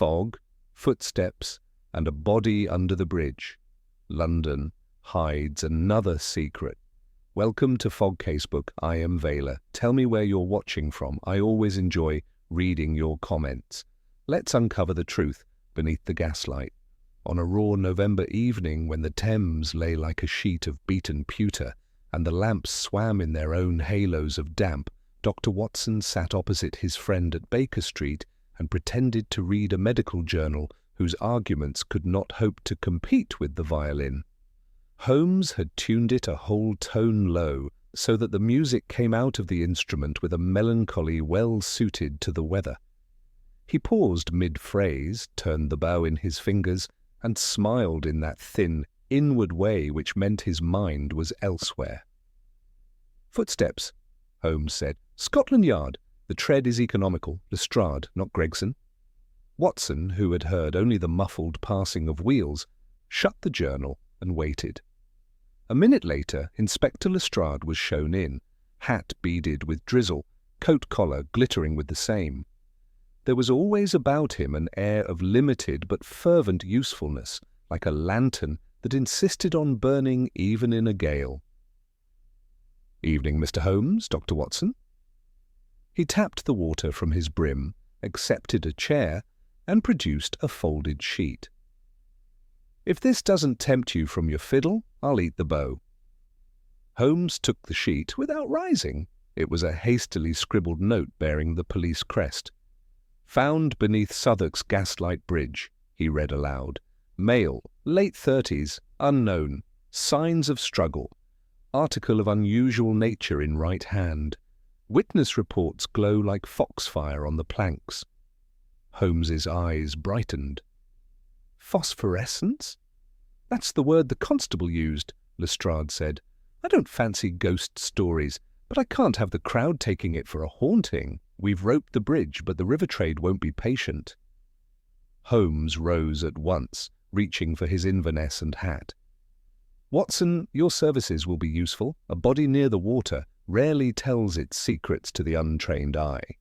Fog, footsteps, and a body under the bridge. London hides another secret. Welcome to Fog Casebook. I am Vela. Tell me where you're watching from. I always enjoy reading your comments. Let's uncover the truth beneath the gaslight. On a raw November evening when the Thames lay like a sheet of beaten pewter and the lamps swam in their own halos of damp, Dr. Watson sat opposite his friend at Baker Street and pretended to read a medical journal whose arguments could not hope to compete with the violin. Holmes had tuned it a whole tone low so that the music came out of the instrument with a melancholy well suited to the weather. He paused mid-phrase, turned the bow in his fingers, and smiled in that thin, inward way which meant his mind was elsewhere. "Footsteps," Holmes said. "Scotland Yard. The tread is economical. Lestrade, not Gregson." Watson, who had heard only the muffled passing of wheels, shut the journal and waited. A minute later, Inspector Lestrade was shown in, hat beaded with drizzle, coat collar glittering with the same. There was always about him an air of limited but fervent usefulness, like a lantern that insisted on burning even in a gale. "Evening, Mr. Holmes, Dr. Watson." He tapped the water from his brim, accepted a chair, and produced a folded sheet. "If this doesn't tempt you from your fiddle, I'll eat the bow." Holmes took the sheet without rising. It was a hastily scribbled note bearing the police crest. "Found beneath Southwark's Gaslight Bridge," he read aloud. "Male, late 30s, unknown. Signs of struggle. Article of unusual nature in right hand. Witness reports glow like foxfire on the planks." Holmes's eyes brightened. "Phosphorescence? That's the word the constable used," Lestrade said. "I don't fancy ghost stories, but I can't have the crowd taking it for a haunting. We've roped the bridge, but the river trade won't be patient." Holmes rose at once, reaching for his Inverness and hat. "Watson, your services will be useful. A body near the water rarely tells its secrets to the untrained eye."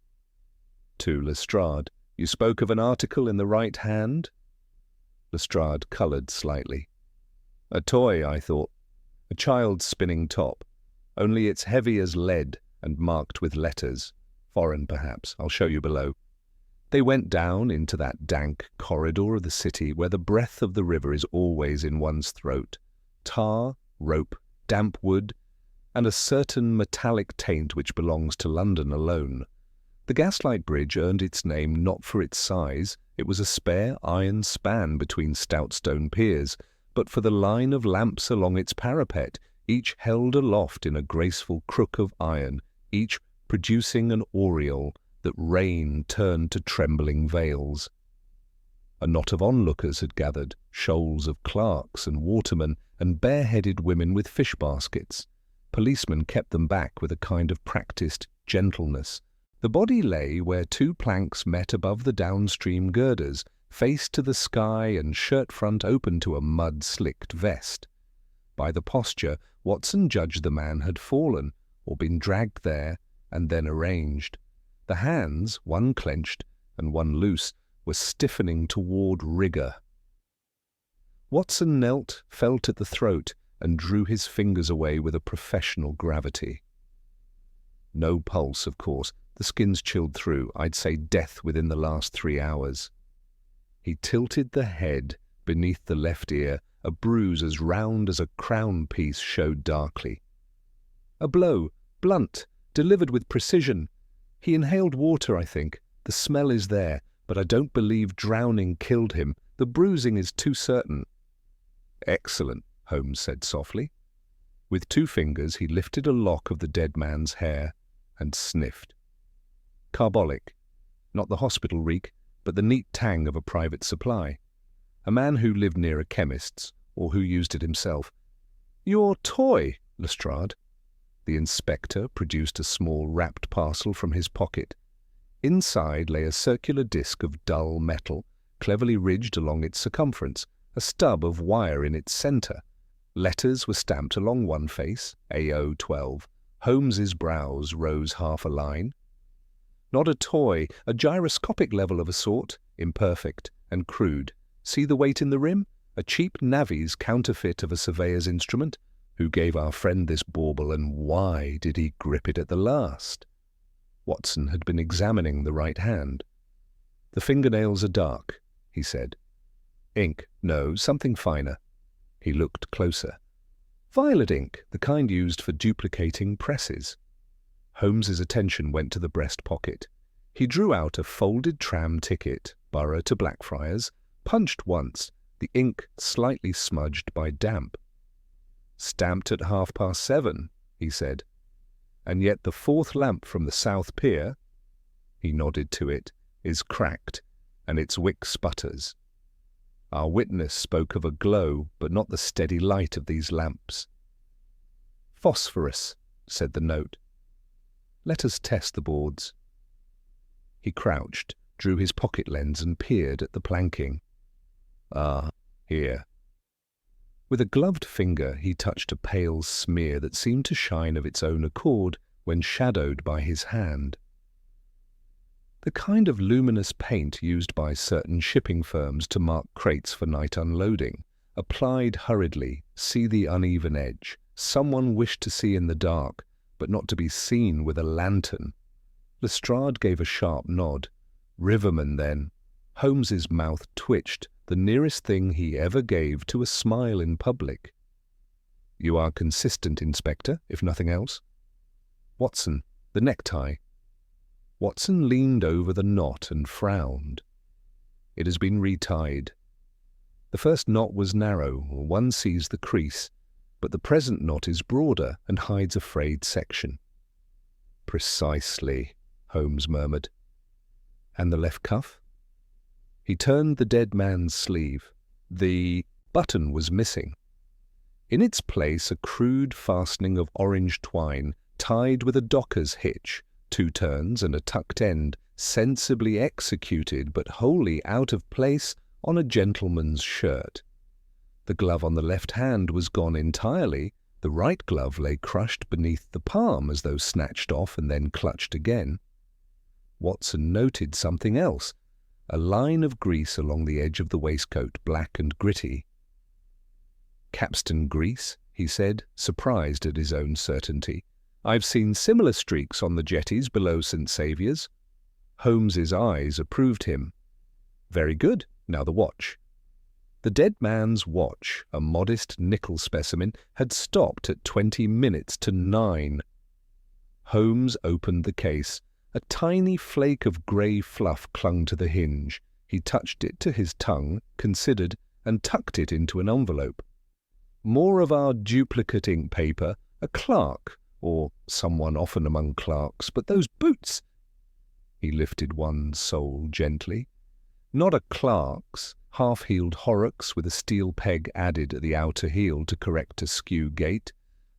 To Lestrade, "You spoke of an article in the right hand?" Lestrade coloured slightly. "A toy, I thought. A child's spinning top. Only it's heavy as lead and marked with letters. Foreign, perhaps. I'll show you below." They went down into that dank corridor of the city where the breath of the river is always in one's throat. Tar, rope, damp wood, and a certain metallic taint which belongs to London alone. The Gaslight Bridge earned its name not for its size. It was a spare iron span between stout stone piers, but for the line of lamps along its parapet, each held aloft in a graceful crook of iron, each producing an aureole that rain turned to trembling veils. A knot of onlookers had gathered, shoals of clerks and watermen and bareheaded women with fish baskets. Policemen kept them back with a kind of practised gentleness. The body lay where two planks met above the downstream girders, face to the sky and shirt front open to a mud-slicked vest. By the posture, Watson judged the man had fallen, or been dragged there and then arranged. The hands, one clenched and one loose, were stiffening toward rigour. Watson knelt, felt at the throat, and drew his fingers away with a professional gravity. No pulse, of course. The skin's chilled through. I'd say death within the last 3 hours. He tilted the head beneath the left ear. A bruise as round as a crown piece showed darkly. A blow, blunt, delivered with precision. He inhaled water, I think. The smell is there, but I don't believe drowning killed him. The bruising is too certain." "Excellent," Holmes said softly. With 2 fingers he lifted a lock of the dead man's hair and sniffed. Carbolic. Not the hospital reek, but the neat tang of a private supply. A man who lived near a chemist's, or who used it himself. "Your toy, Lestrade." The inspector produced a small wrapped parcel from his pocket. Inside lay a circular disc of dull metal, cleverly ridged along its circumference, a stub of wire in its centre. Letters were stamped along one face, AO 12. Holmes's brows rose half a line. "Not a toy, a gyroscopic level of a sort. imperfect and crude. See the weight in the rim? A cheap navvy's counterfeit of a surveyor's instrument. Who gave our friend this bauble, and why did he grip it at the last? Watson had been examining the right hand. The fingernails are dark, he said. Ink? No, something finer. He looked closer. Violet ink, the kind used for duplicating presses. Holmes's attention went to the breast pocket. He drew out a folded tram ticket, Borough to Blackfriars, punched once, the ink slightly smudged by damp. Stamped at 7:30, he said. And yet the fourth lamp from the South Pier, he nodded to it, is cracked, and its wick sputters. Our witness spoke of a glow, but not the steady light of these lamps. Phosphorus, said the note. Let us test the boards. He crouched, drew his pocket lens and peered at the planking. Ah, here. With a gloved finger he touched a pale smear that seemed to shine of its own accord when shadowed by his hand. The kind of luminous paint used by certain shipping firms to mark crates for night unloading, applied hurriedly, see the uneven edge. Someone wished to see in the dark, but not to be seen with a lantern. Lestrade gave a sharp nod. Riverman, then. Holmes's mouth twitched, the nearest thing he ever gave to a smile in public. You are consistent, Inspector, if nothing else. Watson, the necktie. Watson leaned over the knot and frowned. It has been retied. The first knot was narrow, one sees the crease, but the present knot is broader and hides a frayed section. Precisely, Holmes murmured. And the left cuff? He turned the dead man's sleeve. The button was missing. In its place a crude fastening of orange twine, tied with a docker's hitch, 2 turns and a tucked end, sensibly executed but wholly out of place on a gentleman's shirt. The glove on the left hand was gone entirely. The right glove lay crushed beneath the palm as though snatched off and then clutched again. Watson noted something else, a line of grease along the edge of the waistcoat, black and gritty. Capstan grease, he said, surprised at his own certainty. I've seen similar streaks on the jetties below St. Saviour's. Holmes's eyes approved him. Very good. Now the watch. The dead man's watch, a modest nickel specimen, had stopped at 20 minutes to 9. Holmes opened the case. A tiny flake of grey fluff clung to the hinge. He touched it to his tongue, considered, and tucked it into an envelope. More of our duplicate ink paper, a clerk, or someone often among clerks, but those boots! He lifted one sole gently. Not a clerk's, half-heeled horrocks with a steel peg added at the outer heel to correct a skew gait.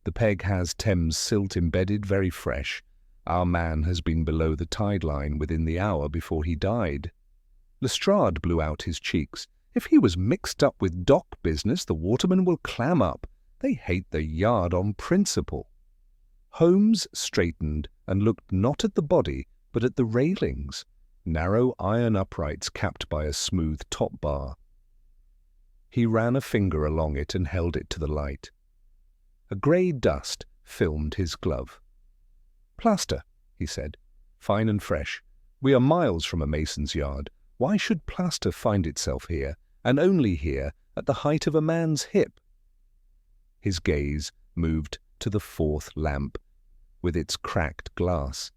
The peg has Thames silt embedded, very fresh. Our man has been below the tide line within the hour before he died. Lestrade blew out his cheeks. If he was mixed up with dock business, the watermen will clam up. They hate the yard on principle. Holmes straightened and looked not at the body, but at the railings, narrow iron uprights capped by a smooth top bar. He ran a finger along it and held it to the light. A grey dust filmed his glove. Plaster, he said, fine and fresh. We are miles from a mason's yard. Why should plaster find itself here, and only here, at the height of a man's hip? His gaze moved to the fourth lamp, with its cracked glass.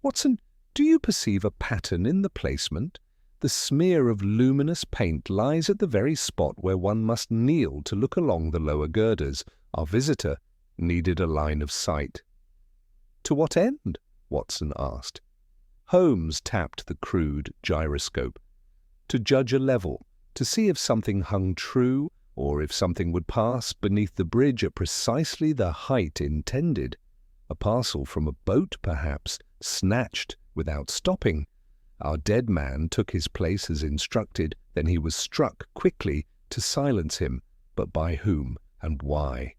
Watson, do you perceive a pattern in the placement? The smear of luminous paint lies at the very spot where one must kneel to look along the lower girders. Our visitor needed a line of sight. To what end? Watson asked. Holmes tapped the crude gyroscope. To judge a level, to see if something hung true, or if something would pass beneath the bridge at precisely the height intended. A parcel from a boat, perhaps, snatched without stopping. Our dead man took his place as instructed, then he was struck quickly to silence him, but by whom and why?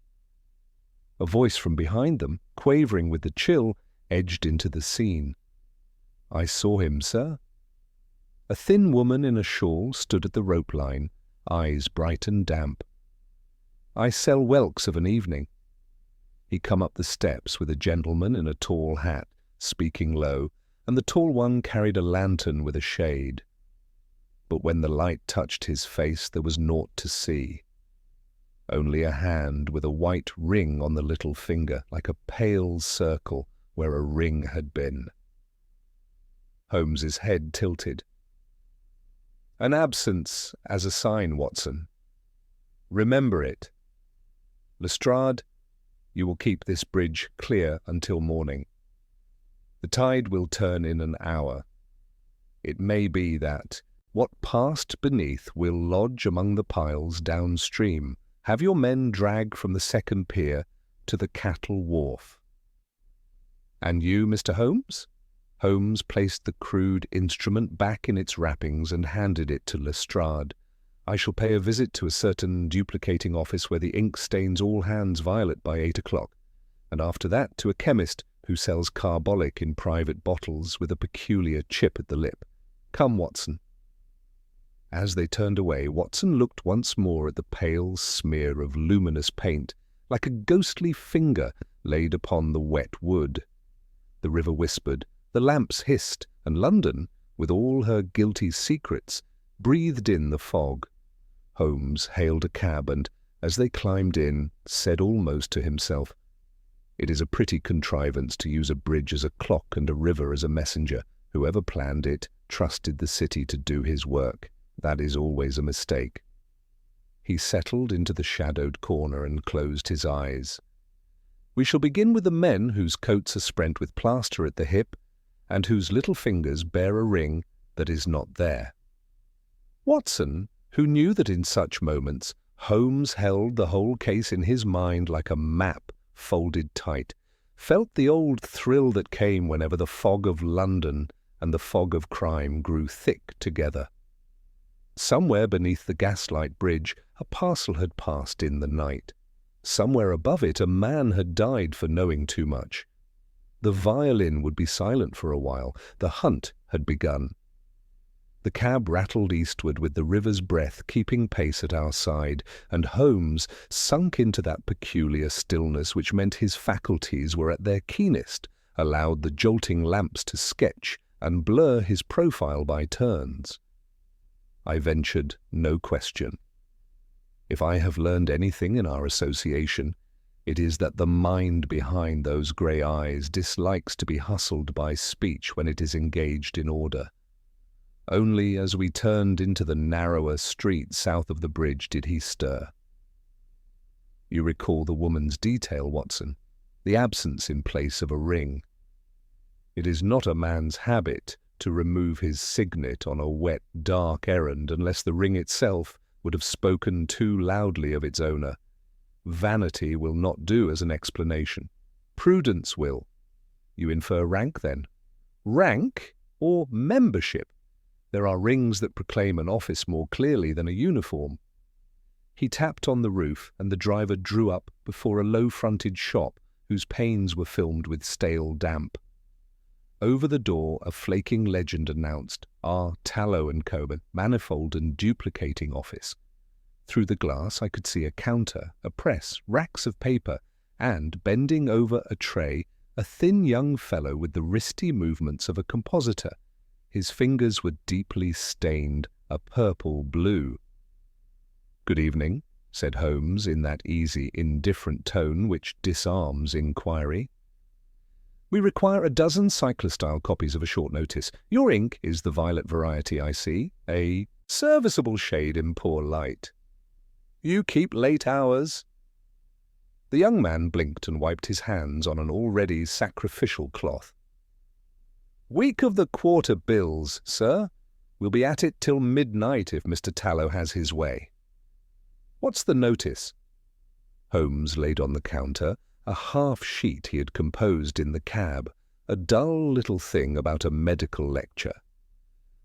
A voice from behind them, quavering with the chill, edged into the scene. I saw him, sir. A thin woman in a shawl stood at the rope line, eyes bright and damp. "I sell whelks of an evening." He come up the steps with a gentleman in a tall hat, speaking low, and the tall one carried a lantern with a shade. But when the light touched his face, there was naught to see. Only a hand with a white ring on the little finger, like a pale circle where a ring had been. Holmes's head tilted. "An absence as a sign, Watson. Remember it. Lestrade, you will keep this bridge clear until morning. The tide will turn in an hour. It may be that what passed beneath will lodge among the piles downstream. Have your men drag from the second pier to the cattle wharf." "And you, Mr. Holmes?" Holmes placed the crude instrument back in its wrappings and handed it to Lestrade. "I shall pay a visit to a certain duplicating office where the ink stains all hands violet by 8 o'clock, and after that to a chemist who sells carbolic in private bottles with a peculiar chip at the lip. Come, Watson." As they turned away, Watson looked once more at the pale smear of luminous paint, like a ghostly finger laid upon the wet wood. The river whispered, the lamps hissed, and London, with all her guilty secrets, breathed in the fog. Holmes hailed a cab and, as they climbed in, said almost to himself, "It is a pretty contrivance to use a bridge as a clock and a river as a messenger. Whoever planned it trusted the city to do his work. That is always a mistake." He settled into the shadowed corner and closed his eyes. "We shall begin with the men whose coats are sprent with plaster at the hip, and whose little fingers bear a ring that is not there." Watson, who knew that in such moments Holmes held the whole case in his mind like a map folded tight, felt the old thrill that came whenever the fog of London and the fog of crime grew thick together. Somewhere beneath the Gaslight bridge a parcel had passed in the night. Somewhere above it a man had died for knowing too much. The violin would be silent for a while. The hunt had begun. The cab rattled eastward with the river's breath keeping pace at our side, and Holmes sunk into that peculiar stillness which meant his faculties were at their keenest, allowed the jolting lamps to sketch and blur his profile by turns. I ventured no question. If I have learned anything in our association, it is that the mind behind those grey eyes dislikes to be hustled by speech when it is engaged in order. Only as we turned into the narrower street south of the bridge did he stir. "You recall the woman's detail, Watson, the absence in place of a ring. It is not a man's habit to remove his signet on a wet, dark errand unless the ring itself would have spoken too loudly of its owner. Vanity will not do as an explanation. Prudence will. You infer rank, then? Rank or membership? There are rings that proclaim an office more clearly than a uniform." He tapped on the roof, and the driver drew up before a low-fronted shop whose panes were filmed with stale damp. Over the door a flaking legend announced, "R. Tallow & Co. Manifold and Duplicating Office." Through the glass I could see a counter, a press, racks of paper, and, bending over a tray, a thin young fellow with the wristy movements of a compositor. His fingers were deeply stained a purple-blue. "Good evening," said Holmes in that easy, indifferent tone which disarms inquiry. "We require a dozen cyclostyle copies of a short notice. Your ink is the violet variety, I see, a serviceable shade in poor light. You keep late hours?" The young man blinked and wiped his hands on an already sacrificial cloth. "Week of the quarter bills, sir. We'll be at it till midnight if Mr. Tallow has his way." "What's the notice?" Holmes laid on the counter a half-sheet he had composed in the cab, a dull little thing about a medical lecture.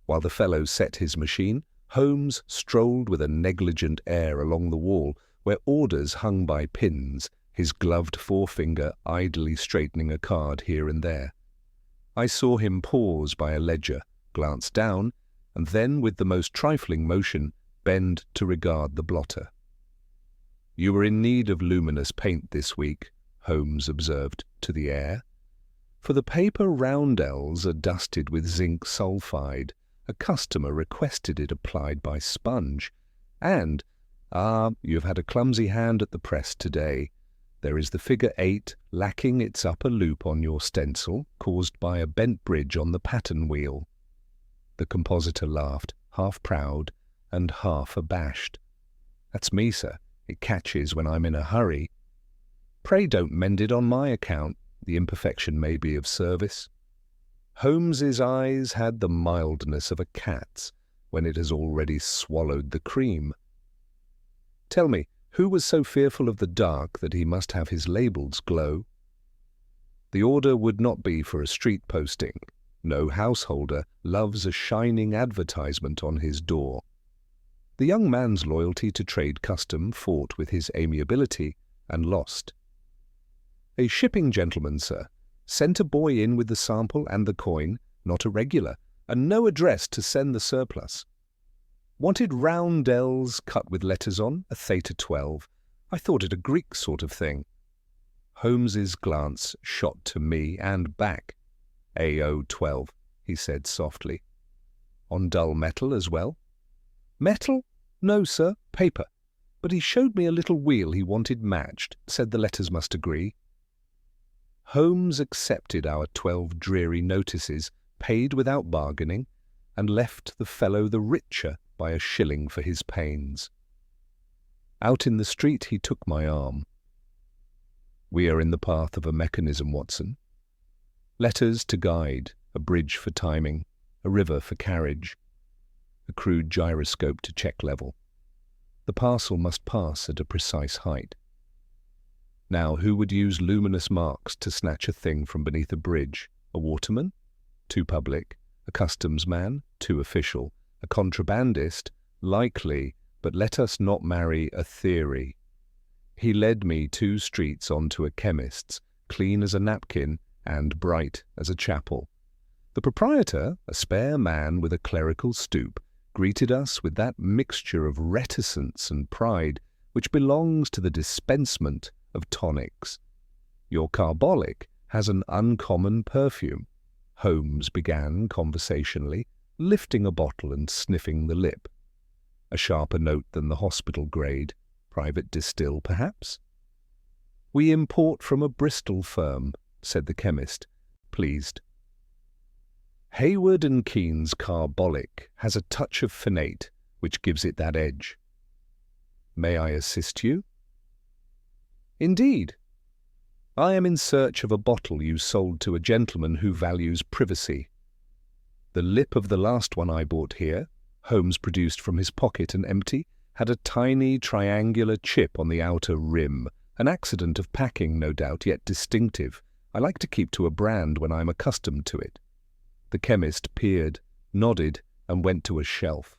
While the fellow set his machine, Holmes strolled with a negligent air along the wall where orders hung by pins, his gloved forefinger idly straightening a card here and there. I saw him pause by a ledger, glance down, and then with the most trifling motion bend to regard the blotter. "You were in need of luminous paint this week," Holmes observed to the air. "For the paper roundels are dusted with zinc sulfide. A customer requested it applied by sponge. And, you've had a clumsy hand at the press today. There is the figure 8 lacking its upper loop on your stencil, caused by a bent bridge on the pattern wheel." The compositor laughed, half proud and half abashed. "That's me, sir. It catches when I'm in a hurry." "Pray don't mend it on my account. The imperfection may be of service." Holmes's eyes had the mildness of a cat's when it has already swallowed the cream. "Tell me, who was so fearful of the dark that he must have his labels glow?" "The order would not be for a street posting. No householder loves a shining advertisement on his door." The young man's loyalty to trade custom fought with his amiability and lost. "A shipping gentleman, sir. Sent a boy in with the sample and the coin, not a regular, and no address to send the surplus. Wanted roundels cut with letters on, a theta 12. I thought it a Greek sort of thing." Holmes's glance shot to me and back. "AO 12, he said softly. "On dull metal as well?" "Metal? No, sir, paper. But he showed me a little wheel he wanted matched, said the letters must agree." Holmes accepted our 12 dreary notices, paid without bargaining, and left the fellow the richer by a shilling for his pains. Out in the street he took my arm. "We are in the path of a mechanism, Watson. Letters to guide, a bridge for timing, a river for carriage, a crude gyroscope to check level. The parcel must pass at a precise height. Now, who would use luminous marks to snatch a thing from beneath a bridge? A waterman? Too public. A customs man? Too official. A contrabandist? Likely, but let us not marry a theory. He led me 2 streets onto a chemist's, clean as a napkin and bright as a chapel. The proprietor, a spare man with a clerical stoop, greeted us with that mixture of reticence and pride which belongs to the dispensement of tonics. "Your carbolic has an uncommon perfume," Holmes began conversationally, lifting a bottle and sniffing the lip. "A sharper note than the hospital grade. Private distill, perhaps?" "We import from a Bristol firm," said the chemist, pleased. "Hayward and Keen's carbolic has a touch of phenate, which gives it that edge." "May I assist you?" "Indeed. I am in search of a bottle you sold to a gentleman who values privacy. The lip of the last one I bought here," Holmes produced from his pocket and empty, "had a tiny triangular chip on the outer rim, an accident of packing, no doubt, yet distinctive. I like to keep to a brand when I am accustomed to it." The chemist peered, nodded, and went to a shelf.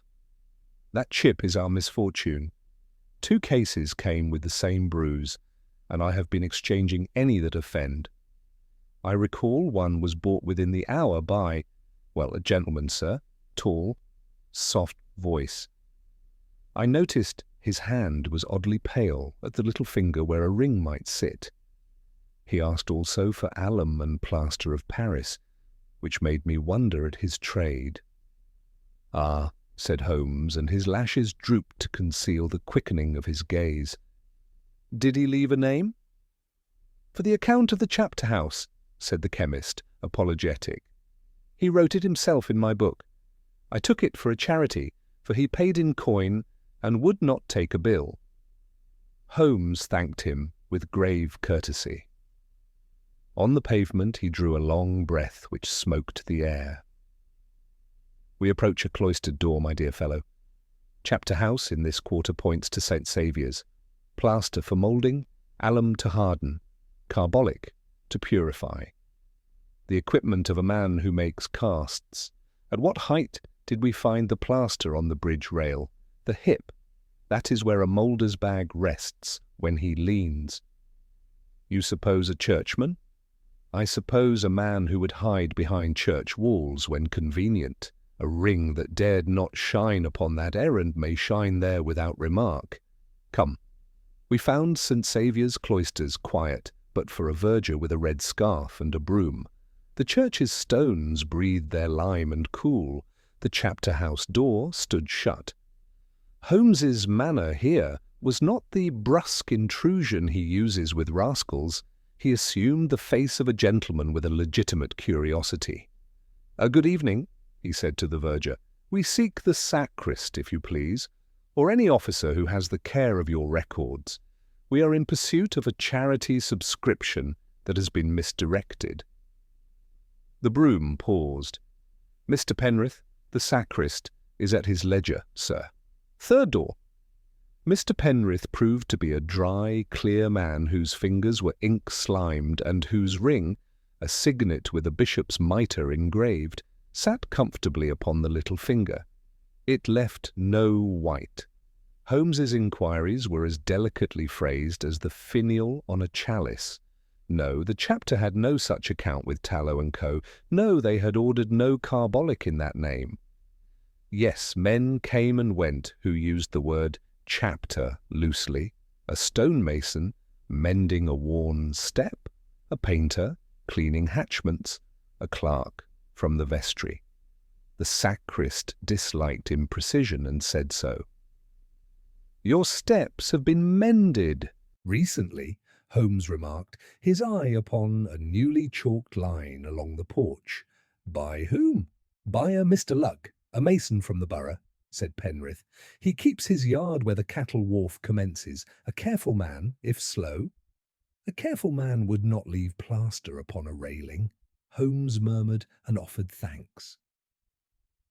"That chip is our misfortune. 2 cases came with the same bruise, and I have been exchanging any that offend. I recall one was bought within the hour by, well, a gentleman, sir, tall, soft voice. I noticed his hand was oddly pale at the little finger where a ring might sit. He asked also for alum and plaster of Paris, which made me wonder at his trade." "Ah," said Holmes, and his lashes drooped to conceal the quickening of his gaze. "Did he leave a name?" "For the account of the chapter house," said the chemist, apologetic. "He wrote it himself in my book. I took it for a charity, for he paid in coin and would not take a bill." Holmes thanked him with grave courtesy. On the pavement he drew a long breath which smoked the air. "We approach a cloistered door, my dear fellow. Chapter house in this quarter points to St. Saviour's. Plaster for moulding, alum to harden, carbolic to purify. The equipment of a man who makes casts. At what height did we find the plaster on the bridge rail? The hip. That is where a moulder's bag rests when he leans. You suppose a churchman? I suppose a man who would hide behind church walls when convenient. A ring that dared not shine upon that errand may shine there without remark. Come, we found St. Saviour's cloisters quiet, but for a verger with a red scarf and a broom. The church's stones breathed their lime and cool. The chapter-house door stood shut. Holmes's manner here was not the brusque intrusion he uses with rascals. He assumed the face of a gentleman with a legitimate curiosity. Good evening," he said to the verger. "We seek the sacrist, if you please, or any officer who has the care of your records. We are in pursuit of a charity subscription that has been misdirected." The broom paused. "Mr. Penrith, the sacrist, is at his leisure, sir. Third door." Mr. Penrith proved to be a dry, clear man whose fingers were ink-slimed and whose ring, a signet with a bishop's mitre engraved, sat comfortably upon the little finger. It left no white. Holmes's inquiries were as delicately phrased as the finial on a chalice. No, the chapter had no such account with Tallow and Co. No, they had ordered no carbolic in that name. Yes, men came and went who used the word chapter loosely. A stonemason, mending a worn step, a painter, cleaning hatchments, a clerk from the vestry. The sacrist disliked imprecision and said so. "Your steps have been mended recently," Holmes remarked, his eye upon a newly chalked line along the porch. "By whom?" "By a Mr. Luck, a mason from the borough," said Penrith. "He keeps his yard where the cattle wharf commences. A careful man, if slow." "A careful man would not leave plaster upon a railing," Holmes murmured and offered thanks.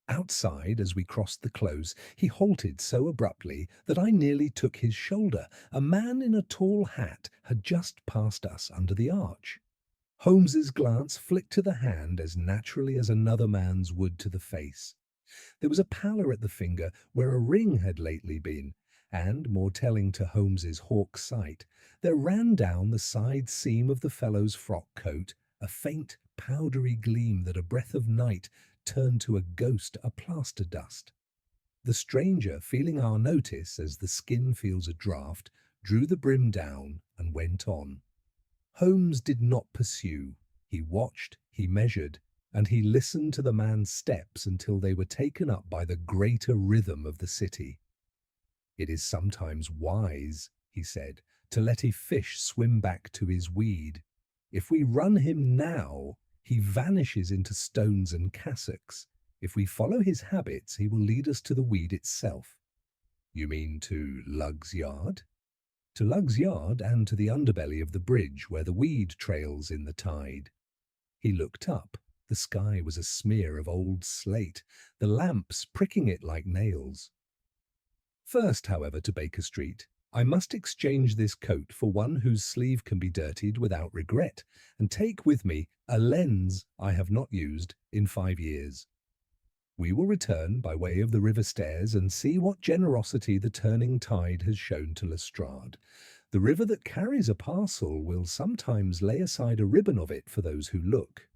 Outside, as we crossed the close, he halted so abruptly that I nearly took his shoulder. A man in a tall hat had just passed us under the arch. Holmes's glance flicked to the hand as naturally as another man's would to the face. There was a pallor at the finger where a ring had lately been, and, more telling to Holmes's hawk sight, there ran down the side seam of the fellow's frock coat a faint, powdery gleam that a breath of night turned to a ghost, a plaster dust. The stranger, feeling our notice as the skin feels a draught, drew the brim down and went on. Holmes did not pursue. He watched, he measured, and he listened to the man's steps until they were taken up by the greater rhythm of the city. "It is sometimes wise," he said, "to let a fish swim back to his weed. If we run him now, he vanishes into stones and cassocks. If we follow his habits, he will lead us to the weed itself." "You mean to Lugg's Yard?" "To Lugg's Yard and to the underbelly of the bridge where the weed trails in the tide." He looked up. The sky was a smear of old slate, the lamps pricking it like nails. "First, however, to Baker Street. I must exchange this coat for one whose sleeve can be dirtied without regret, and take with me a lens I have not used in 5 years. We will return by way of the river stairs and see what generosity the turning tide has shown to Lestrade. The river that carries a parcel will sometimes lay aside a ribbon of it for those who look."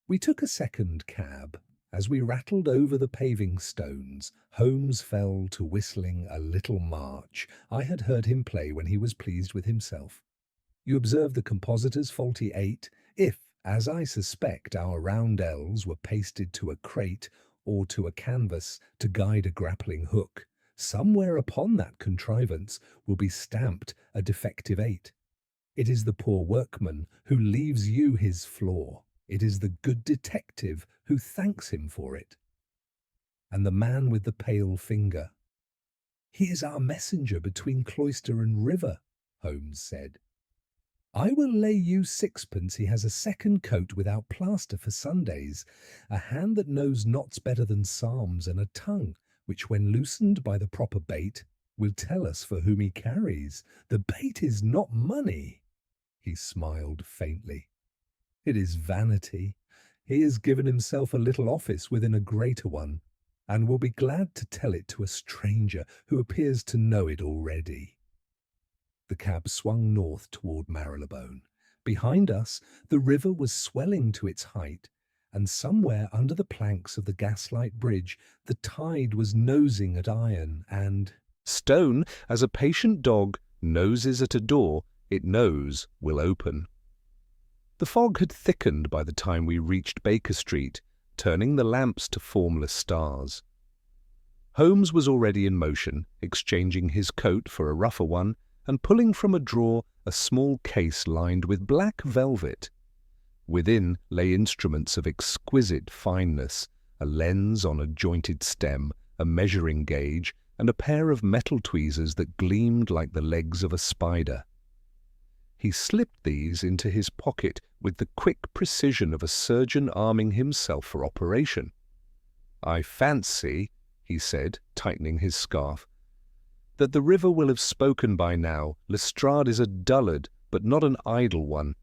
We took a second cab. As we rattled over the paving stones, Holmes fell to whistling a little march I had heard him play when he was pleased with himself. You observe the compositor's faulty 8. If, as I suspect, our roundels were pasted to a crate or to a canvas to guide a grappling hook, somewhere upon that contrivance will be stamped a defective 8. It is the poor workman who leaves you his flaw. It is the good detective who thanks him for it. And the man with the pale finger. "He is our messenger between cloister and river," Holmes said. "I will lay you 6pence he has a second coat without plaster for Sundays, a hand that knows knots better than psalms, and a tongue which, when loosened by the proper bait, will tell us for whom he carries. The bait is not money." He smiled faintly. "It is vanity. He has given himself a little office within a greater one, and will be glad to tell it to a stranger who appears to know it already." The cab swung north toward Marylebone. Behind us, the river was swelling to its height, and somewhere under the planks of the Gaslight Bridge, the tide was nosing at iron and stone. As a patient dog noses at a door it knows will open. The fog had thickened by the time we reached Baker Street, turning the lamps to formless stars. Holmes was already in motion, exchanging his coat for a rougher one and pulling from a drawer a small case lined with black velvet. Within lay instruments of exquisite fineness, a lens on a jointed stem, a measuring gauge, and a pair of metal tweezers that gleamed like the legs of a spider. He slipped these into his pocket with the quick precision of a surgeon arming himself for operation. "I fancy," he said, tightening his scarf, "that the river will have spoken by now. Lestrade is a dullard, but not an idle one.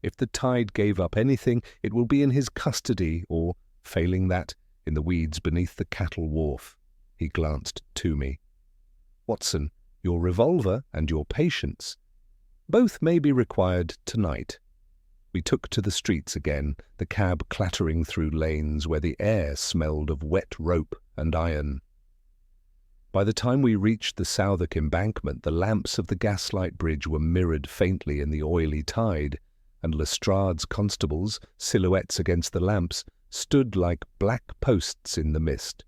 If the tide gave up anything, it will be in his custody, or, failing that, in the weeds beneath the cattle wharf." He glanced to me. "Watson, your revolver and your patience. Both may be required tonight." We took to the streets again, the cab clattering through lanes where the air smelled of wet rope and iron. By the time we reached the Southwark embankment, the lamps of the Gaslight Bridge were mirrored faintly in the oily tide, and Lestrade's constables, silhouettes against the lamps, stood like black posts in the mist.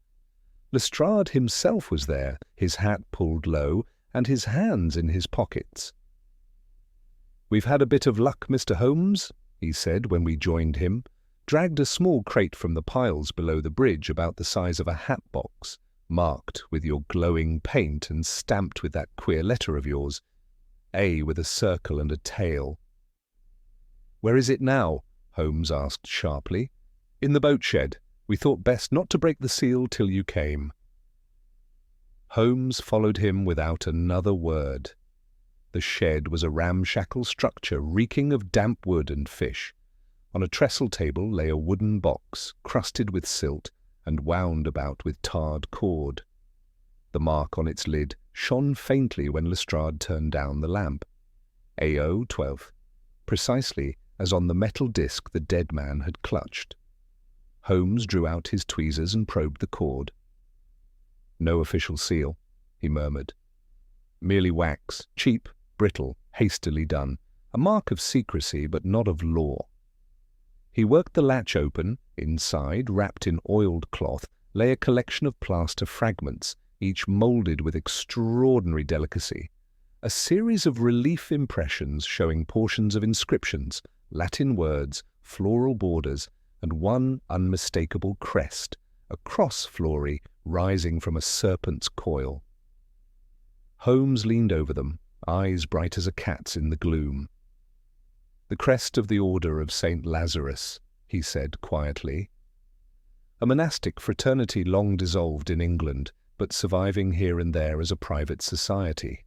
Lestrade himself was there, his hat pulled low, and his hands in his pockets. "We've had a bit of luck, Mr. Holmes," he said when we joined him, dragged a small crate from the piles below the bridge about the size of a hat box, marked with your glowing paint and stamped with that queer letter of yours, A with a circle and a tail. "Where is it now?" Holmes asked sharply. "In the boat shed. We thought best not to break the seal till you came." Holmes followed him without another word. The shed was a ramshackle structure reeking of damp wood and fish. On a trestle table lay a wooden box, crusted with silt and wound about with tarred cord. The mark on its lid shone faintly when Lestrade turned down the lamp. AO 12, precisely as on the metal disc the dead man had clutched. Holmes drew out his tweezers and probed the cord. "No official seal," he murmured. "Merely wax, cheap, brittle, hastily done, a mark of secrecy but not of law." He worked the latch open. Inside, wrapped in oiled cloth, lay a collection of plaster fragments, each moulded with extraordinary delicacy. A series of relief impressions showing portions of inscriptions, Latin words, floral borders, and one unmistakable crest, a cross flory rising from a serpent's coil. Holmes leaned over them, eyes bright as a cat's in the gloom. "The crest of the Order of St. Lazarus," he said quietly. "A monastic fraternity long dissolved in England, but surviving here and there as a private society.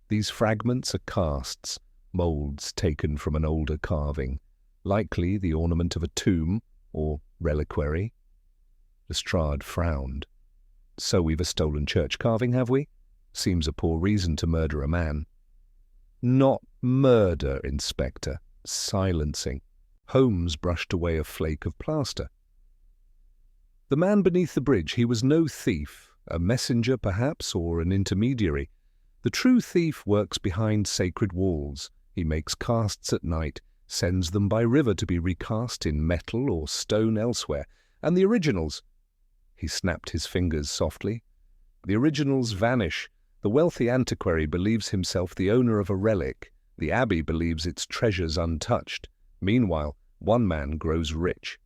These fragments are casts, moulds taken from an older carving, likely the ornament of a tomb or reliquary." Lestrade frowned. "So we've a stolen church carving, have we? Seems a poor reason to murder a man." "Not murder, Inspector. Silencing." Holmes brushed away a flake of plaster. "The man beneath the bridge, he was no thief, a messenger perhaps, or an intermediary. The true thief works behind sacred walls. He makes casts at night, sends them by river to be recast in metal or stone elsewhere. And the originals—" He snapped his fingers softly. "The originals vanish. The wealthy antiquary believes himself the owner of a relic. The abbey believes its treasures untouched. Meanwhile, one man grows rich."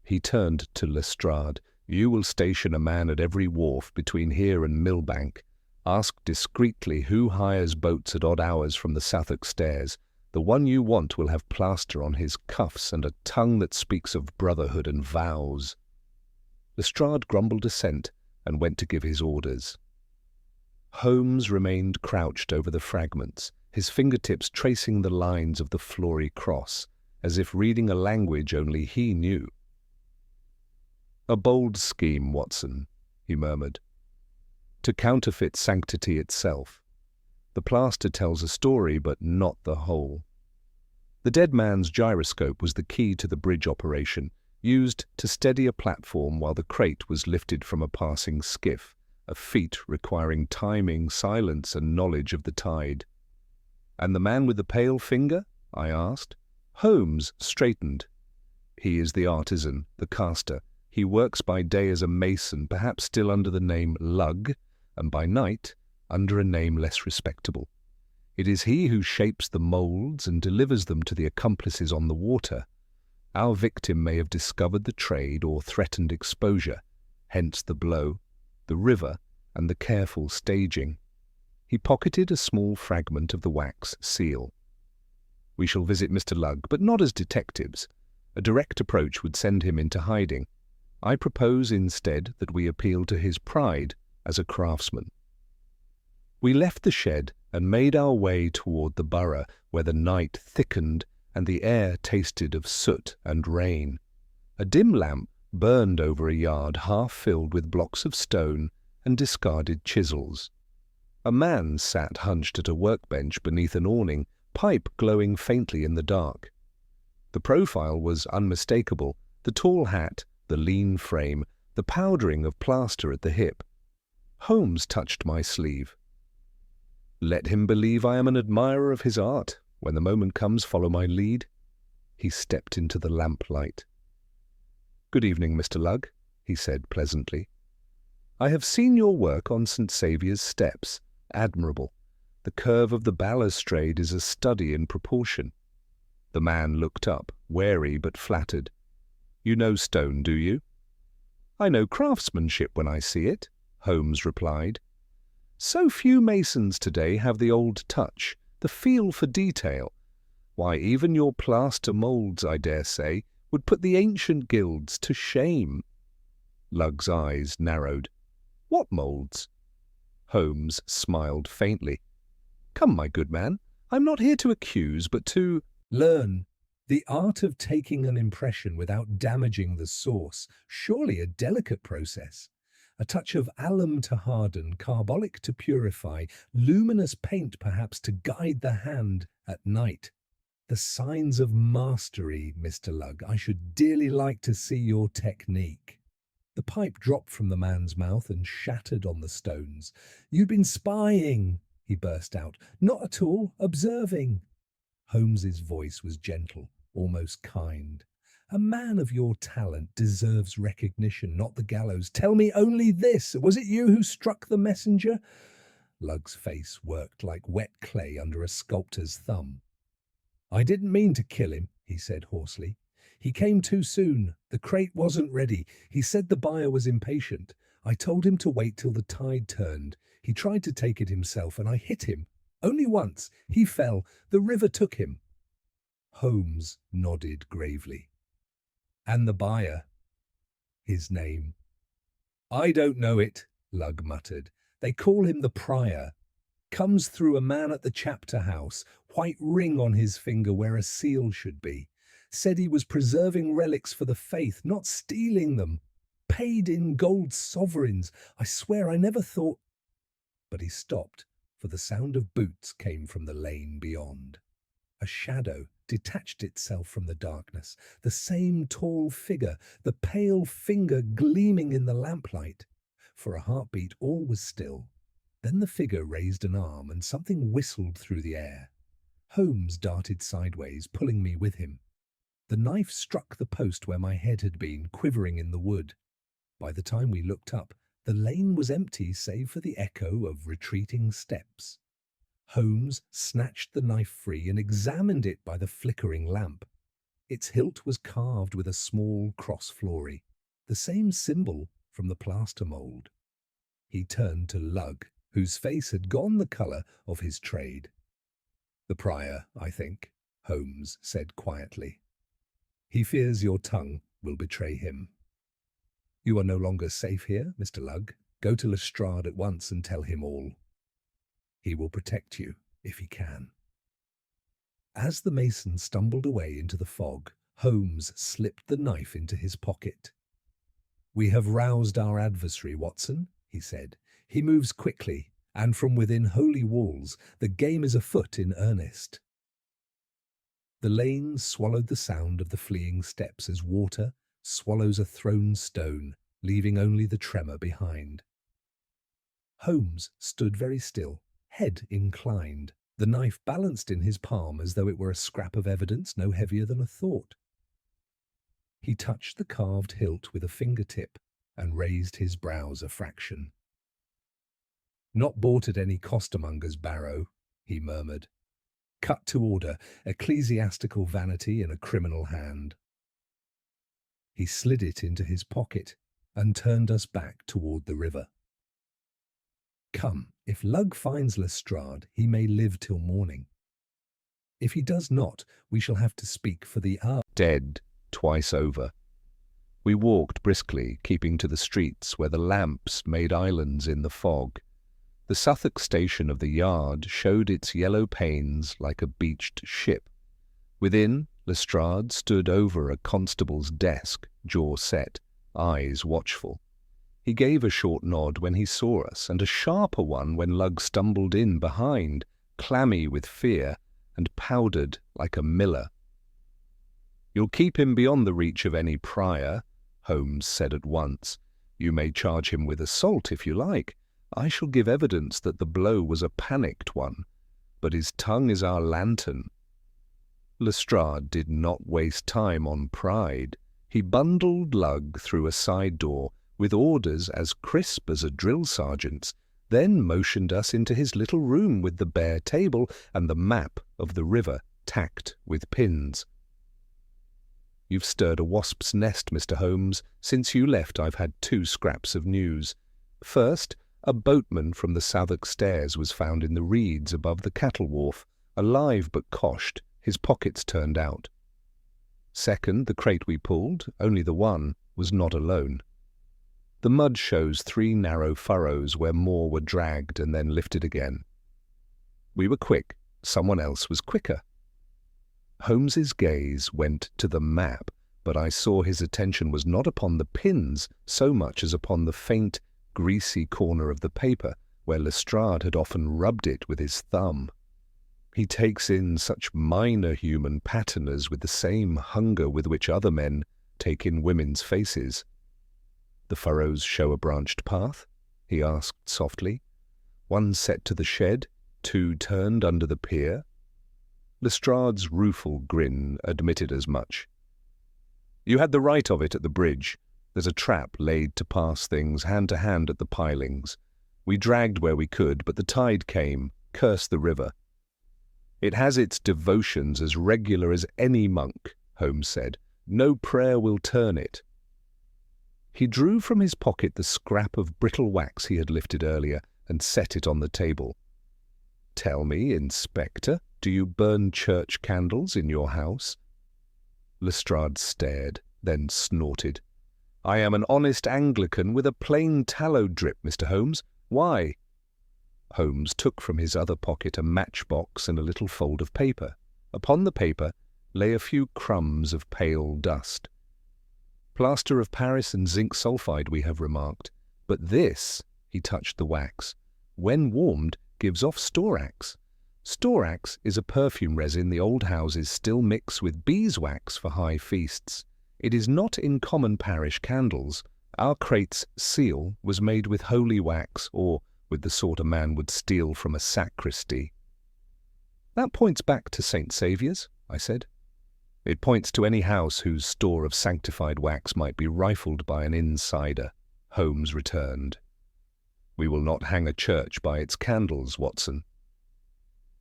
He turned to Lestrade. "You will station a man at every wharf between here and Millbank. Ask discreetly who hires boats at odd hours from the Southwark stairs. The one you want will have plaster on his cuffs and a tongue that speaks of brotherhood and vows." Lestrade grumbled assent and went to give his orders. Holmes remained crouched over the fragments, his fingertips tracing the lines of the flory cross, as if reading a language only he knew. "A bold scheme, Watson," he murmured. "To counterfeit sanctity itself. The plaster tells a story, but not the whole. The dead man's gyroscope was the key to the bridge operation. used to steady a platform while the crate was lifted from a passing skiff, a feat requiring timing, silence, and knowledge of the tide. "And the man with the pale finger?" I asked. Holmes straightened. "He is the artisan, the caster. He works by day as a mason, perhaps still under the name Lug, and by night under a name less respectable. It is he who shapes the moulds and delivers them to the accomplices on the water. Our victim may have discovered the trade or threatened exposure, hence the blow, the river, and the careful staging." He pocketed a small fragment of the wax seal. "We shall visit Mr. Lugg, but not as detectives. A direct approach would send him into hiding. I propose instead that we appeal to his pride as a craftsman." We left the shed and made our way toward the borough, where the night thickened and the air tasted of soot and rain. A dim lamp burned over a yard half filled with blocks of stone and discarded chisels. A man sat hunched at a workbench beneath an awning, pipe glowing faintly in the dark. The profile was unmistakable, the tall hat, the lean frame, the powdering of plaster at the hip. Holmes touched my sleeve. "Let him believe I am an admirer of his art. When the moment comes, follow my lead." He stepped into the lamplight. "Good evening, Mr. Lugg," he said pleasantly. "I have seen your work on St. Saviour's Steps. Admirable. The curve of the balustrade is a study in proportion." The man looked up, wary but flattered. "You know stone, do you?" "I know craftsmanship when I see it," Holmes replied. "So few masons today have the old touch, the feel for detail. Why, even your plaster moulds, I dare say, would put the ancient guilds to shame." Lugg's eyes narrowed. "What moulds?" Holmes smiled faintly. "Come, my good man, I'm not here to accuse, but to learn. The art of taking an impression without damaging the source, surely a delicate process. A touch of alum to harden, carbolic to purify, luminous paint perhaps to guide the hand at night. The signs of mastery, Mr. Lugg. I should dearly like to see your technique." The pipe dropped from the man's mouth and shattered on the stones. "You've been spying," he burst out. "Not at all, observing." Holmes's voice was gentle, almost kind. "A man of your talent deserves recognition, not the gallows. Tell me only this. Was it you who struck the messenger?" Lugg's face worked like wet clay under a sculptor's thumb. "I didn't mean to kill him," he said hoarsely. "He came too soon. The crate wasn't ready. He said the buyer was impatient. I told him to wait till the tide turned. He tried to take it himself, and I hit him. Only once. He fell. The river took him." Holmes nodded gravely. "And the buyer?" "His name?" "I don't know it," Lugg muttered. "They call him the Prior. Comes through a man at the chapter house, white ring on his finger where a seal should be. Said he was preserving relics for the faith, not stealing them. Paid in gold sovereigns. I swear I never thought—" But he stopped, for the sound of boots came from the lane beyond. A shadow detached itself from the darkness, the same tall figure, the pale finger gleaming in the lamplight. For a heartbeat all was still. Then the figure raised an arm and something whistled through the air. Holmes darted sideways, pulling me with him. The knife struck the post where my head had been, quivering in the wood. By the time we looked up, the lane was empty save for the echo of retreating steps. Holmes snatched the knife free and examined it by the flickering lamp. Its hilt was carved with a small cross flory, the same symbol from the plaster mould. He turned to Lugg, whose face had gone the colour of his trade. "The Prior, I think," Holmes said quietly. "He fears your tongue will betray him. You are no longer safe here, Mr. Lugg. Go to Lestrade at once and tell him all. He will protect you, if he can." As the mason stumbled away into the fog, Holmes slipped the knife into his pocket. "We have roused our adversary, Watson," he said. "He moves quickly, and from within holy walls, the game is afoot in earnest." The lane swallowed the sound of the fleeing steps as water, swallows a thrown stone, leaving only the tremor behind. Holmes stood very still, head inclined, the knife balanced in his palm as though it were a scrap of evidence no heavier than a thought. He touched the carved hilt with a fingertip and raised his brows a fraction. "Not bought at any costermonger's, Barrow," he murmured. "Cut to order, ecclesiastical vanity in a criminal hand." He slid it into his pocket and turned us back toward the river. "Come, if Lugg finds Lestrade, he may live till morning. If he does not, we shall have to speak for the hour." Dead twice over. We walked briskly, keeping to the streets where the lamps made islands in the fog. The Suffolk station of the yard showed its yellow panes like a beached ship. Within, Lestrade stood over a constable's desk, jaw set, eyes watchful. He gave a short nod when he saw us, and a sharper one when Lugg stumbled in behind, clammy with fear and powdered like a miller. "You'll keep him beyond the reach of any prior," Holmes said at once. "You may charge him with assault if you like. I shall give evidence that the blow was a panicked one, but his tongue is our lantern." Lestrade did not waste time on pride. He bundled Lugg through a side door with orders as crisp as a drill sergeant's, then motioned us into his little room with the bare table and the map of the river tacked with pins. "You've stirred a wasp's nest, Mr. Holmes. Since you left, I've had 2 scraps of news. First, a boatman from the Southwark Stairs was found in the reeds above the cattle wharf, alive but coshed, his pockets turned out. Second, the crate we pulled, only the one, was not alone. The mud shows 3 narrow furrows where more were dragged and then lifted again. We were quick, someone else was quicker." Holmes's gaze went to the map, but I saw his attention was not upon the pins so much as upon the faint, greasy corner of the paper where Lestrade had often rubbed it with his thumb. He takes in such minor human patterns with the same hunger with which other men take in women's faces. "The furrows show a branched path?" he asked softly. "One set to the shed, 2 turned under the pier?" Lestrade's rueful grin admitted as much. "You had the right of it at the bridge. There's a trap laid to pass things hand to hand at the pilings. We dragged where we could, but the tide came, curse the river." "It has its devotions as regular as any monk," Holmes said. "No prayer will turn it." He drew from his pocket the scrap of brittle wax he had lifted earlier and set it on the table. "Tell me, Inspector, do you burn church candles in your house?" Lestrade stared, then snorted. "I am an honest Anglican with a plain tallow drip, Mr. Holmes. Why?" Holmes took from his other pocket a matchbox and a little fold of paper. Upon the paper lay a few crumbs of pale dust. "Plaster of Paris and zinc sulphide, we have remarked. But this," he touched the wax, "when warmed, gives off storax. Storax is a perfume resin the old houses still mix with beeswax for high feasts. It is not in common parish candles. Our crate's seal was made with holy wax, or with the sort a man would steal from a sacristy." "That points back to St. Saviour's," I said. "It points to any house whose store of sanctified wax might be rifled by an insider," Holmes returned. "We will not hang a church by its candles, Watson."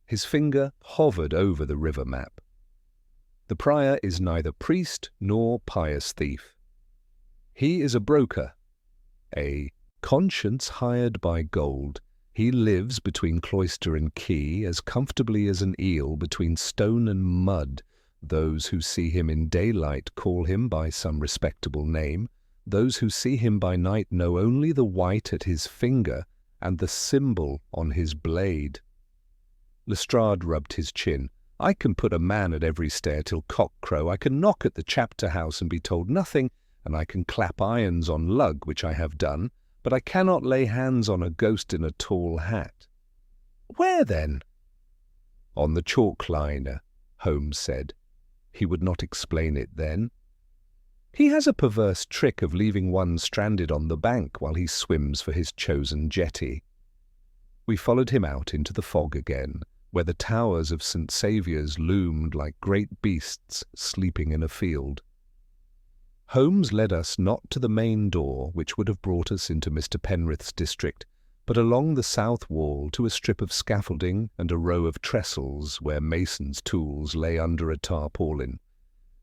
His finger hovered over the river map. "The prior is neither priest nor pious thief. He is a broker, a conscience hired by gold. He lives between cloister and quay as comfortably as an eel between stone and mud. Those who see him in daylight call him by some respectable name. Those who see him by night know only the white at his finger and the symbol on his blade." Lestrade rubbed his chin. "I can put a man at every stair till cock-crow. I can knock at the chapter house and be told nothing, and I can clap irons on Lugg, which I have done, but I cannot lay hands on a ghost in a tall hat." "Where, then?" "On the chalk liner," Holmes said. He would not explain it then. He has a perverse trick of leaving one stranded on the bank while he swims for his chosen jetty. We followed him out into the fog again, where the towers of St. Saviour's loomed like great beasts sleeping in a field. Holmes led us not to the main door, which would have brought us into Mr. Penrith's district, but along the south wall to a strip of scaffolding and a row of trestles where mason's tools lay under a tarpaulin.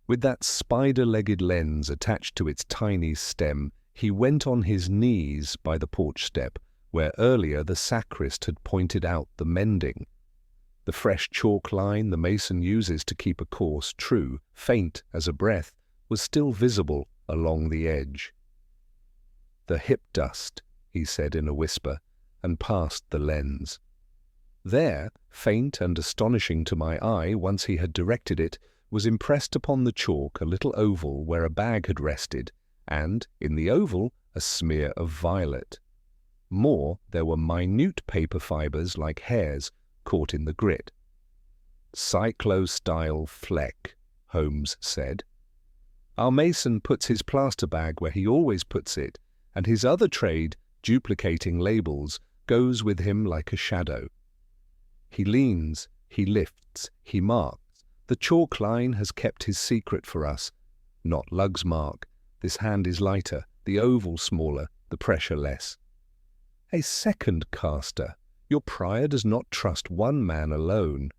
With that spider-legged lens attached to its tiny stem, he went on his knees by the porch step, where earlier the sacrist had pointed out the mending. The fresh chalk line the mason uses to keep a course true, faint as a breath, was still visible along the edge. "The hip dust," he said in a whisper, and passed the lens. There, faint and astonishing to my eye once he had directed it, was impressed upon the chalk a little oval where a bag had rested, and, in the oval, a smear of violet. More, there were minute paper fibres like hairs caught in the grit. "Cyclo-style fleck," Holmes said. "Our mason puts his plaster bag where he always puts it, and his other trade, duplicating labels, goes with him like a shadow. He leans, he lifts, he marks. The chalk line has kept his secret for us. Not Lug's mark. This hand is lighter, the oval smaller, the pressure less. A second caster. Your prior does not trust one man alone."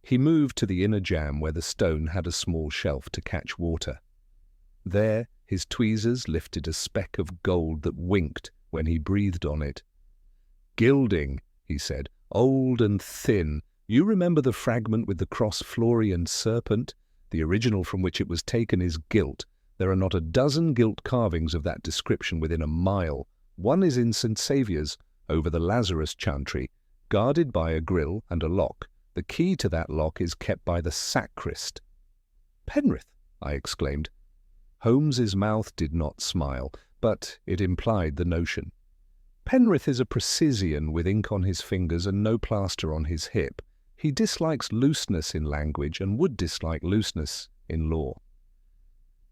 He moved to the inner jamb where the stone had a small shelf to catch water. There, his tweezers lifted a speck of gold that winked when he breathed on it. "Gilding," he said, "old and thin. You remember the fragment with the cross-Florian serpent? The original from which it was taken is gilt. There are not a dozen gilt carvings of that description within a mile. One is in St. Saviour's, over the Lazarus chantry, guarded by a grille and a lock. The key to that lock is kept by the sacrist." "Penrith!" I exclaimed. Holmes's mouth did not smile, but it implied the notion. "Penrith is a precisian with ink on his fingers and no plaster on his hip. He dislikes looseness in language and would dislike looseness in law."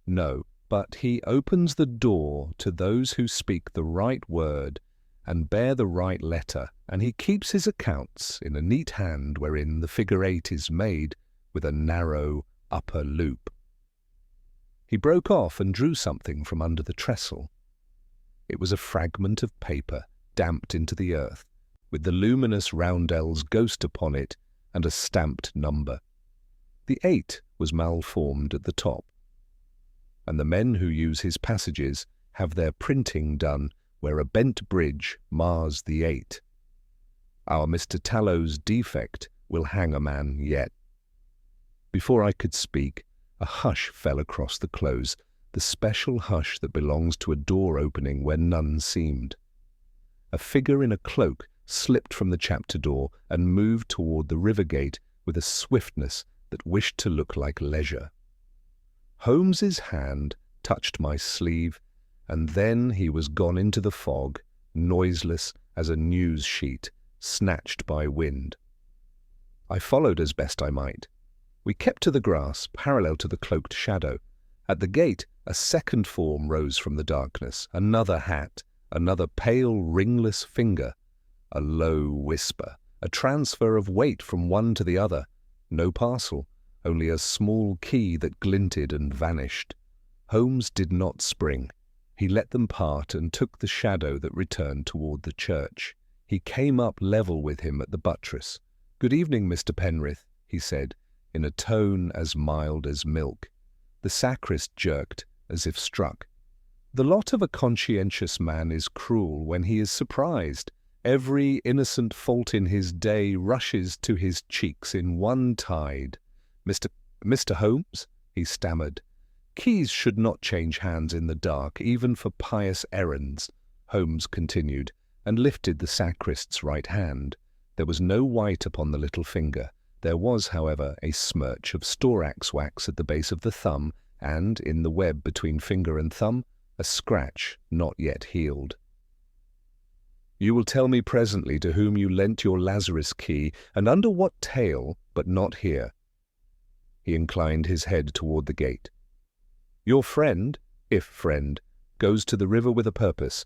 "No, but he opens the door to those who speak the right word and bear the right letter, and he keeps his accounts in a neat hand wherein the figure 8 is made with a narrow upper loop." He broke off and drew something from under the trestle. It was a fragment of paper, damped into the earth, with the luminous roundel's ghost upon it and a stamped number. The 8 was malformed at the top, and the men who use his passages have their printing done where a bent bridge mars the 8. Our Mr. Tallow's defect will hang a man yet. Before I could speak, a hush fell across the close, the special hush that belongs to a door opening where none seemed. A figure in a cloak slipped from the chapter door and moved toward the river gate with a swiftness that wished to look like leisure. Holmes's hand touched my sleeve, and then he was gone into the fog, noiseless as a news sheet, snatched by wind. I followed as best I might. We kept to the grass, parallel to the cloaked shadow. At the gate, a second form rose from the darkness, another hat, another pale, ringless finger, a low whisper, a transfer of weight from one to the other. No parcel, only a small key that glinted and vanished. Holmes did not spring. He let them part and took the shadow that returned toward the church. He came up level with him at the buttress. "Good evening, Mr. Penrith," he said, in a tone as mild as milk. The sacrist jerked, as if struck. "The lot of a conscientious man is cruel when he is surprised. Every innocent fault in his day rushes to his cheeks in one tide. Mr. Holmes," he stammered. "Keys should not change hands in the dark, even for pious errands," Holmes continued, and lifted the sacrist's right hand. There was no white upon the little finger. There was, however, a smirch of storax wax at the base of the thumb, and, in the web between finger and thumb, a scratch not yet healed. "You will tell me presently to whom you lent your Lazarus key, and under what tale, but not here." He inclined his head toward the gate. Your friend, if friend, goes to the river with a purpose.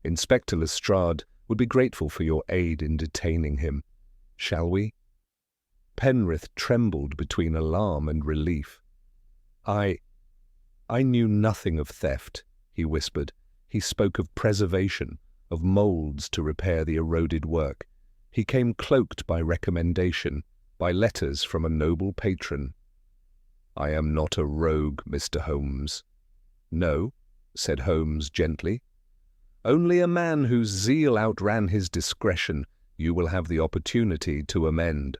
Inspector Lestrade would be grateful for your aid in detaining him. Shall we?" Penrith trembled between alarm and relief. I knew nothing of theft," he whispered. He spoke of preservation, of moulds to repair the eroded work. He came cloaked by recommendation, by letters from a noble patron. "I am not a rogue, Mr. Holmes." "No," said Holmes gently. "Only a man whose zeal outran his discretion. You will have the opportunity to amend."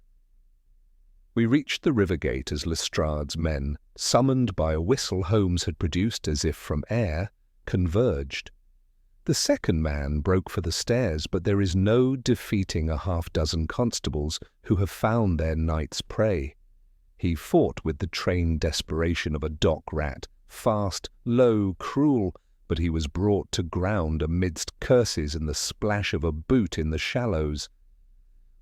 We reached the river gate as Lestrade's men, summoned by a whistle Holmes had produced as if from air, converged. The second man broke for the stairs, but there is no defeating a half-dozen constables who have found their night's prey. He fought with the trained desperation of a dock rat, fast, low, cruel, but he was brought to ground amidst curses and the splash of a boot in the shallows.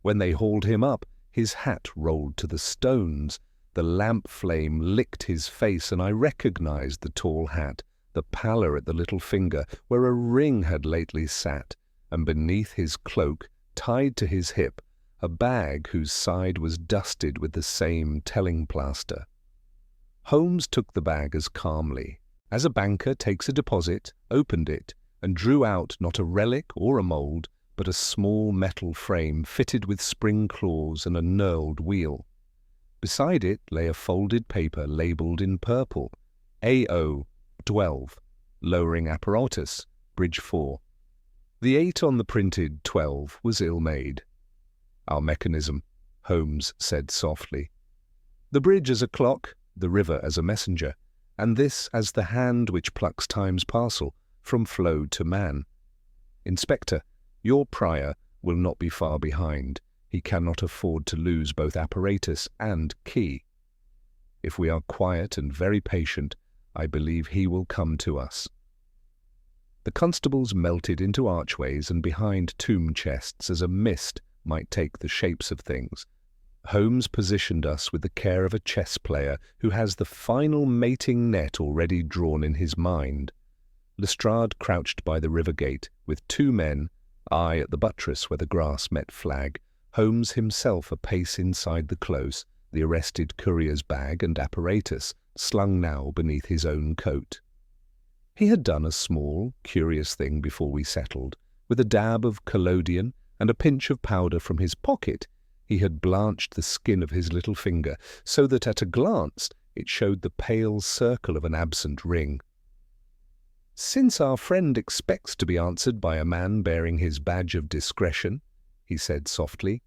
When they hauled him up, his hat rolled to the stones, the lamp flame licked his face, and I recognized the tall hat, the pallor at the little finger, where a ring had lately sat, and beneath his cloak, tied to his hip, a bag whose side was dusted with the same telling plaster. Holmes took the bag as calmly, as a banker takes a deposit, opened it, and drew out not a relic or a mould, but a small metal frame fitted with spring claws and a knurled wheel. Beside it lay a folded paper labelled in purple, AO 12, lowering apparatus, bridge 4. The 8 on the printed 12 was ill-made. "Our mechanism," Holmes said softly. "The bridge as a clock, the river as a messenger, and this as the hand which plucks time's parcel from flow to man. Inspector, your prior will not be far behind. He cannot afford to lose both apparatus and key. If we are quiet and very patient, I believe he will come to us." The constables melted into archways and behind tomb chests as a mist might take the shapes of things. Holmes positioned us with the care of a chess player who has the final mating net already drawn in his mind. Lestrade crouched by the river gate with 2 men, I at the buttress where the grass met flag, Holmes himself a pace inside the close, the arrested courier's bag and apparatus slung now beneath his own coat. He had done a small, curious thing before we settled. With a dab of collodion and a pinch of powder from his pocket, he had blanched the skin of his little finger so that at a glance it showed the pale circle of an absent ring. "Since our friend expects to be answered by a man bearing his badge of discretion," he said softly,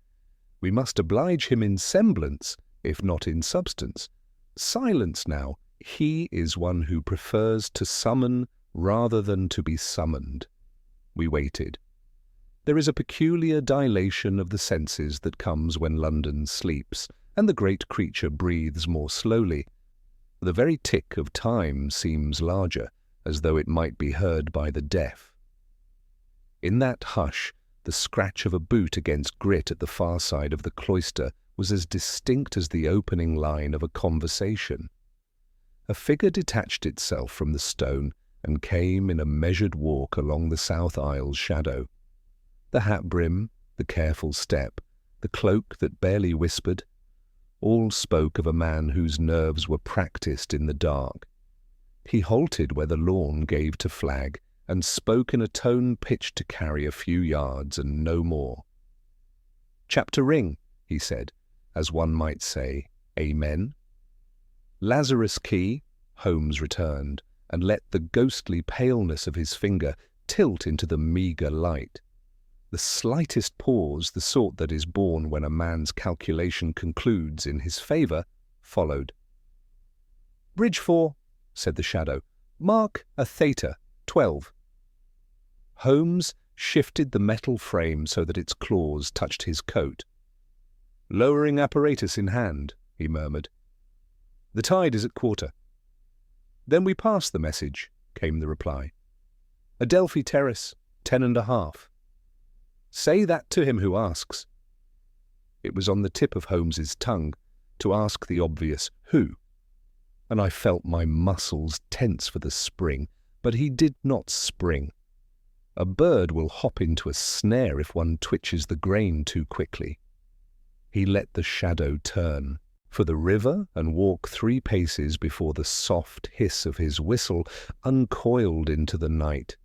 "we must oblige him in semblance, if not in substance. Silence now. He is one who prefers to summon rather than to be summoned." We waited. There is a peculiar dilation of the senses that comes when London sleeps, and the great creature breathes more slowly. The very tick of time seems larger, as though it might be heard by the deaf. In that hush, the scratch of a boot against grit at the far side of the cloister was as distinct as the opening line of a conversation. A figure detached itself from the stone and came in a measured walk along the south aisle's shadow. The hat brim, the careful step, the cloak that barely whispered, all spoke of a man whose nerves were practiced in the dark. He halted where the lawn gave to flag and spoke in a tone pitched to carry a few yards and no more. "Chapter ring," he said, as one might say, "Amen." "Lazarus key," Holmes returned, and let the ghostly paleness of his finger tilt into the meagre light. The slightest pause, the sort that is born when a man's calculation concludes in his favour, followed. "Bridge 4, said the shadow. "Mark a theta, 12. Holmes shifted the metal frame so that its claws touched his coat. "Lowering apparatus in hand," he murmured. "The tide is at quarter." "Then we pass the message," came the reply. "Adelphi Terrace, 10.5. Say that to him who asks." It was on the tip of Holmes's tongue to ask the obvious who. and I felt my muscles tense for the spring, but he did not spring. A bird will hop into a snare if one twitches the grain too quickly. He let the shadow turn for the river and walk 3 paces before the soft hiss of his whistle uncoiled into the night.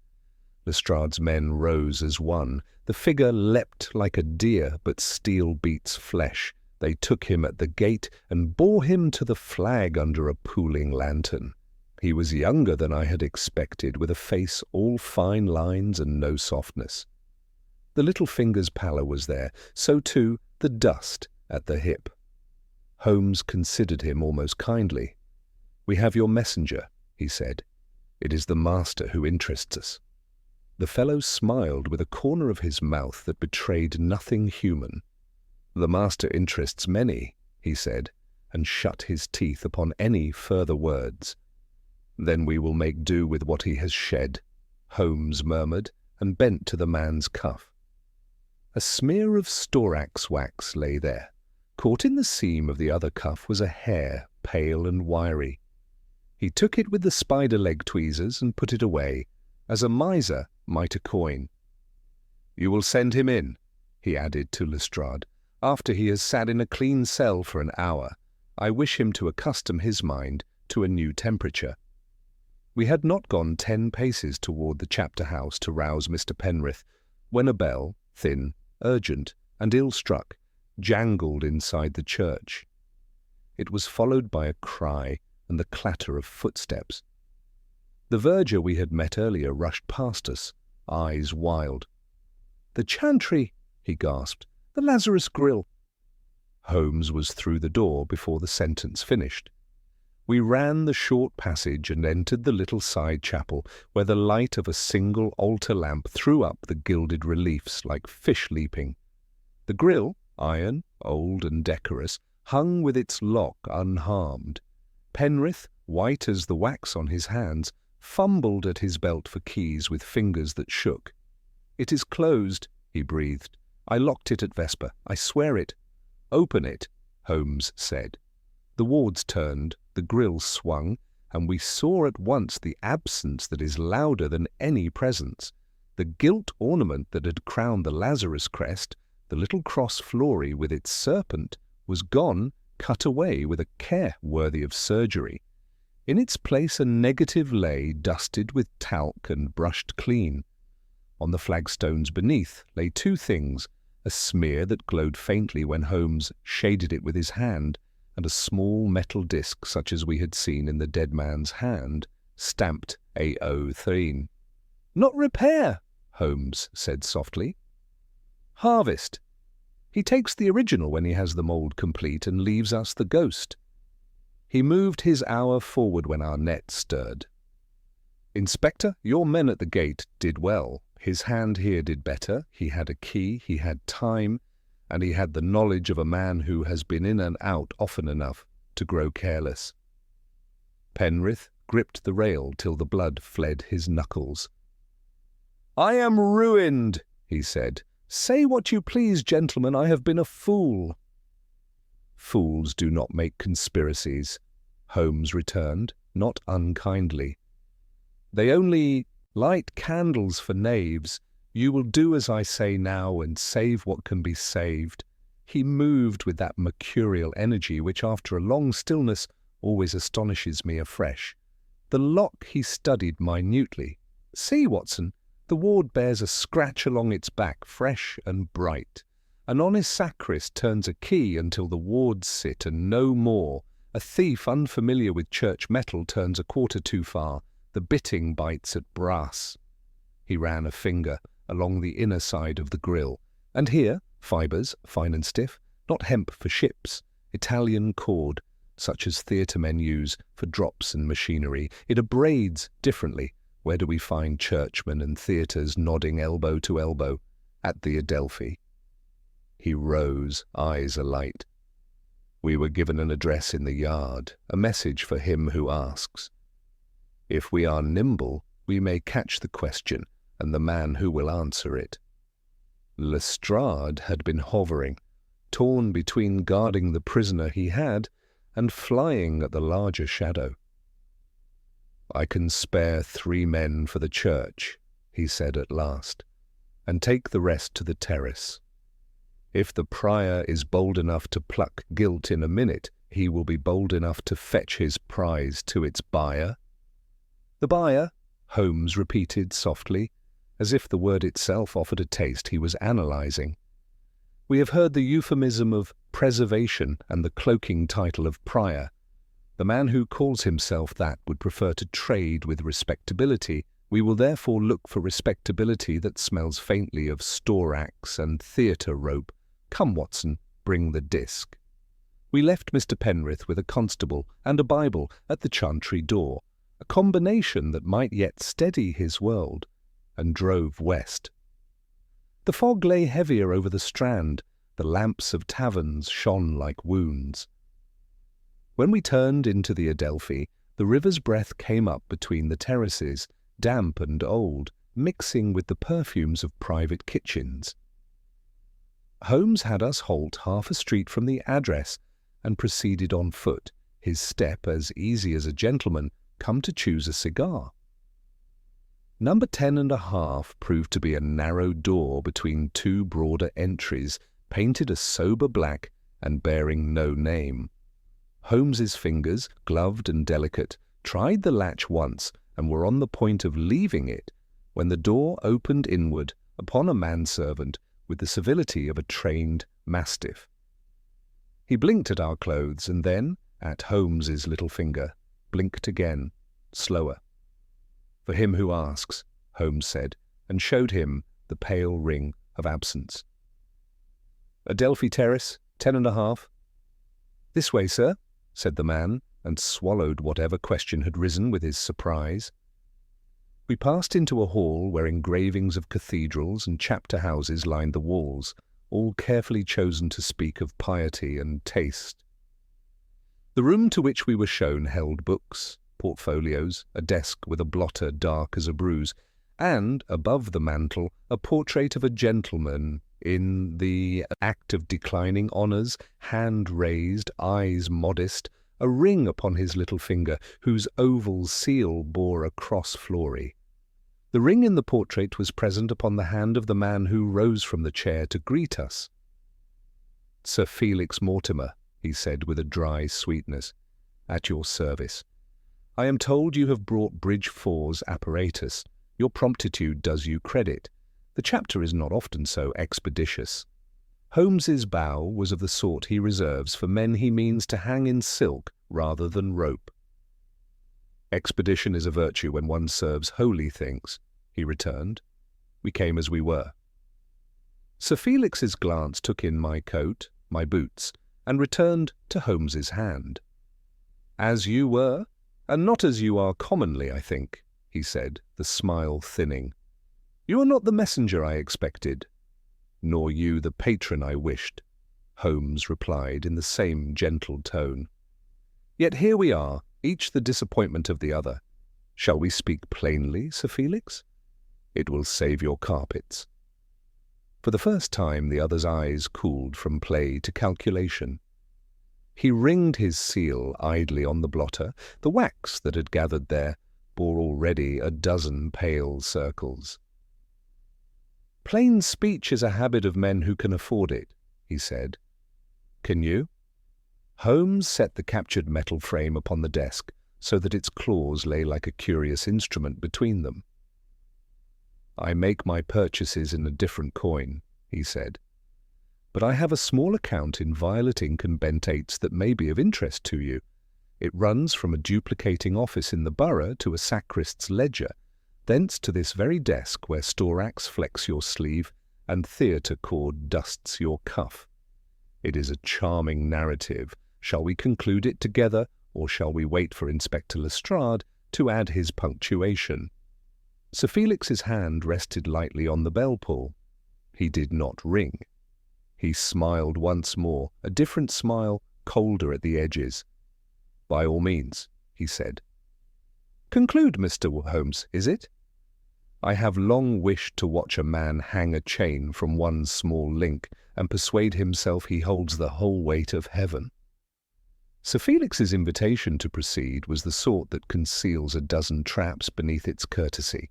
Lestrade's men rose as one. The figure leapt like a deer, but steel beats flesh. They took him at the gate and bore him to the flag under a pooling lantern. He was younger than I had expected, with a face all fine lines and no softness. The little finger's pallor was there, so too the dust at the hip. Holmes considered him almost kindly. "We have your messenger," he said. "It is the master who interests us." The fellow smiled with a corner of his mouth that betrayed nothing human. "The master interests many," he said, and shut his teeth upon any further words. "Then we will make do with what he has shed," Holmes murmured, and bent to the man's cuff. A smear of storax wax lay there. Caught in the seam of the other cuff was a hair, pale and wiry. He took it with the spider-leg tweezers and put it away, as a miser might a coin. "You will send him in," he added to Lestrade, "after he has sat in a clean cell for an hour. I wish him to accustom his mind to a new temperature." We had not gone 10 paces toward the chapter house to rouse Mr. Penrith, when a bell, thin, urgent, and ill-struck, jangled inside the church. It was followed by a cry and the clatter of footsteps. The verger we had met earlier rushed past us, eyes wild. "The chantry!" he gasped. "The Lazarus Grill!" Holmes was through the door before the sentence finished. We ran the short passage and entered the little side chapel, where the light of a single altar lamp threw up the gilded reliefs like fish leaping. The grill, iron, old and decorous, hung with its lock unharmed. Penrith, white as the wax on his hands, fumbled at his belt for keys with fingers that shook. "It is closed," he breathed. "I locked it at Vesper. I swear it." "Open it," Holmes said. The wards turned, the grill swung, and we saw at once the absence that is louder than any presence. The gilt ornament that had crowned the Lazarus crest, the little cross flory with its serpent, was gone, cut away with a care worthy of surgery. In its place a negative lay, dusted with talc and brushed clean. On the flagstones beneath lay 2 things, a smear that glowed faintly when Holmes shaded it with his hand, and a small metal disc such as we had seen in the dead man's hand, stamped A.O. Threne. "Not repair," Holmes said softly. "Harvest. He takes the original when he has the mould complete and leaves us the ghost." He moved his hour forward when our net stirred. "Inspector, your men at the gate did well. His hand here did better. He had a key, he had time, and he had the knowledge of a man who has been in and out often enough to grow careless." Penrith gripped the rail till the blood fled his knuckles. "I am ruined," he said. "Say what you please, gentlemen, I have been a fool." "Fools do not make conspiracies," Holmes returned, not unkindly. "They only light candles for knaves. You will do as I say now and save what can be saved." He moved with that mercurial energy which, after a long stillness, always astonishes me afresh. The lock he studied minutely. "See, Watson, the ward bears a scratch along its back, fresh and bright. An honest sacrist turns a key until the wards sit, and no more. A thief unfamiliar with church metal turns a quarter too far. The bitting bites at brass." He ran a finger along the inner side of the grill. "And here, fibres, fine and stiff, not hemp for ships, Italian cord, such as theatre men use for drops and machinery. It abrades differently. Where do we find churchmen and theatres nodding elbow to elbow? At the Adelphi." He rose, eyes alight. "We were given an address in the yard, a message for him who asks. If we are nimble, we may catch the question and the man who will answer it." Lestrade had been hovering, torn between guarding the prisoner he had and flying at the larger shadow. "I can spare 3 men for the church," he said at last, "and take the rest to the terrace. If the prior is bold enough to pluck guilt in a minute, he will be bold enough to fetch his prize to its buyer." "The buyer?" Holmes repeated softly, as if the word itself offered a taste he was analyzing. "We have heard the euphemism of preservation and the cloaking title of prior. The man who calls himself that would prefer to trade with respectability. We will therefore look for respectability that smells faintly of storax and theatre rope. Come, Watson, bring the disc." We left Mr. Penrith with a constable and a Bible at the chantry door, a combination that might yet steady his world, and drove west. The fog lay heavier over the Strand. The lamps of taverns shone like wounds. When we turned into the Adelphi, the river's breath came up between the terraces, damp and old, mixing with the perfumes of private kitchens. Holmes had us halt half a street from the address and proceeded on foot, his step as easy as a gentleman come to choose a cigar. Number 10.5 proved to be a narrow door between 2 broader entries, painted a sober black and bearing no name. Holmes's fingers, gloved and delicate, tried the latch once and were on the point of leaving it when the door opened inward upon a manservant with the civility of a trained mastiff. He blinked at our clothes and then, at Holmes's little finger, blinked again, slower. "For him who asks," Holmes said, and showed him the pale ring of absence. "Adelphi Terrace, 10.5. "This way, sir," said the man, and swallowed whatever question had risen with his surprise. We passed into a hall where engravings of cathedrals and chapter houses lined the walls, all carefully chosen to speak of piety and taste. The room to which we were shown held books, portfolios, a desk with a blotter dark as a bruise, and, above the mantel, a portrait of a gentleman in the act of declining honours, hand raised, eyes modest, a ring upon his little finger, whose oval seal bore a cross flory. The ring in the portrait was present upon the hand of the man who rose from the chair to greet us. "Sir Felix Mortimer," he said with a dry sweetness, "at your service. I am told you have brought Bridge 4's apparatus. Your promptitude does you credit. The chapter is not often so expeditious." Holmes's bow was of the sort he reserves for men he means to hang in silk rather than rope. "Expedition is a virtue when one serves holy things," he returned. "We came as we were." Sir Felix's glance took in my coat, my boots, and returned to Holmes's hand. "As you were, and not as you are commonly, I think," he said, the smile thinning. "You are not the messenger I expected." "Nor you the patron I wished," Holmes replied in the same gentle tone. "Yet here we are, each the disappointment of the other. Shall we speak plainly, Sir Felix? It will save your carpets." For the first time the other's eyes cooled from play to calculation. He ringed his seal idly on the blotter. The wax that had gathered there bore already a dozen pale circles. "Plain speech is a habit of men who can afford it," he said. "Can you?" Holmes set the captured metal frame upon the desk so that its claws lay like a curious instrument between them. "I make my purchases in a different coin," he said. "But I have a small account in violet ink and bentates that may be of interest to you. It runs from a duplicating office in the borough to a sacrist's ledger, thence to this very desk where storax flecks your sleeve and theatre cord dusts your cuff. It is a charming narrative. Shall we conclude it together, or shall we wait for Inspector Lestrade to add his punctuation?" Sir Felix's hand rested lightly on the bell-pull. He did not ring. He smiled once more, a different smile, colder at the edges. "By all means," he said. "Conclude, Mr. Holmes, is it? I have long wished to watch a man hang a chain from one small link and persuade himself he holds the whole weight of heaven." Sir Felix's invitation to proceed was the sort that conceals a dozen traps beneath its courtesy.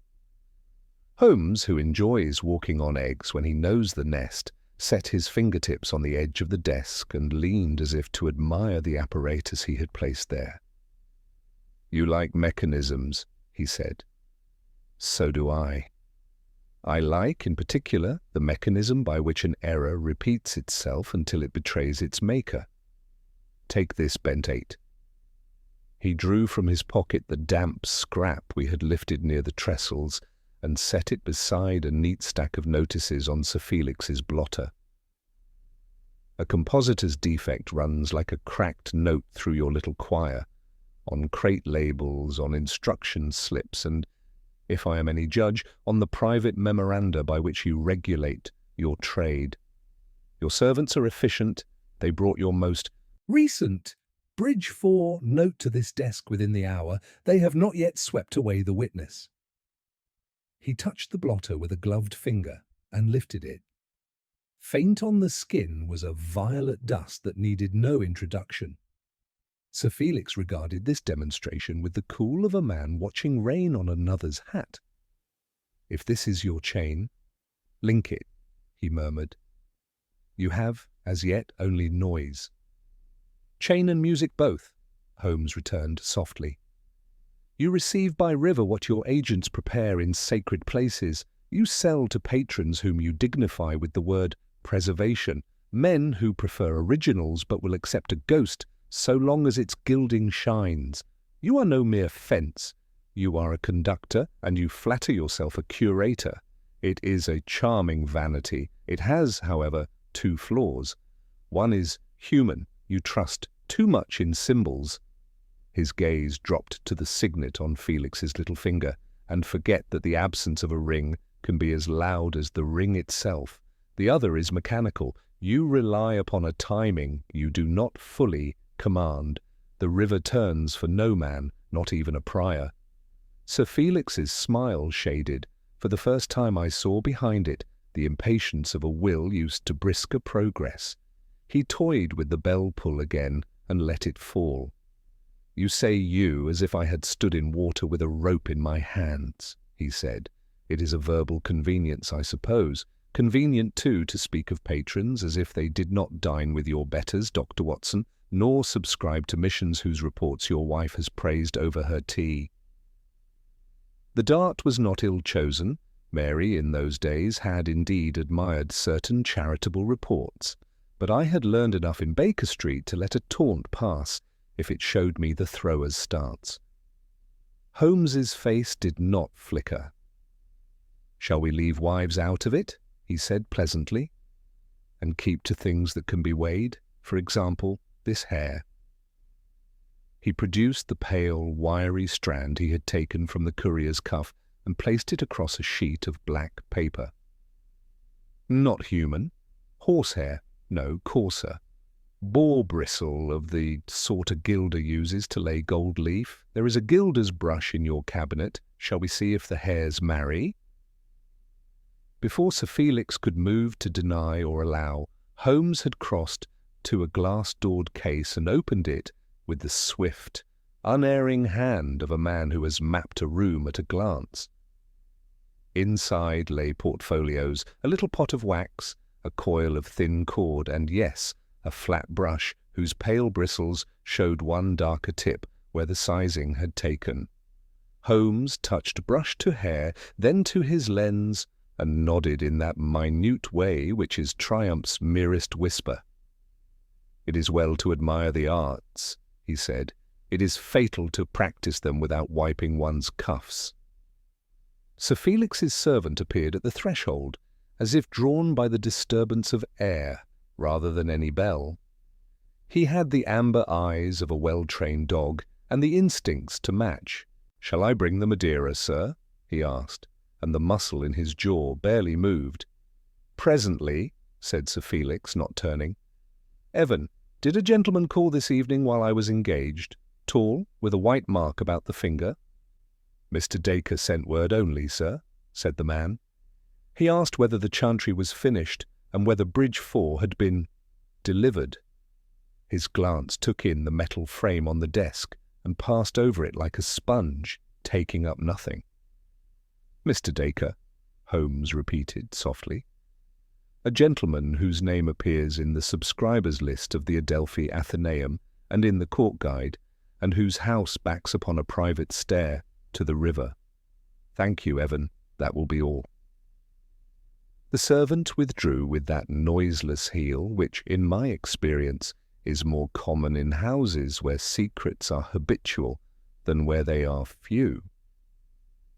Holmes, who enjoys walking on eggs when he knows the nest, set his fingertips on the edge of the desk and leaned as if to admire the apparatus he had placed there. "You like mechanisms," he said. "So do I. I like, in particular, the mechanism by which an error repeats itself until it betrays its maker. Take this, Bentate." He drew from his pocket the damp scrap we had lifted near the trestles and set it beside a neat stack of notices on Sir Felix's blotter. "A compositor's defect runs like a cracked note through your little choir, on crate labels, on instruction slips, and, if I am any judge, on the private memoranda by which you regulate your trade. Your servants are efficient. They brought your most recent Bridge 4 note to this desk within the hour. They have not yet swept away the witness." He touched the blotter with a gloved finger and lifted it. Faint on the skin was a violet dust that needed no introduction. Sir Felix regarded this demonstration with the cool of a man watching rain on another's hat. "If this is your chain, link it," he murmured. "You have, as yet, only noise." "Chain and music both," Holmes returned softly. "You receive by river what your agents prepare in sacred places. You sell to patrons whom you dignify with the word preservation, men who prefer originals but will accept a ghost so long as its gilding shines. You are no mere fence. You are a conductor, and you flatter yourself a curator. It is a charming vanity. It has, however, two flaws. One is human. You trust too much in symbols." His gaze dropped to the signet on Felix's little finger, "and forget that the absence of a ring can be as loud as the ring itself. The other is mechanical. You rely upon a timing you do not fully command. The river turns for no man, not even a prior." Sir Felix's smile shaded. For the first time I saw behind it the impatience of a will used to brisker progress. He toyed with the bell-pull again and let it fall. "You say you as if I had stood in water with a rope in my hands," he said. "It is a verbal convenience, I suppose. Convenient, too, to speak of patrons as if they did not dine with your betters, Dr. Watson, nor subscribe to missions whose reports your wife has praised over her tea." The dart was not ill chosen. Mary, in those days, had indeed admired certain charitable reports, but I had learned enough in Baker Street to let a taunt pass if it showed me the thrower's stance. Holmes's face did not flicker. "Shall we leave wives out of it?" he said pleasantly, "and keep to things that can be weighed? For example, this hair." He produced the pale, wiry strand he had taken from the courier's cuff and placed it across a sheet of black paper. "Not human. Horsehair. No, coarser. Boar bristle of the sort a gilder uses to lay gold leaf. There is a gilder's brush in your cabinet. Shall we see if the hairs marry?" Before Sir Felix could move to deny or allow, Holmes had crossed to a glass-doored case and opened it with the swift, unerring hand of a man who has mapped a room at a glance. Inside lay portfolios, a little pot of wax, a coil of thin cord, and yes, a flat brush whose pale bristles showed one darker tip where the sizing had taken. Holmes touched brush to hair, then to his lens, and nodded in that minute way which is triumph's merest whisper. "It is well to admire the arts," he said. "It is fatal to practice them without wiping one's cuffs." Sir Felix's servant appeared at the threshold, as if drawn by the disturbance of air rather than any bell. He had the amber eyes of a well-trained dog and the instincts to match. "Shall I bring the Madeira, sir?" he asked, and the muscle in his jaw barely moved. "Presently," said Sir Felix, not turning. "Evan, did a gentleman call this evening while I was engaged? Tall, with a white mark about the finger?" "Mr. Dacre sent word only, sir," said the man. "He asked whether the chantry was finished and whether Bridge 4 had been delivered." His glance took in the metal frame on the desk and passed over it like a sponge, taking up nothing. "Mr. Dacre," Holmes repeated softly. "A gentleman whose name appears in the subscribers' list of the Adelphi Athenaeum and in the court guide, and whose house backs upon a private stair to the river. Thank you, Evan. That will be all." The servant withdrew with that noiseless heel which, in my experience, is more common in houses where secrets are habitual than where they are few.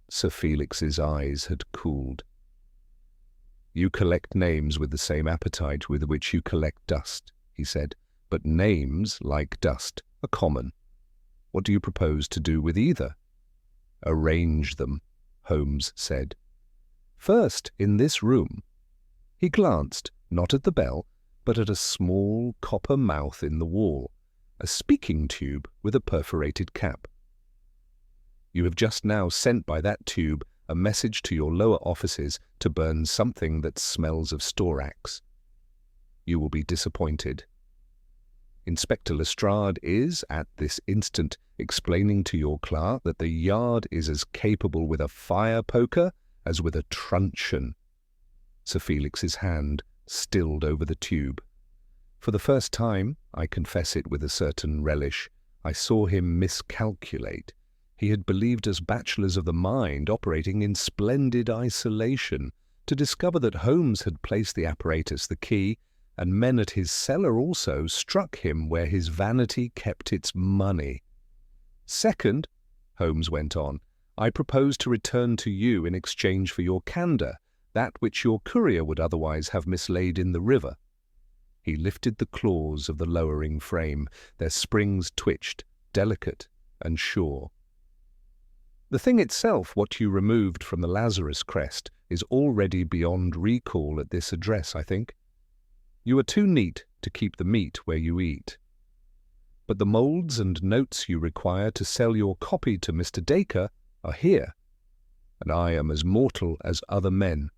Sir Felix's eyes had cooled. "You collect names with the same appetite with which you collect dust," he said, "but names, like dust, are common. What do you propose to do with either?" "Arrange them," Holmes said. "First, in this room." He glanced, not at the bell, but at a small copper mouth in the wall, a speaking tube with a perforated cap. "You have just now sent by that tube a message to your lower offices to burn something that smells of storax. You will be disappointed. Inspector Lestrade is, at this instant, explaining to your clerk that the Yard is as capable with a fire poker as with a truncheon." Sir Felix's hand stilled over the tube. For the first time, I confess it with a certain relish, I saw him miscalculate. He had believed us bachelors of the mind operating in splendid isolation, to discover that Holmes had placed the apparatus, the key, and men at his cellar also, struck him where his vanity kept its money. "Second," Holmes went on, "I propose to return to you in exchange for your candour that which your courier would otherwise have mislaid in the river." He lifted the claws of the lowering frame. Their springs twitched, delicate and sure. "The thing itself, what you removed from the Lazarus crest, is already beyond recall at this address, I think. You are too neat to keep the meat where you eat. But the moulds and notes you require to sell your copy to Mr. Dacre are here, and I am as mortal as other men.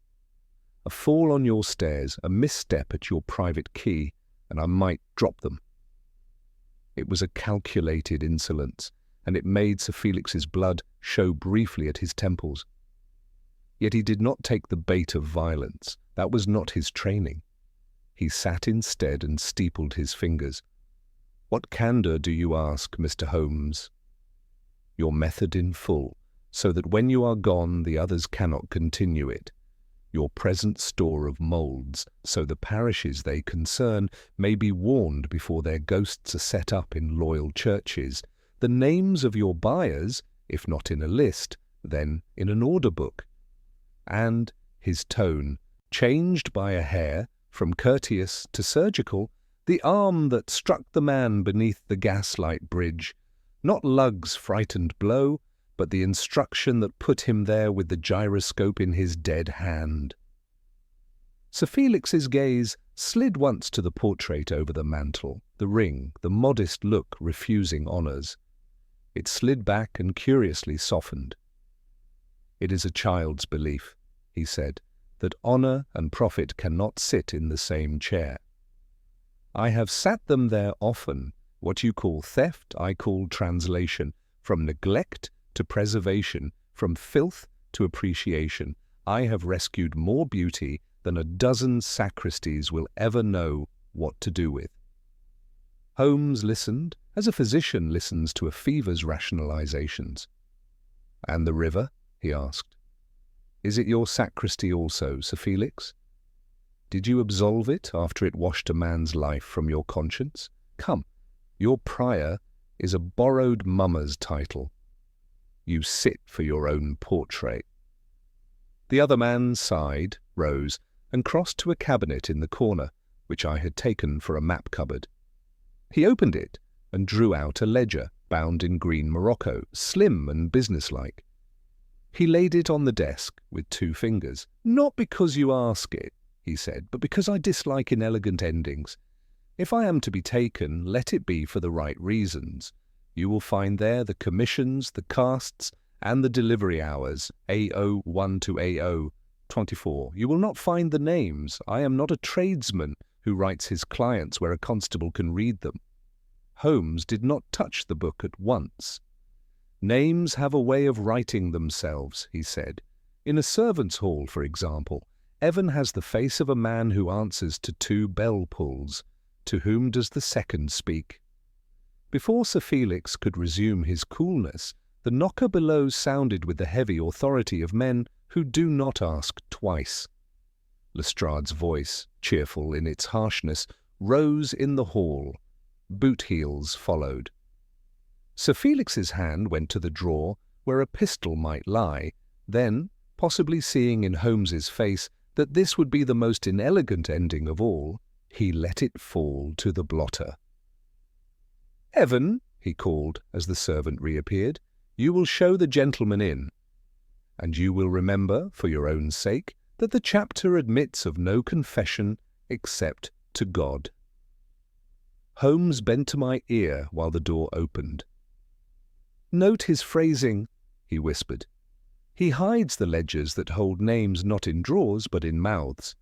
A fall on your stairs, a misstep at your private key, and I might drop them." It was a calculated insolence, and it made Sir Felix's blood show briefly at his temples. Yet he did not take the bait of violence. That was not his training. He sat instead and steepled his fingers. "What candour do you ask, Mr. Holmes?" "Your method in full, so that when you are gone the others cannot continue it. Your present store of moulds, so the parishes they concern may be warned before their ghosts are set up in loyal churches. The names of your buyers, if not in a list, then in an order book." And his tone, changed by a hair, from courteous to surgical, the arm that struck the man beneath the Gaslight bridge, not Lugg's frightened blow, but the instruction that put him there with the gyroscope in his dead hand. Sir Felix's gaze slid once to the portrait over the mantel, the ring, the modest look refusing honours. It slid back and curiously softened. "It is a child's belief," he said, "that honour and profit cannot sit in the same chair. I have sat them there often. What you call theft, I call translation. From neglect to preservation, from filth to appreciation, I have rescued more beauty than a dozen sacristies will ever know what to do with." Holmes listened, as a physician listens to a fever's rationalizations. "And the river?" he asked. "Is it your sacristy also, Sir Felix? Did you absolve it after it washed a man's life from your conscience? Come, your prior is a borrowed mummer's title. You sit for your own portrait." The other man sighed, rose, and crossed to a cabinet in the corner, which I had taken for a map cupboard. He opened it and drew out a ledger bound in green morocco, slim and businesslike. He laid it on the desk with 2 fingers. "Not because you ask it," he said, "but because I dislike inelegant endings. If I am to be taken, let it be for the right reasons. You will find there the commissions, the casts, and the delivery hours, AO1 to AO24. You will not find the names. I am not a tradesman who writes his clients where a constable can read them. Holmes did not touch the book at once. "Names have a way of writing themselves," he said. "In a servants' hall, for example, Evan has the face of a man who answers to 2 bell pulls. To whom does the second speak?" Before Sir Felix could resume his coolness, the knocker below sounded with the heavy authority of men who do not ask twice. Lestrade's voice, cheerful in its harshness, rose in the hall. Boot heels followed. Sir Felix's hand went to the drawer where a pistol might lie. Then, possibly seeing in Holmes's face that this would be the most inelegant ending of all, he let it fall to the blotter. "Evan," he called as the servant reappeared, "you will show the gentleman in. And you will remember, for your own sake, that the chapter admits of no confession except to God." Holmes bent to my ear while the door opened. "Note his phrasing," he whispered. "He hides the ledgers that hold names not in drawers but in mouths.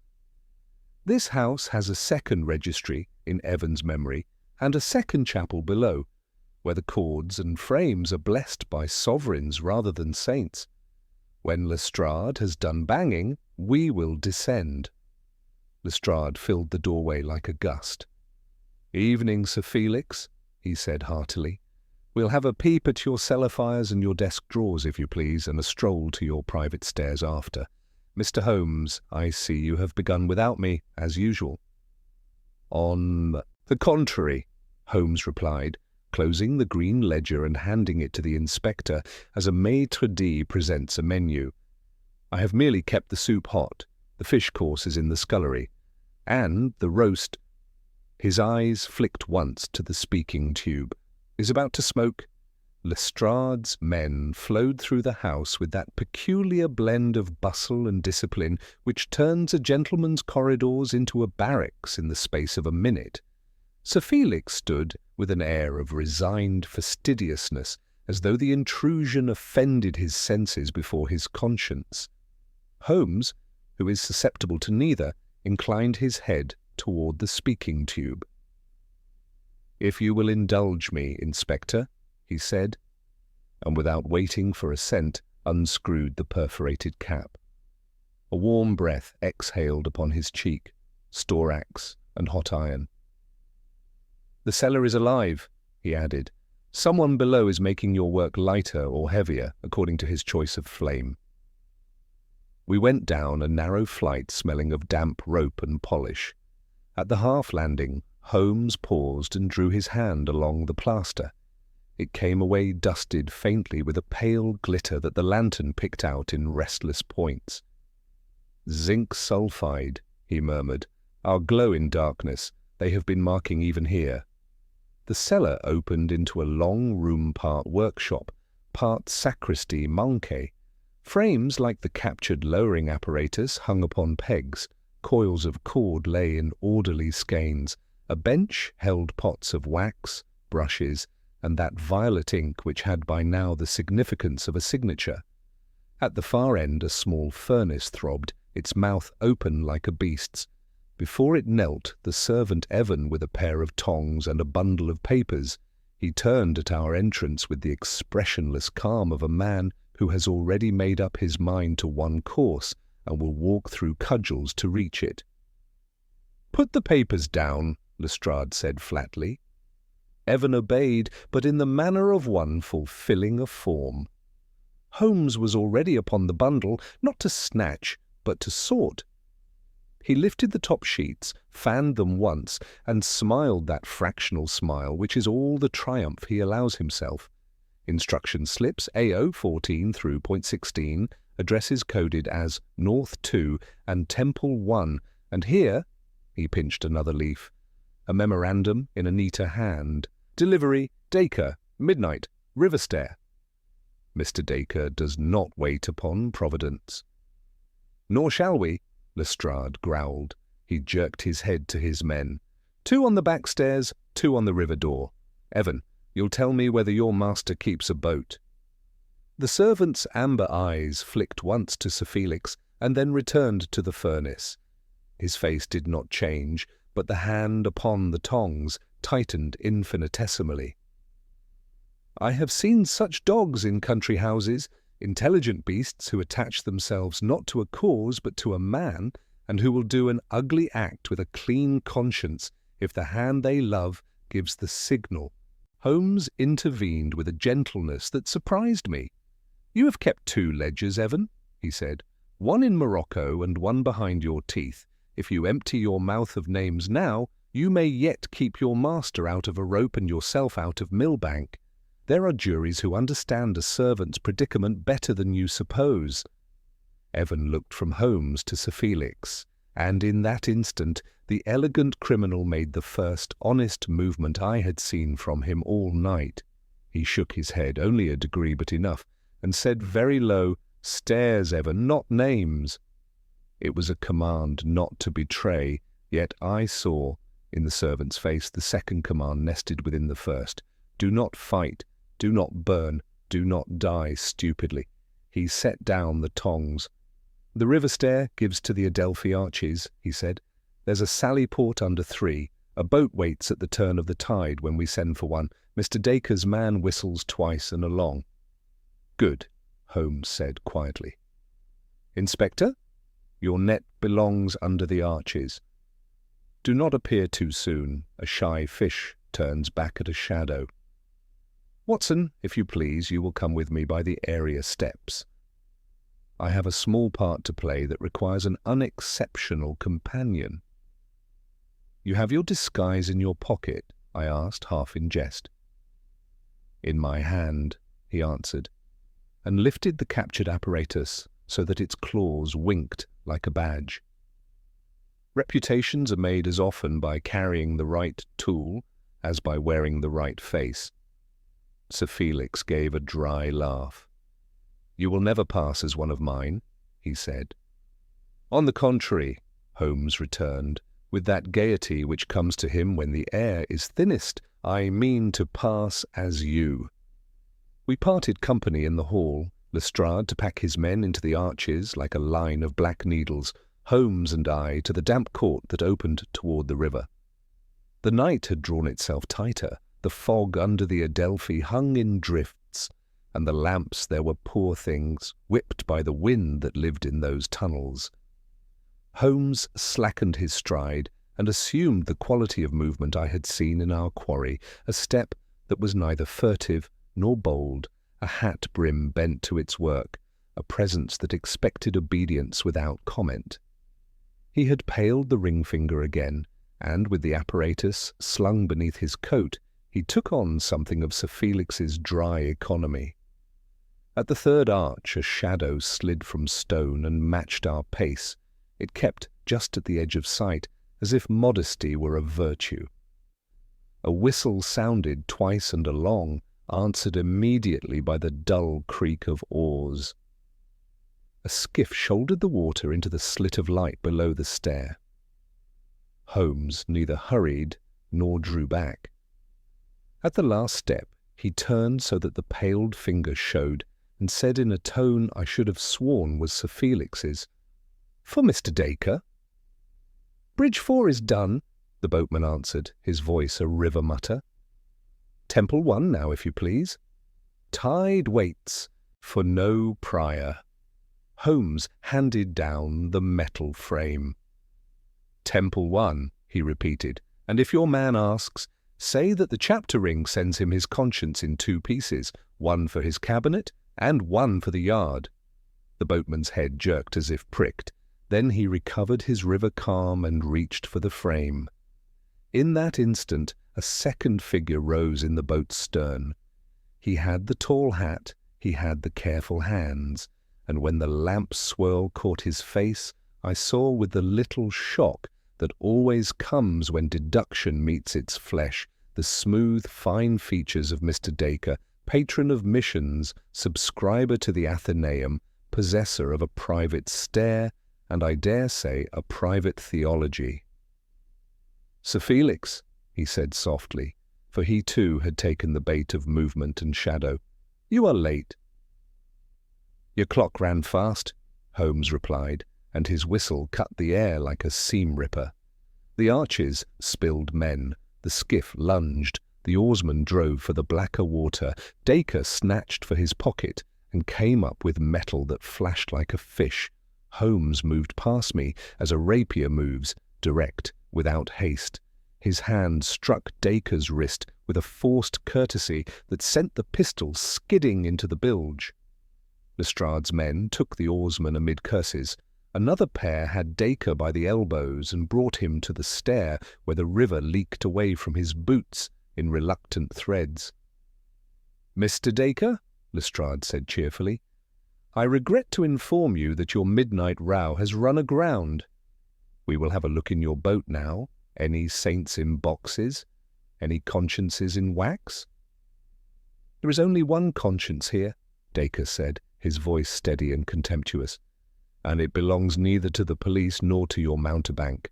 This house has a second registry in Evan's memory and a second chapel below, where the cords and frames are blessed by sovereigns rather than saints. When Lestrade has done banging, we will descend." Lestrade filled the doorway like a gust. "Evening, Sir Felix," he said heartily. "We'll have a peep at your cellar fires and your desk drawers, if you please, and a stroll to your private stairs after. Mr. Holmes, I see you have begun without me, as usual." "On the contrary," Holmes replied, closing the green ledger and handing it to the inspector as a maitre d' presents a menu. "I have merely kept the soup hot. The fish course is in the scullery. And the roast—" His eyes flicked once to the speaking tube. "Is about to smoke." Lestrade's men flowed through the house with that peculiar blend of bustle and discipline which turns a gentleman's corridors into a barracks in the space of a minute. Sir Felix stood with an air of resigned fastidiousness, as though the intrusion offended his senses before his conscience. Holmes, who is susceptible to neither, inclined his head toward the speaking tube. "If you will indulge me, Inspector," he said, and without waiting for assent, unscrewed the perforated cap. A warm breath exhaled upon his cheek, storax and hot iron. "The cellar is alive," he added. "Someone below is making your work lighter or heavier, according to his choice of flame." We went down a narrow flight smelling of damp rope and polish. At the half-landing, Holmes paused and drew his hand along the plaster. It came away dusted faintly with a pale glitter that the lantern picked out in restless points. "Zinc sulphide," he murmured. "Our glow in darkness. They have been marking even here." The cellar opened into a long room, part workshop, part sacristy manqué. Frames like the captured lowering apparatus hung upon pegs. Coils of cord lay in orderly skeins. A bench held pots of wax, brushes, and that violet ink which had by now the significance of a signature. At the far end a small furnace throbbed, its mouth open like a beast's. Before it knelt the servant Evan with a pair of tongs and a bundle of papers. He turned at our entrance with the expressionless calm of a man who has already made up his mind to one course and will walk through cudgels to reach it. "Put the papers down," Lestrade said flatly. Evan obeyed, but in the manner of one fulfilling a form. Holmes was already upon the bundle, not to snatch, but to sort. He lifted the top sheets, fanned them once, and smiled that fractional smile which is all the triumph he allows himself. Instruction slips AO 14 through .16, addresses coded as North 2 and Temple 1, and here, he pinched another leaf, a memorandum in a neater hand. Delivery, Dacre, midnight, Riverstair. Mr. Dacre does not wait upon Providence. "Nor shall we," Lestrade growled. He jerked his head to his men. 2 on the back stairs, 2 on the river door. Evan, you'll tell me whether your master keeps a boat." The servant's amber eyes flicked once to Sir Felix and then returned to the furnace. His face did not change, but the hand upon the tongs tightened infinitesimally. "I have seen such dogs in country houses, intelligent beasts who attach themselves not to a cause but to a man, and who will do an ugly act with a clean conscience if the hand they love gives the signal." Holmes intervened with a gentleness that surprised me. "You have kept 2 ledgers, Evan," he said, "one in Morocco and one behind your teeth. If you empty your mouth of names now, you may yet keep your master out of a rope and yourself out of Millbank. There are juries who understand a servant's predicament better than you suppose." Evan looked from Holmes to Sir Felix, and in that instant the elegant criminal made the first honest movement I had seen from him all night. He shook his head, only a degree but enough, and said very low, "Stairs, Evan, not names." It was a command not to betray, yet I saw in the servant's face the second command nested within the first. Do not fight, do not burn, do not die stupidly. He set down the tongs. "The river stair gives to the Adelphi Arches," he said. "There's a sally port under 3. A boat waits at the turn of the tide when we send for one. Mr. Dacre's man whistles twice and along." "Good," Holmes said quietly. "Inspector, your net belongs under the arches. Do not appear too soon. A shy fish turns back at a shadow. Watson, if you please, you will come with me by the area steps. I have a small part to play that requires an unexceptional companion." "You have your disguise in your pocket?" I asked, half in jest. "In my hand," he answered, and lifted the captured apparatus so that its claws winked like a badge. Reputations are made as often by carrying the right tool as by wearing the right face. Sir Felix gave a dry laugh. "You will never pass as one of mine," he said. "On the contrary," Holmes returned, with that gaiety which comes to him when the air is thinnest, "I mean to pass as you." We parted company in the hall, Lestrade to pack his men into the arches like a line of black needles, Holmes and I to the damp court that opened toward the river. The night had drawn itself tighter, the fog under the Adelphi hung in drifts, and the lamps there were poor things, whipped by the wind that lived in those tunnels. Holmes slackened his stride and assumed the quality of movement I had seen in our quarry, a step that was neither furtive nor bold, a hat brim bent to its work, a presence that expected obedience without comment. He had paled the ring finger again, and with the apparatus slung beneath his coat, he took on something of Sir Felix's dry economy. At the third arch a shadow slid from stone and matched our pace. It kept just at the edge of sight, as if modesty were a virtue. A whistle sounded twice and along, answered immediately by the dull creak of oars. A skiff shouldered the water into the slit of light below the stair. Holmes neither hurried nor drew back. At the last step he turned so that the paled finger showed, and said in a tone I should have sworn was Sir Felix's, "For Mr. Dacre." "Bridge 4 is done," the boatman answered, his voice a river mutter. "Temple 1 now, if you please." "Tide waits for no prior." Holmes handed down the metal frame. "Temple 1, he repeated, "and if your man asks, say that the chapter ring sends him his conscience in 2 pieces, one for his cabinet and one for the yard." The boatman's head jerked as if pricked. Then he recovered his river calm and reached for the frame. In that instant a second figure rose in the boat's stern. He had the tall hat, he had the careful hands, and when the lamp's swirl caught his face, I saw with the little shock that always comes when deduction meets its flesh, the smooth, fine features of Mr. Dacre, patron of missions, subscriber to the Athenaeum, possessor of a private stair, and I dare say a private theology. "Sir Felix," he said softly, for he too had taken the bait of movement and shadow, "you are late." "Your clock ran fast," Holmes replied, and his whistle cut the air like a seam-ripper. The arches spilled men, The skiff lunged. The oarsman drove for the blacker water. Dacre snatched for his pocket and came up with metal that flashed like a fish. Holmes moved past me as a rapier moves, direct, without haste. His hand struck Dacre's wrist with a forced courtesy that sent the pistol skidding into the bilge. Lestrade's men took the oarsman amid curses. Another pair had Dacre by the elbows and brought him to the stair where the river leaked away from his boots in reluctant threads. "Mr. Dacre," Lestrade said cheerfully, "I regret to inform you that your midnight row has run aground. We will have a look in your boat now. Any saints in boxes? Any consciences in wax?" "There is only one conscience here," Dacre said, his voice steady and contemptuous, "and it belongs neither to the police nor to your mountebank."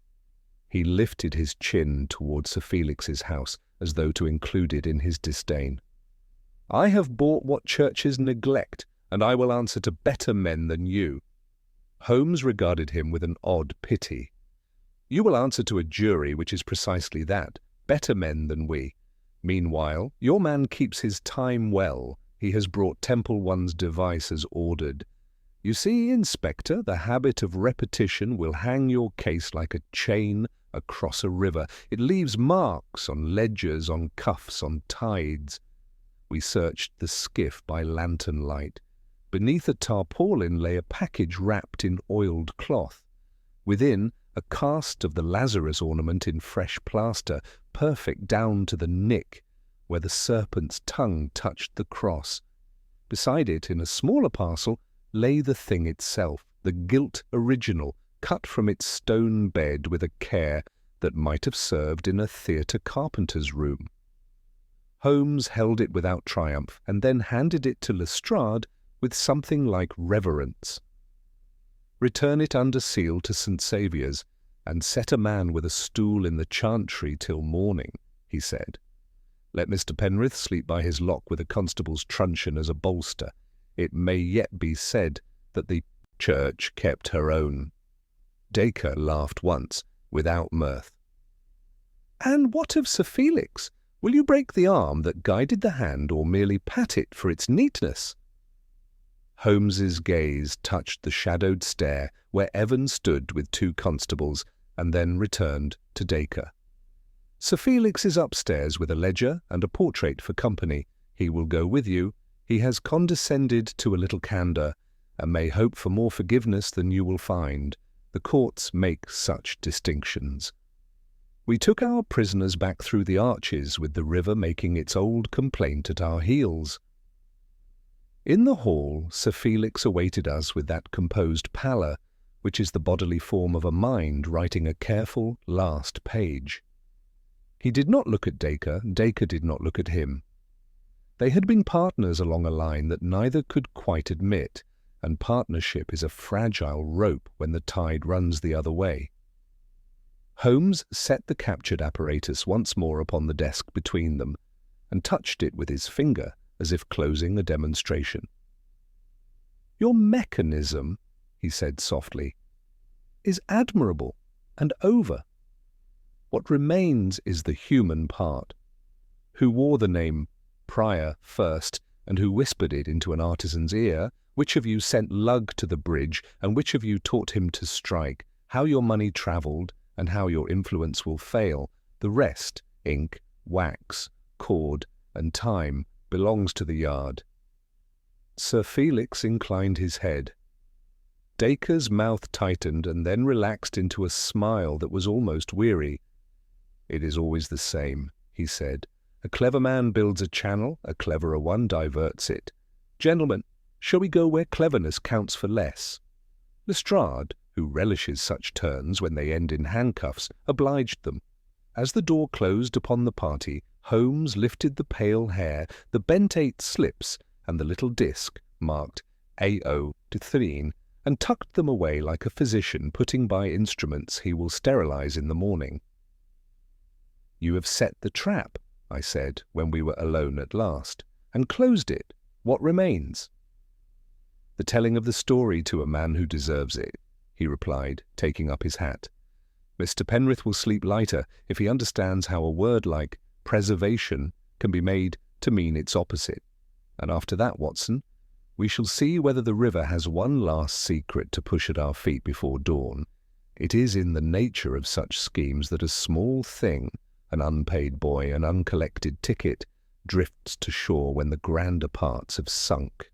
He lifted his chin towards Sir Felix's house, as though to include it in his disdain. "I have bought what churches neglect, and I will answer to better men than you." Holmes regarded him with an odd pity. "You will answer to a jury which is precisely that, better men than we. Meanwhile, your man keeps his time well. He has brought Temple One's device as ordered. You see, Inspector, the habit of repetition will hang your case like a chain across a river. It leaves marks on ledgers, on cuffs, on tides." We searched the skiff by lantern light. Beneath a tarpaulin lay a package wrapped in oiled cloth. Within, a cast of the Lazarus ornament in fresh plaster, perfect down to the nick, where the serpent's tongue touched the cross. Beside it, in a smaller parcel, lay the thing itself, the gilt original, cut from its stone bed with a care that might have served in a theatre carpenter's room. Holmes held it without triumph, and then handed it to Lestrade with something like reverence. "Return it under seal to St. Saviour's, and set a man with a stool in the chantry till morning," he said. "Let Mr. Penrith sleep by his lock with a constable's truncheon as a bolster. It may yet be said that the church kept her own." Dacre laughed once, without mirth. "And what of Sir Felix? Will you break the arm that guided the hand, or merely pat it for its neatness?" Holmes's gaze touched the shadowed stair where Evan stood with two constables, and then returned to Dacre. "Sir Felix is upstairs with a ledger and a portrait for company. He will go with you. He has condescended to a little candour, and may hope for more forgiveness than you will find. The courts make such distinctions." We took our prisoners back through the arches, with the river making its old complaint at our heels. In the hall, Sir Felix awaited us with that composed pallor which is the bodily form of a mind writing a careful last page. He did not look at Dacre, Dacre did not look at him. They had been partners along a line that neither could quite admit, and partnership is a fragile rope when the tide runs the other way. Holmes set the captured apparatus once more upon the desk between them, and touched it with his finger, as if closing a demonstration. "Your mechanism," he said softly, "is admirable and over. What remains is the human part. Who wore the name Prior first, and who whispered it into an artisan's ear? Which of you sent Lug to the bridge, and which of you taught him to strike? How your money travelled, and how your influence will fail. The rest, ink, wax, cord, and time, belongs to the yard." Sir Felix inclined his head. Dacre's mouth tightened and then relaxed into a smile that was almost weary. "It is always the same," he said. "A clever man builds a channel, a cleverer one diverts it. Gentlemen, shall we go where cleverness counts for less?" Lestrade, who relishes such turns when they end in handcuffs, obliged them. As the door closed upon the party, Holmes lifted the pale hair, the bent 8 slips, and the little disc marked A.O. to Threen, and tucked them away like a physician putting by instruments he will sterilize in the morning. "You have set the trap," I said, when we were alone at last, "and closed it. What remains?" "The telling of the story to a man who deserves it," he replied, taking up his hat. Mr. Penrith will sleep lighter if he understands how a word like preservation can be made to mean its opposite. And after that, Watson, we shall see whether the river has one last secret to push at our feet before dawn. It is in the nature of such schemes that a small thing, an unpaid boy, an uncollected ticket, drifts to shore when the grander parts have sunk.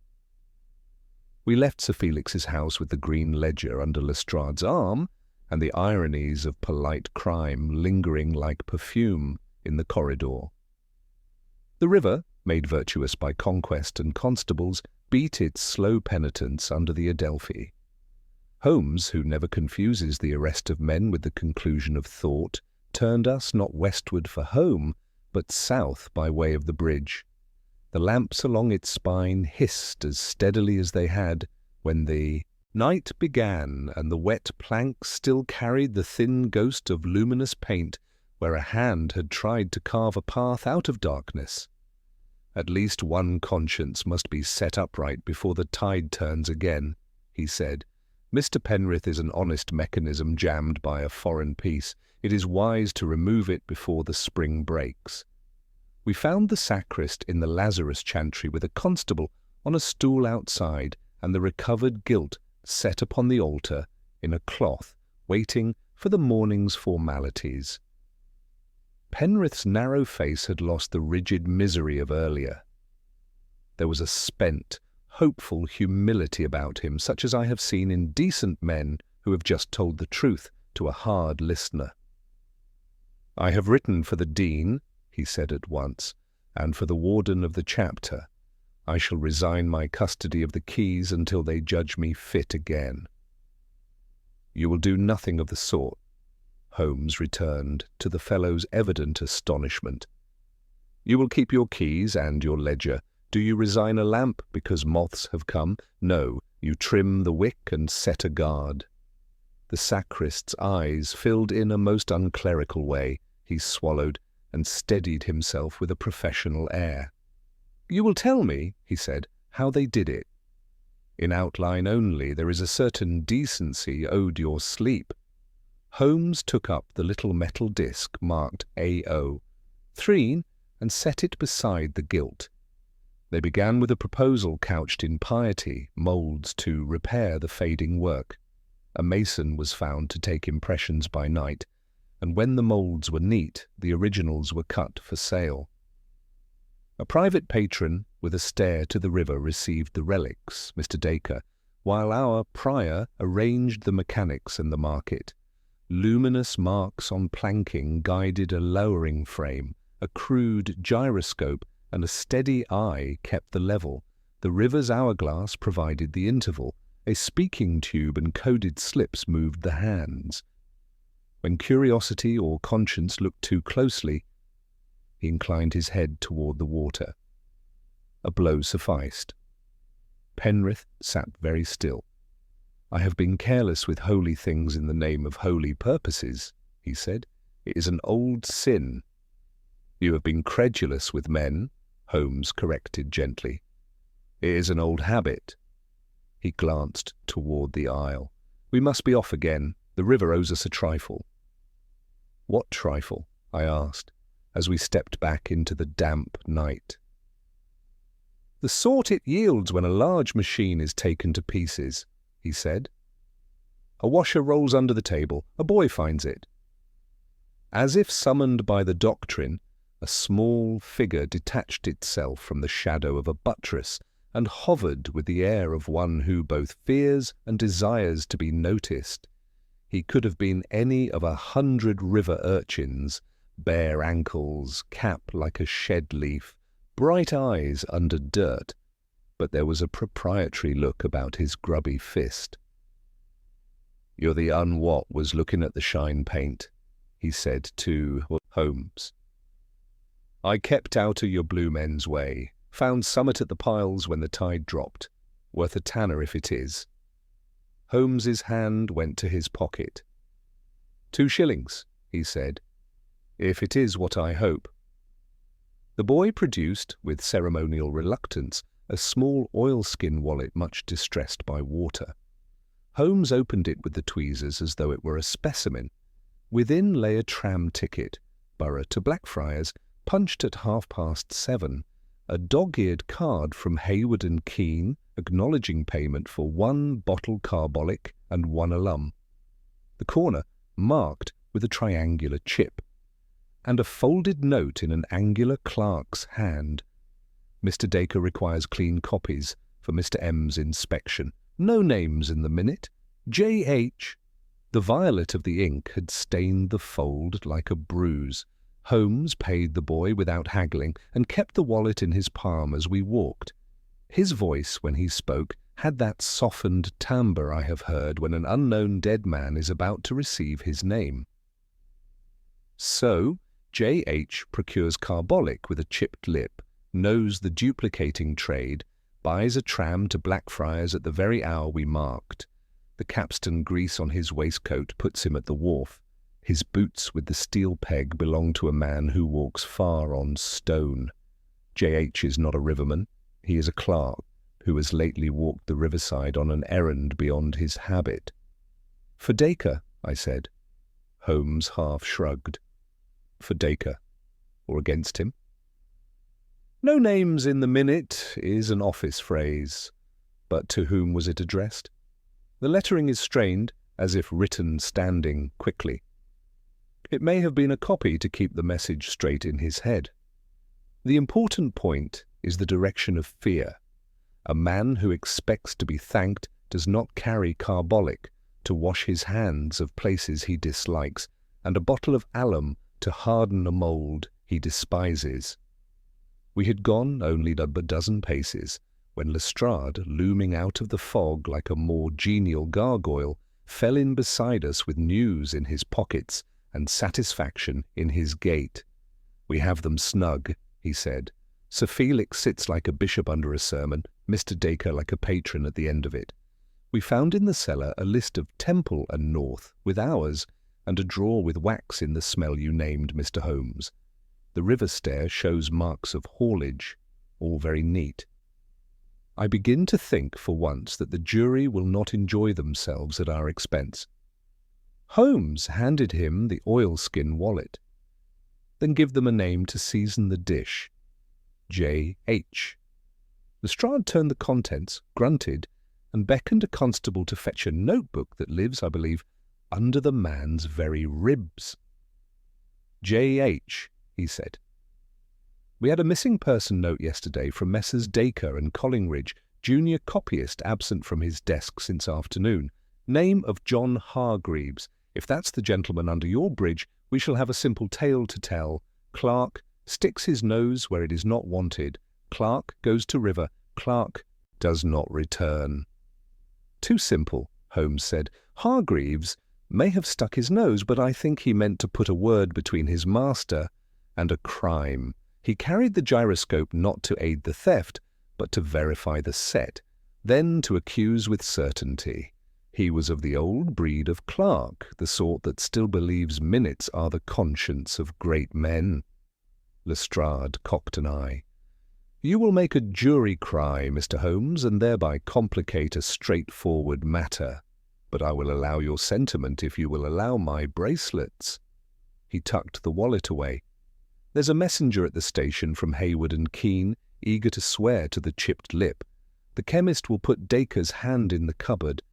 We left Sir Felix's house with the green ledger under Lestrade's arm, and the ironies of polite crime lingering like perfume in the corridor. The river, made virtuous by conquest and constables, beat its slow penitence under the Adelphi. Holmes, who never confuses the arrest of men with the conclusion of thought, turned us not westward for home, but south by way of the bridge. The lamps along its spine hissed as steadily as they had when the night began, and the wet planks still carried the thin ghost of luminous paint where a hand had tried to carve a path out of darkness. At least one conscience must be set upright before the tide turns again, he said. Mr. Penrith is an honest mechanism jammed by a foreign piece. It is wise to remove it before the spring breaks. We found the sacrist in the Lazarus chantry with a constable on a stool outside, and the recovered gilt set upon the altar in a cloth, waiting for the morning's formalities. Penrith's narrow face had lost the rigid misery of earlier. There was a spent, hopeful humility about him, such as I have seen in decent men who have just told the truth to a hard listener. "I have written for the Dean," he said at once, "and for the warden of the chapter. I shall resign my custody of the keys until they judge me fit again." "You will do nothing of the sort," Holmes returned, to the fellow's evident astonishment. "You will keep your keys and your ledger. Do you resign a lamp because moths have come? No, you trim the wick and set a guard." The sacrist's eyes filled in a most unclerical way. He swallowed and steadied himself with a professional air. "You will tell me," he said, "how they did it. In outline only, there is a certain decency owed your sleep." Holmes took up the little metal disc marked A.O. Threen and set it beside the gilt. They began with a proposal couched in piety, moulds to repair the fading work. A mason was found to take impressions by night, and when the moulds were neat, the originals were cut for sale. A private patron with a stare to the river received the relics, Mr. Dacre, while our prior arranged the mechanics and the market. Luminous marks on planking guided a lowering frame, a crude gyroscope and a steady eye kept the level. The river's hourglass provided the interval. A speaking tube and coded slips moved the hands. When curiosity or conscience looked too closely, he inclined his head toward the water. A blow sufficed. Penrith sat very still. "I have been careless with holy things in the name of holy purposes," he said. "It is an old sin." "You have been credulous with men," Holmes corrected gently. "It is an old habit." He glanced toward the isle. "We must be off again. The river owes us a trifle." "What trifle?" I asked, as we stepped back into the damp night. "The sort it yields when a large machine is taken to pieces," he said. "A washer rolls under the table. A boy finds it." As if summoned by the doctrine, a small figure detached itself from the shadow of a buttress and hovered with the air of one who both fears and desires to be noticed. He could have been any of 100 river urchins, bare ankles, cap like a shed leaf, bright eyes under dirt, but there was a proprietary look about his grubby fist. "You're the what was looking at the shine paint," he said to Holmes. "I kept out of your blue men's way. Found summit at the piles when the tide dropped. Worth a tanner if it is." Holmes's hand went to his pocket. "2 shillings, he said, "if it is what I hope." The boy produced, with ceremonial reluctance, a small oilskin wallet much distressed by water. Holmes opened it with the tweezers as though it were a specimen. Within lay a tram ticket, Borough to Blackfriars, punched at 7:30, a dog-eared card from Hayward and Keene acknowledging payment for 1 bottle carbolic and 1 alum, the corner marked with a triangular chip, and a folded note in an angular clerk's hand. Mr. Dacre requires clean copies for Mr. M's inspection. No names in the minute. J.H. The violet of the ink had stained the fold like a bruise. Holmes paid the boy without haggling and kept the wallet in his palm as we walked. His voice, when he spoke, had that softened timbre I have heard when an unknown dead man is about to receive his name. So, J.H. procures carbolic with a chipped lip, knows the duplicating trade, buys a tram to Blackfriars at the very hour we marked. The capstan grease on his waistcoat puts him at the wharf. His boots with the steel peg belong to a man who walks far on stone. J.H. is not a riverman. He is a clerk who has lately walked the riverside on an errand beyond his habit. For Dacre, I said. Holmes half shrugged. For Dacre, or against him? No names in the minute is an office phrase, but to whom was it addressed? The lettering is strained, as if written standing quickly. It may have been a copy to keep the message straight in his head. The important point is the direction of fear. A man who expects to be thanked does not carry carbolic to wash his hands of places he dislikes, and a bottle of alum to harden a mould he despises. We had gone only a dozen paces, when Lestrade, looming out of the fog like a more genial gargoyle, fell in beside us with news in his pockets and satisfaction in his gait. "We have them snug," he said. "Sir Felix sits like a bishop under a sermon, Mr. Dacre like a patron at the end of it. We found in the cellar a list of Temple and North with ours, and a drawer with wax in the smell you named, Mr. Holmes. The river stair shows marks of haulage, all very neat. I begin to think for once that the jury will not enjoy themselves at our expense." Holmes handed him the oilskin wallet. "Then give them a name to season the dish. J.H. Lestrade turned the contents, grunted, and beckoned a constable to fetch a notebook that lives, I believe, under the man's very ribs. J.H., he said. "We had a missing person note yesterday from Messrs. Dacre and Collingridge, junior copyist absent from his desk since afternoon. Name of John Hargreaves. If that's the gentleman under your bridge, we shall have a simple tale to tell. Clerk sticks his nose where it is not wanted. Clerk goes to river. Clerk does not return." "Too simple," Holmes said. "Hargreaves may have stuck his nose, but I think he meant to put a word between his master and a crime. He carried the gyroscope not to aid the theft, but to verify the set, then to accuse with certainty. He was of the old breed of clerk, the sort that still believes minutes are the conscience of great men." Lestrade cocked an eye. "You will make a jury cry, Mr. Holmes, and thereby complicate a straightforward matter. But I will allow your sentiment if you will allow my bracelets." He tucked the wallet away. "There's a messenger at the station from Hayward and Keene, eager to swear to the chipped lip. The chemist will put Dacre's hand in the cupboard.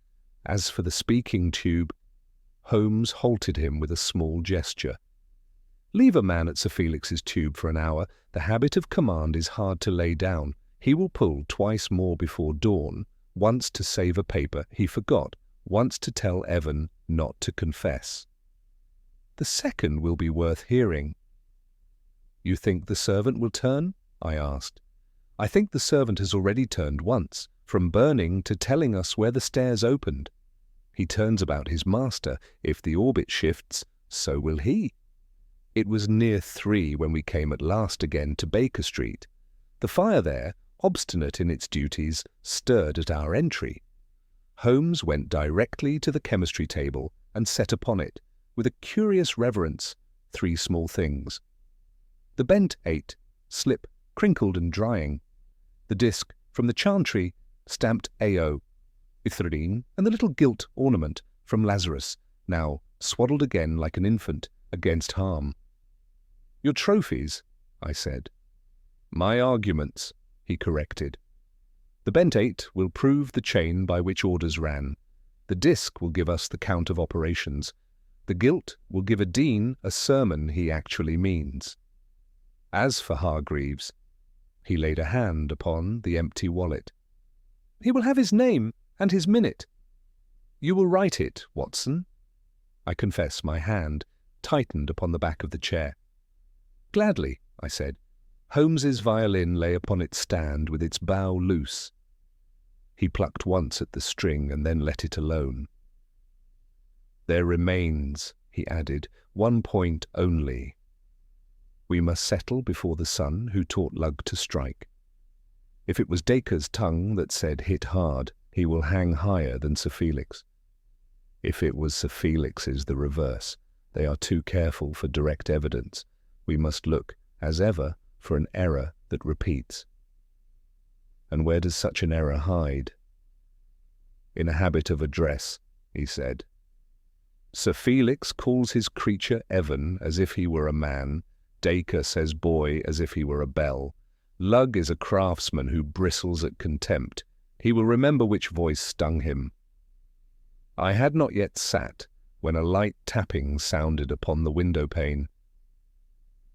As for the speaking tube—" Holmes halted him with a small gesture. "Leave a man at Sir Felix's tube for an hour. The habit of command is hard to lay down. He will pull twice more before dawn, once to save a paper he forgot, once to tell Evan not to confess. The second will be worth hearing." "You think the servant will turn?" I asked. "I think the servant has already turned once, from burning to telling us where the stairs opened. He turns about his master. If the orbit shifts, so will he. It was near 3 when we came at last again to Baker Street. The fire there, obstinate in its duties, stirred at our entry. Holmes went directly to the chemistry table and set upon it, with a curious reverence, 3 small things. The bent 8, slip, crinkled and drying. The disc from the chantry, stamped A.O. Ithridine, and the little gilt ornament from Lazarus, now swaddled again like an infant against harm. "Your trophies," I said. "My arguments," he corrected. "The bent 8 will prove the chain by which orders ran. The disc will give us the count of operations. The gilt will give a dean a sermon he actually means. As for Hargreaves," he laid a hand upon the empty wallet, "he will have his name and his minute." "You will write it, Watson?" I confess my hand tightened upon the back of the chair. "Gladly," I said. Holmes's violin lay upon its stand with its bow loose. He plucked once at the string and then let it alone. "There remains," he added, "one point only. We must settle before the son who taught Lug to strike. If it was Dacre's tongue that said hit hard, he will hang higher than Sir Felix. If it was Sir Felix's, the reverse. They are too careful for direct evidence. We must look, as ever, for an error that repeats. And where does such an error hide?" "In a habit of address," he said. "Sir Felix calls his creature Evan as if he were a man. Dacre says boy as if he were a bell. Lug is a craftsman who bristles at contempt. He will remember which voice stung him." I had not yet sat when a light tapping sounded upon the window-pane.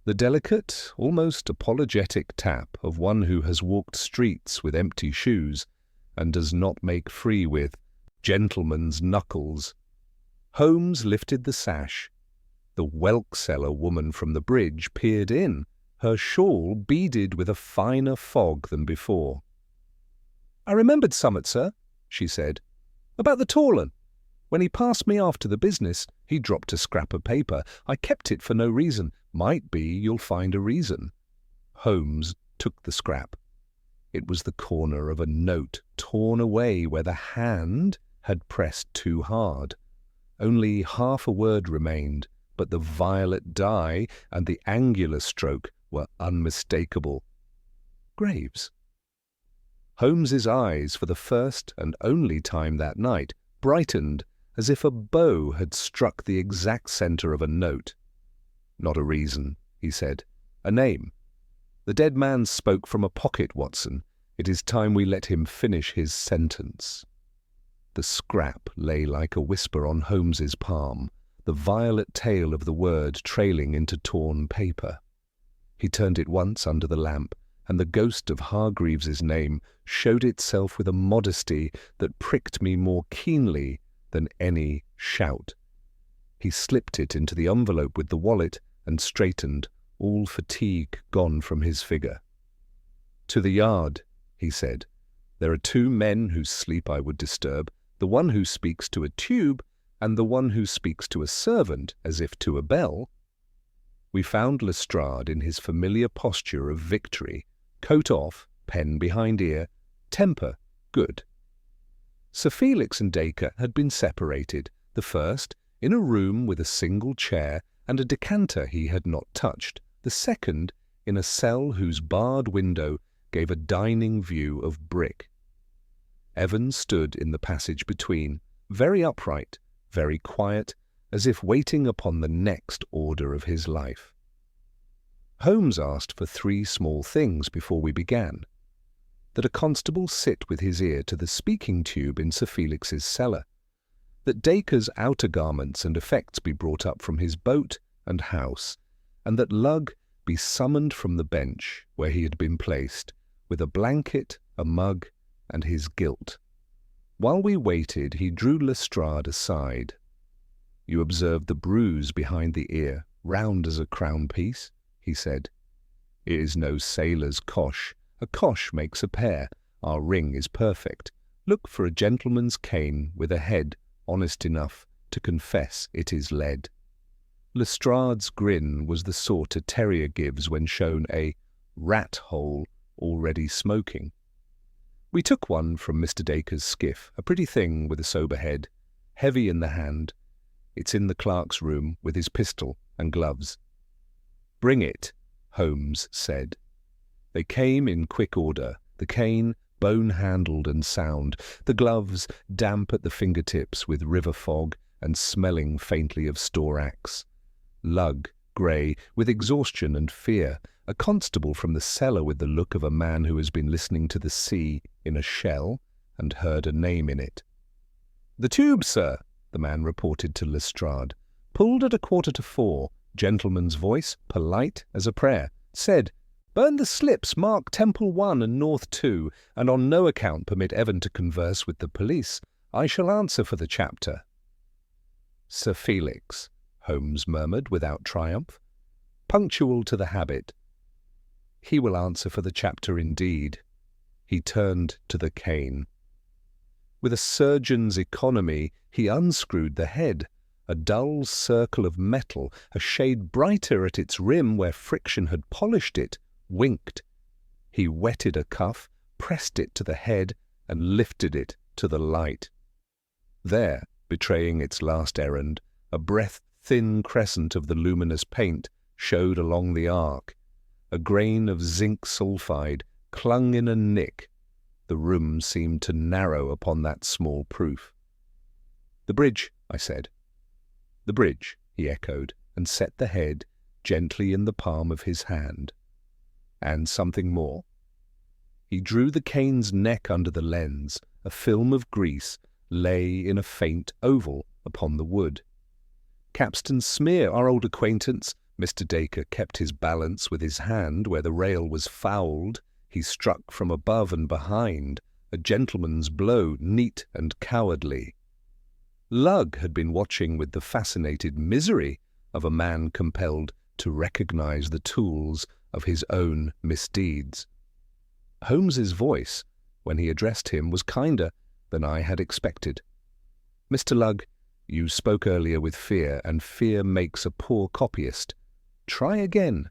The delicate, almost apologetic tap of one who has walked streets with empty shoes and does not make free with gentleman's knuckles. Holmes lifted the sash. The whelk-seller woman from the bridge peered in, her shawl beaded with a finer fog than before. "I remembered summat, sir," she said, "about the tall un. When he passed me after the business, he dropped a scrap of paper. I kept it for no reason. Might be you'll find a reason." Holmes took the scrap. It was the corner of a note torn away where the hand had pressed too hard. Only half a word remained, but the violet dye and the angular stroke were unmistakable. Graves. Holmes's eyes, for the first and only time that night, brightened as if a bow had struck the exact centre of a note. "Not a reason," he said. "A name. The dead man spoke from a pocket, Watson. It is time we let him finish his sentence." The scrap lay like a whisper on Holmes's palm, the violet tail of the word trailing into torn paper. He turned it once under the lamp, and the ghost of Hargreaves's name showed itself with a modesty that pricked me more keenly than any shout. He slipped it into the envelope with the wallet and straightened, all fatigue gone from his figure. "To the yard," he said. "There are 2 men whose sleep I would disturb, the one who speaks to a tube and the one who speaks to a servant as if to a bell." We found Lestrade in his familiar posture of victory, coat off, pen behind ear, temper good. Sir Felix and Dacre had been separated, the first in a room with a single chair and a decanter he had not touched, the second in a cell whose barred window gave a dining view of brick. Evan stood in the passage between, very upright, very quiet, as if waiting upon the next order of his life. Holmes asked for 3 small things before we began. That a constable sit with his ear to the speaking tube in Sir Felix's cellar, that Dacre's outer garments and effects be brought up from his boat and house, and that Lug be summoned from the bench where he had been placed, with a blanket, a mug, and his gilt. While we waited, he drew Lestrade aside. "You observed the bruise behind the ear, round as a crown piece?" he said. "It is no sailor's cosh. A cosh makes a pair. Our ring is perfect. Look for a gentleman's cane with a head honest enough to confess it is lead." Lestrade's grin was the sort a terrier gives when shown a rat-hole already smoking. We took one from Mr. Dacre's skiff, a pretty thing with a sober head, heavy in the hand. It's in the clerk's room with his pistol and gloves. "Bring it," Holmes said. They came in quick order, the cane bone-handled and sound, the gloves damp at the fingertips with river fog, and smelling faintly of storax. Lugg, grey, with exhaustion and fear, a constable from the cellar with the look of a man who has been listening to the sea in a shell and heard a name in it. "The tube, sir," the man reported to Lestrade. "Pulled at 4:15. Gentleman's voice, polite as a prayer, said, 'Burn the slips, mark Temple 1 and North 2, and on no account permit Evan to converse with the police. I shall answer for the chapter.'" "Sir Felix," Holmes murmured without triumph, punctual to the habit. "He will answer for the chapter indeed." He turned to the cane. With a surgeon's economy, he unscrewed the head, a dull circle of metal, a shade brighter at its rim where friction had polished it, winked. He wetted a cuff, pressed it to the head, and lifted it to the light. There, betraying its last errand, a breath-thin crescent of the luminous paint showed along the arc. A grain of zinc sulphide clung in a nick. The room seemed to narrow upon that small proof. "The bridge," I said. "The bridge," he echoed, and set the head gently in the palm of his hand. "And something more?" He drew the cane's neck under the lens. A film of grease lay in a faint oval upon the wood. "Capstan Smear, our old acquaintance." Mr. Dacre kept his balance with his hand where the rail was fouled. He struck from above and behind, a gentleman's blow, neat and cowardly. Lugg had been watching with the fascinated misery of a man compelled to recognize the tools of his own misdeeds. Holmes's voice, when he addressed him, was kinder than I had expected. "Mr. Lugg, you spoke earlier with fear, and fear makes a poor copyist. Try again.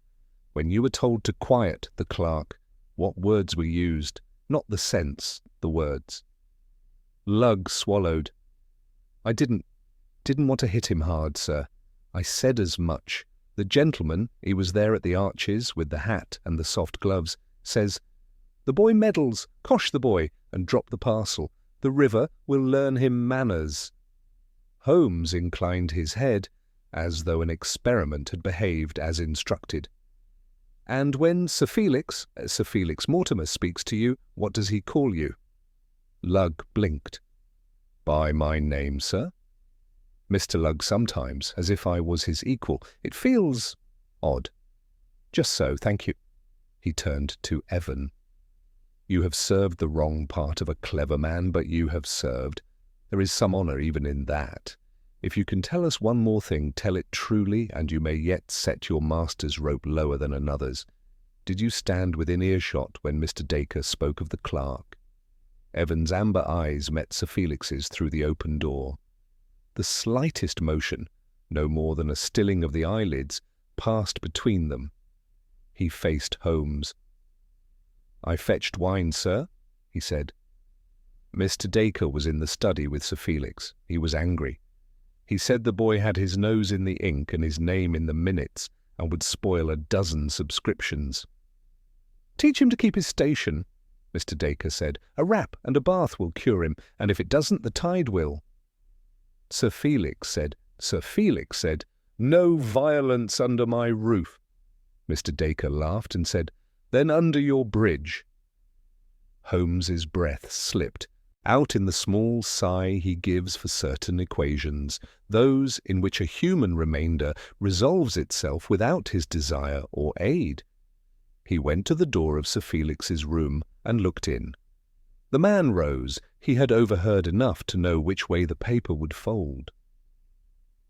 When you were told to quiet the clerk, what words were used? Not the sense, the words." Lugg swallowed. "I didn't want to hit him hard, sir. I said as much. The gentleman, he was there at the arches with the hat and the soft gloves, says, 'The boy meddles, cosh the boy, and drop the parcel. The river will learn him manners.'" Holmes inclined his head, as though an experiment had behaved as instructed. "And when Sir Felix Mortimer speaks to you, what does he call you?" Lugg blinked. "By my name, sir?" "Mr. Lugg sometimes, as if I was his equal. It feels odd." "Just so, thank you." He turned to Evan. "You have served the wrong part of a clever man, but you have served. There is some honour even in that. If you can tell us one more thing, tell it truly, and you may yet set your master's rope lower than another's. Did you stand within earshot when Mr. Dacre spoke of the clerk?" Evan's amber eyes met Sir Felix's through the open door. The slightest motion, no more than a stilling of the eyelids, passed between them. He faced Holmes. "I fetched wine, sir," he said. Mr. Dacre was in the study with Sir Felix. He was angry. He said the boy had his nose in the ink and his name in the minutes, and would spoil a dozen subscriptions. "Teach him to keep his station," Mr. Dacre said. "A rap and a bath will cure him, and if it doesn't, the tide will." Sir Felix said, "No violence under my roof." Mr. Dacre laughed and said, "Then under your bridge." Holmes's breath slipped out in the small sigh he gives for certain equations, those in which a human remainder resolves itself without his desire or aid. He went to the door of Sir Felix's room and looked in. The man rose. He had overheard enough to know which way the paper would fold.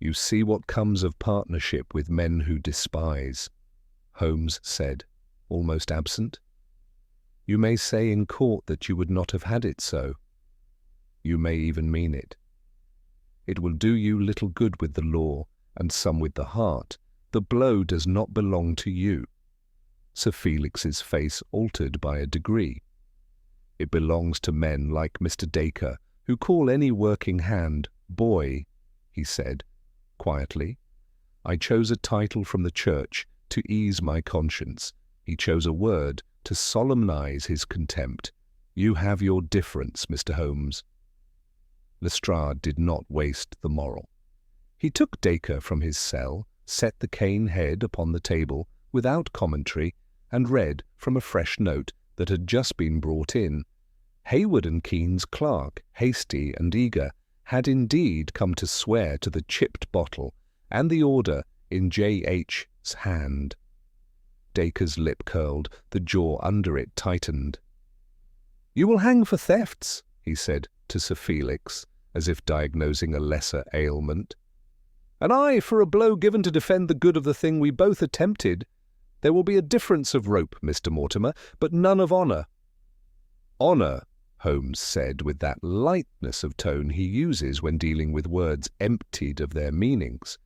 "You see what comes of partnership with men who despise," Holmes said, almost absent. "You may say in court that you would not have had it so. You may even mean it. It will do you little good with the law, and some with the heart. The blow does not belong to you." Sir Felix's face altered by a degree. "It belongs to men like Mr. Dacre, who call any working hand boy," he said, quietly. "I chose a title from the church to ease my conscience. He chose a word to solemnize his contempt. You have your difference, Mr. Holmes." Lestrade did not waste the moral. He took Dacre from his cell, set the cane head upon the table without commentary, and read from a fresh note that had just been brought in. Hayward and Keene's clerk, hasty and eager, had indeed come to swear to the chipped bottle and the order in J.H.'s hand. Dacre's lip curled, the jaw under it tightened. "You will hang for thefts," he said to Sir Felix, as if diagnosing a lesser ailment. "And I for a blow given to defend the good of the thing we both attempted. There will be a difference of rope, Mr. Mortimer, but none of honour." "Honour," Holmes said with that lightness of tone he uses when dealing with words emptied of their meanings,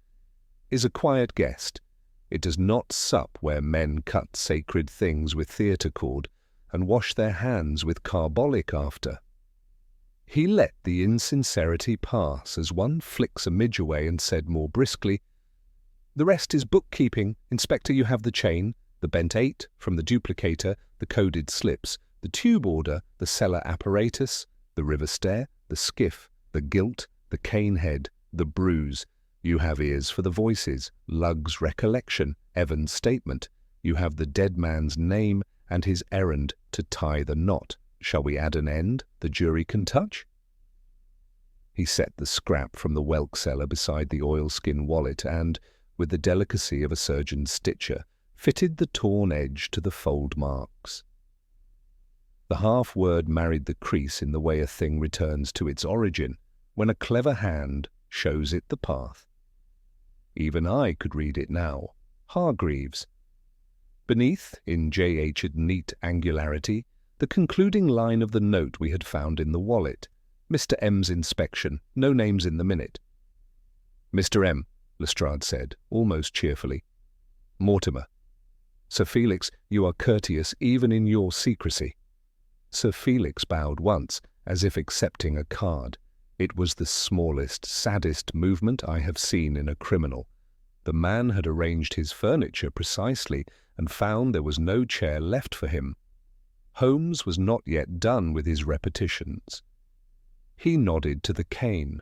"is a quiet guest. It does not sup where men cut sacred things with theatre cord and wash their hands with carbolic after." He let the insincerity pass as one flicks a midge away and said more briskly, "The rest is bookkeeping. Inspector, you have the chain, the bent 8 from the duplicator, the coded slips, the tube order, the cellar apparatus, the river stair, the skiff, the gilt, the cane head, the bruise. You have ears for the voices, Lugg's recollection, Evan's statement. You have the dead man's name and his errand to tie the knot. Shall we add an end the jury can touch?" He set the scrap from the whelk cellar beside the oilskin wallet and, with the delicacy of a surgeon's stitcher, fitted the torn edge to the fold marks. The half-word married the crease in the way a thing returns to its origin when a clever hand shows it the path. Even I could read it now. Hargreaves. Beneath, in J.H.'s neat angularity, the concluding line of the note we had found in the wallet. Mr. M.'s inspection, no names in the minute. "Mr. M.," Lestrade said, almost cheerfully. "Mortimer. Sir Felix, you are courteous even in your secrecy." Sir Felix bowed once, as if accepting a card. It was the smallest, saddest movement I have seen in a criminal. The man had arranged his furniture precisely and found there was no chair left for him. Holmes was not yet done with his repetitions. He nodded to the cane.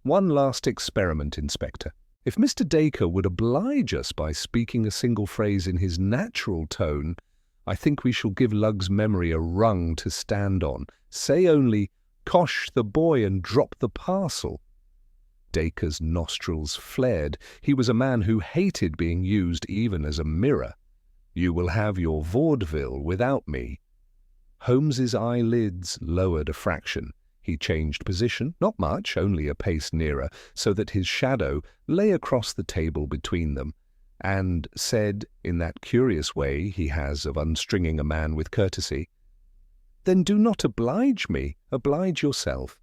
"One last experiment, Inspector. If Mr. Dacre would oblige us by speaking a single phrase in his natural tone, I think we shall give Lugg's memory a rung to stand on. Say only, 'Cosh the boy and drop the parcel.'" Dacre's nostrils flared. He was a man who hated being used even as a mirror. "You will have your vaudeville without me." Holmes's eyelids lowered a fraction. He changed position, not much, only a pace nearer, so that his shadow lay across the table between them, and said, in that curious way he has of unstringing a man with courtesy, "Then do not oblige me, oblige yourself.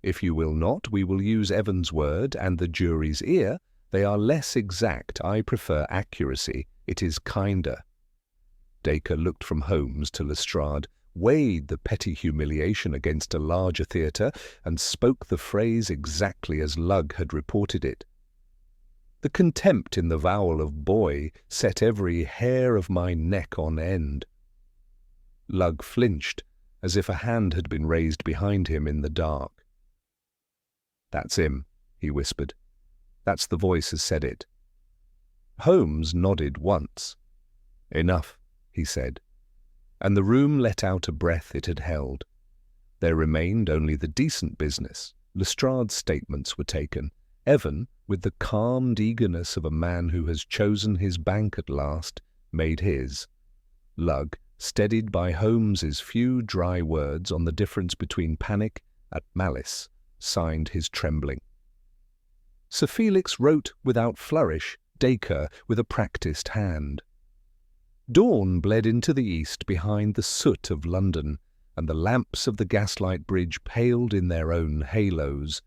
If you will not, we will use Evan's word and the jury's ear. They are less exact. I prefer accuracy. It is kinder." Dacre looked from Holmes to Lestrade, weighed the petty humiliation against a larger theatre, and spoke the phrase exactly as Lugg had reported it. The contempt in the vowel of boy set every hair of my neck on end. Lugg flinched, as if a hand had been raised behind him in the dark. "That's him," he whispered. "That's the voice has said it." Holmes nodded once. "Enough," he said, and the room let out a breath it had held. There remained only the decent business. Lestrade's statements were taken. Evan, with the calmed eagerness of a man who has chosen his bank at last, made his. Lugg, steadied by Holmes's few dry words on the difference between panic and malice, signed his trembling. Sir Felix wrote without flourish, Dacre with a practised hand. Dawn bled into the east behind the soot of London, and the lamps of the Gaslight Bridge paled in their own halos.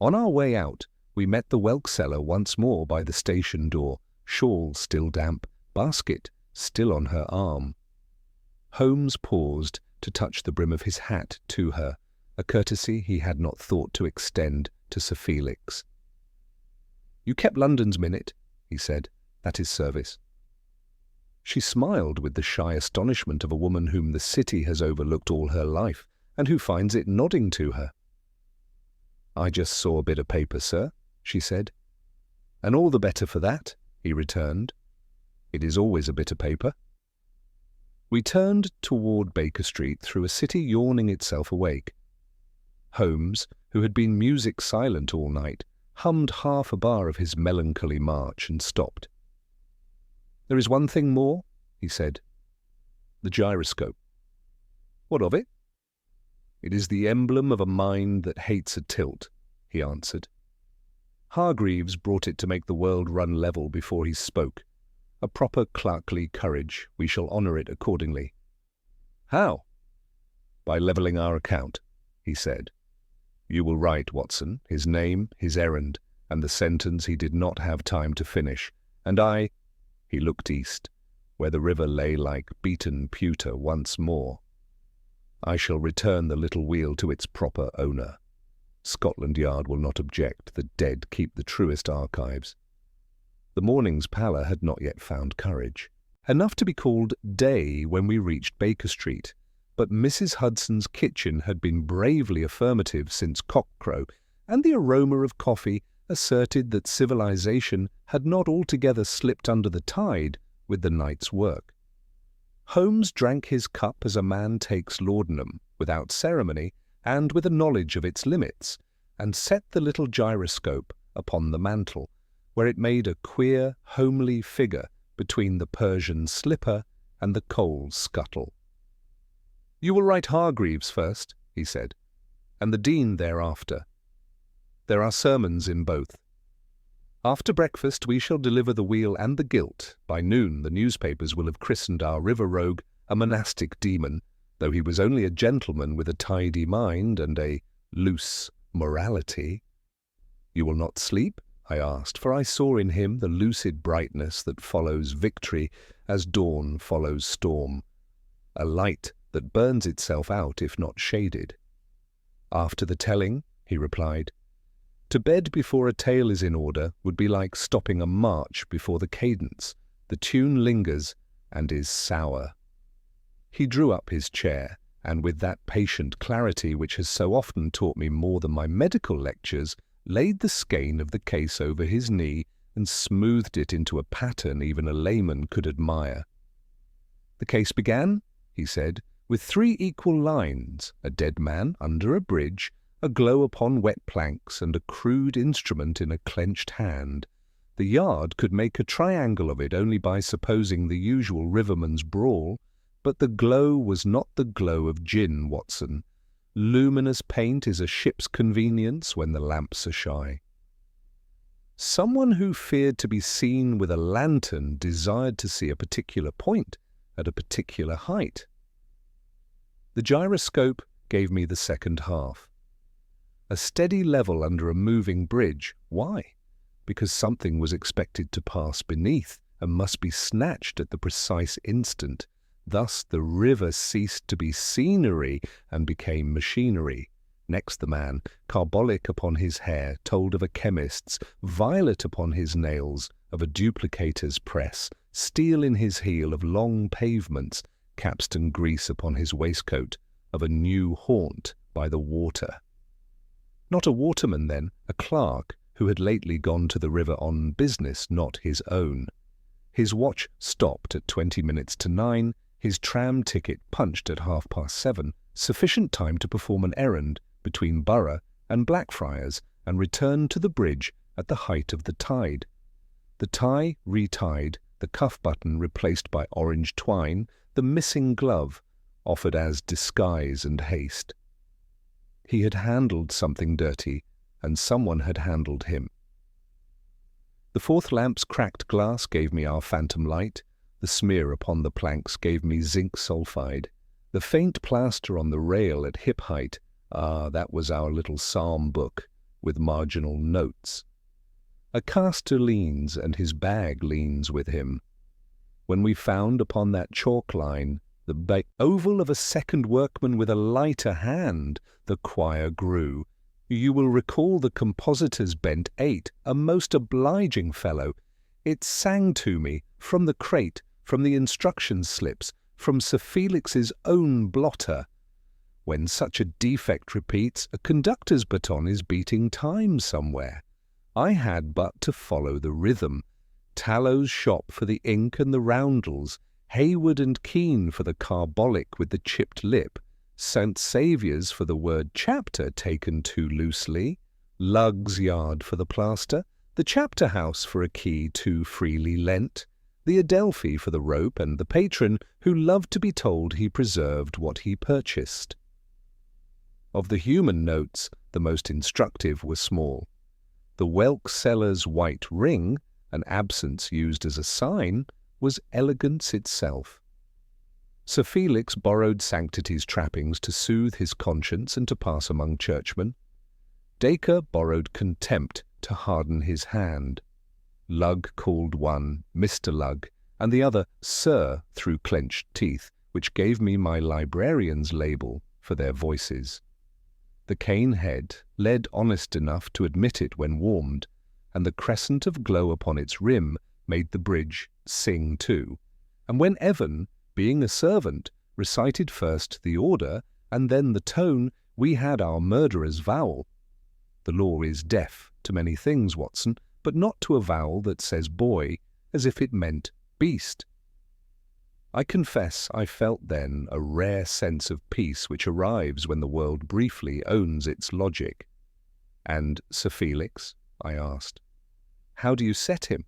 On our way out, we met the whelk seller once more by the station door, shawl still damp, basket still on her arm. Holmes paused to touch the brim of his hat to her, a courtesy he had not thought to extend to Sir Felix. "You kept London's minute," he said. "That is service." She smiled with the shy astonishment of a woman whom the city has overlooked all her life, and who finds it nodding to her. "I just saw a bit of paper, sir," she said. "And all the better for that," he returned. "It is always a bit of paper." We turned toward Baker Street through a city yawning itself awake. Holmes, who had been music silent all night, hummed half a bar of his melancholy march and stopped. "There is one thing more," he said. "The gyroscope." "What of it?" "It is the emblem of a mind that hates a tilt," he answered. "Hargreaves brought it to make the world run level before he spoke. A proper clerkly courage. We shall honour it accordingly." "How?" "By levelling our account," he said. "You will write, Watson, his name, his errand, and the sentence he did not have time to finish, and I—" He looked east, where the river lay like beaten pewter once more. "I shall return the little wheel to its proper owner. Scotland Yard will not object. The dead keep the truest archives." The morning's pallor had not yet found courage. Enough to be called day when we reached Baker Street, but Mrs. Hudson's kitchen had been bravely affirmative since cockcrow, and the aroma of coffee asserted that civilization had not altogether slipped under the tide with the night's work. Holmes drank his cup as a man takes laudanum, without ceremony and with a knowledge of its limits, and set the little gyroscope upon the mantel, where it made a queer, homely figure between the Persian slipper and the coal scuttle. "You will write Hargreaves first," he said, "and the Dean thereafter. There are sermons in both. After breakfast we shall deliver the wheel and the gilt. By noon the newspapers will have christened our river rogue a monastic demon, though he was only a gentleman with a tidy mind and a loose morality." "You will not sleep?" I asked, for I saw in him the lucid brightness that follows victory as dawn follows storm, a light that burns itself out if not shaded. "After the telling," he replied. "To bed before a tale is in order would be like stopping a march before the cadence. The tune lingers and is sour." He drew up his chair, and with that patient clarity which has so often taught me more than my medical lectures, laid the skein of the case over his knee and smoothed it into a pattern even a layman could admire. "The case began," he said, "with 3 equal lines, a dead man under a bridge, a glow upon wet planks, and a crude instrument in a clenched hand. The Yard could make a triangle of it only by supposing the usual riverman's brawl, but the glow was not the glow of gin, Watson. Luminous paint is a ship's convenience when the lamps are shy." Someone who feared to be seen with a lantern desired to see a particular point at a particular height. The gyroscope gave me the second half. A steady level under a moving bridge. Why? Because something was expected to pass beneath and must be snatched at the precise instant. Thus the river ceased to be scenery and became machinery. Next the man, carbolic upon his hair, told of a chemist's, violet upon his nails, of a duplicator's press, steel in his heel, of long pavements, capstan grease upon his waistcoat, of a new haunt by the water. Not a waterman, then, a clerk who had lately gone to the river on business not his own. His watch stopped at 20 minutes to 9, his tram ticket punched at 7:30, sufficient time to perform an errand between Borough and Blackfriars and return to the bridge at the height of the tide. The tie retied, the cuff button replaced by orange twine, the missing glove offered as disguise and haste. He had handled something dirty, and someone had handled him. The 4th lamp's cracked glass gave me our phantom light. The smear upon the planks gave me zinc sulphide. The faint plaster on the rail at hip height, that was our little psalm book, with marginal notes. A caster leans, and his bag leans with him. When we found upon that chalk line the oval of a second workman with a lighter hand, the choir grew. You will recall the compositor's bent 8, a most obliging fellow. It sang to me, from the crate, from the instruction slips, from Sir Felix's own blotter. When such a defect repeats, a conductor's baton is beating time somewhere. I had but to follow the rhythm. Tallow's shop for the ink and the roundels, Hayward and Keene for the carbolic with the chipped lip, St. Saviour's for the word chapter taken too loosely, Lugg's yard for the plaster, the chapter house for a key too freely lent, the Adelphi for the rope, and the patron who loved to be told he preserved what he purchased. Of the human notes, the most instructive were small. The whelk seller's white ring, an absence used as a sign, was elegance itself. Sir Felix borrowed sanctity's trappings to soothe his conscience and to pass among churchmen. Dacre borrowed contempt to harden his hand. Lugg called one Mr. Lugg, and the other Sir through clenched teeth, which gave me my librarian's label for their voices. The cane head led honest enough to admit it when warmed, and the crescent of glow upon its rim made the bridge sing too. And when Evan, being a servant, recited first the order and then the tone, we had our murderer's vowel. The law is deaf to many things, Watson, but not to a vowel that says boy, as if it meant beast. I confess I felt then a rare sense of peace which arrives when the world briefly owns its logic. And Sir Felix? I asked. How do you set him?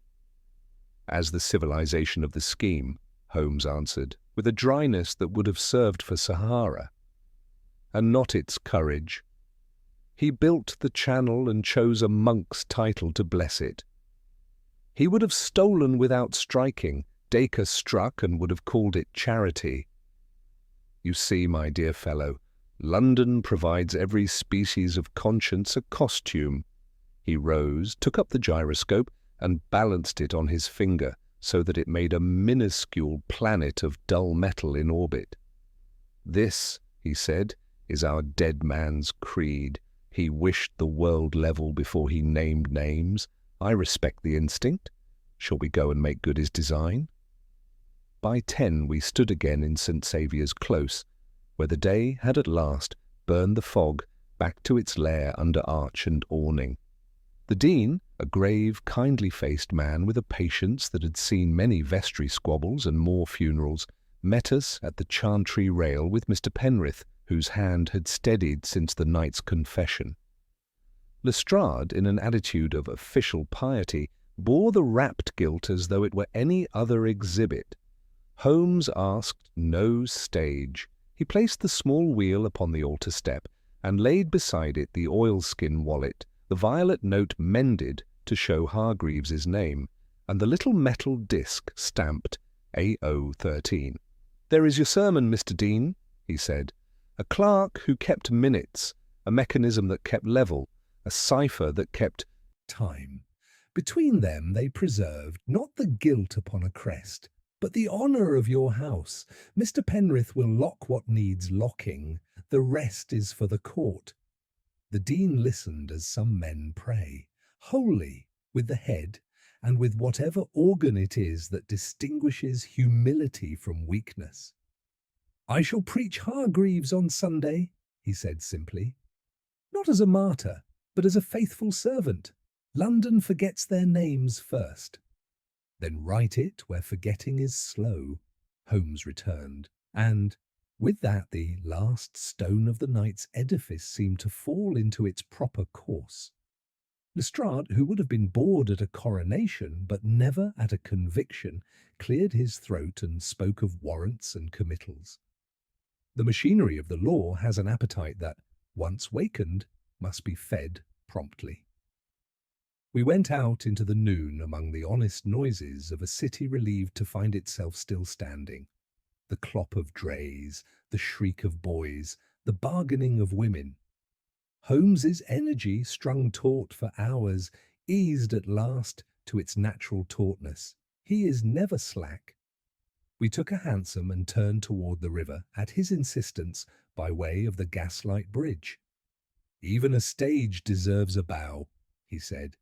As the civilization of the scheme, Holmes answered, with a dryness that would have served for Sahara. And not its courage. He built the channel and chose a monk's title to bless it. He would have stolen without striking. Dacre struck and would have called it charity. You see, my dear fellow, London provides every species of conscience a costume. He rose, took up the gyroscope, and balanced it on his finger so that it made a minuscule planet of dull metal in orbit. This, he said, is our dead man's creed. He wished the world level before he named names. I respect the instinct. Shall we go and make good his design? By 10 we stood again in St. Saviour's Close, where the day had at last burned the fog back to its lair under arch and awning. The Dean, a grave, kindly-faced man with a patience that had seen many vestry squabbles and more funerals, met us at the chantry rail with Mr. Penrith, whose hand had steadied since the night's confession. Lestrade, in an attitude of official piety, bore the rapt gilt as though it were any other exhibit. Holmes asked no stage. He placed the small wheel upon the altar step and laid beside it the oilskin wallet, the violet note mended to show Hargreaves's name, and the little metal disc stamped A.O. 13. "There is your sermon, Mr. Dean," he said. "A clerk who kept minutes, a mechanism that kept level, a cipher that kept time. Between them they preserved not the gilt upon a crest, but the honour of your house. Mr. Penrith will lock what needs locking. The rest is for the court." The Dean listened as some men pray, wholly, with the head, and with whatever organ it is that distinguishes humility from weakness. "I shall preach Hargreaves on Sunday," he said simply. "Not as a martyr, but as a faithful servant. London forgets their names first." "Then write it where forgetting is slow," Holmes returned, and with that the last stone of the night's edifice seemed to fall into its proper course. Lestrade, who would have been bored at a coronation but never at a conviction, cleared his throat and spoke of warrants and committals. The machinery of the law has an appetite that, once wakened, must be fed promptly. We went out into the noon among the honest noises of a city relieved to find itself still standing. The clop of drays, the shriek of boys, the bargaining of women. Holmes's energy, strung taut for hours, eased at last to its natural tautness. He is never slack. We took a hansom and turned toward the river, at his insistence, by way of the Gaslight Bridge. "Even a stage deserves a bow," he said,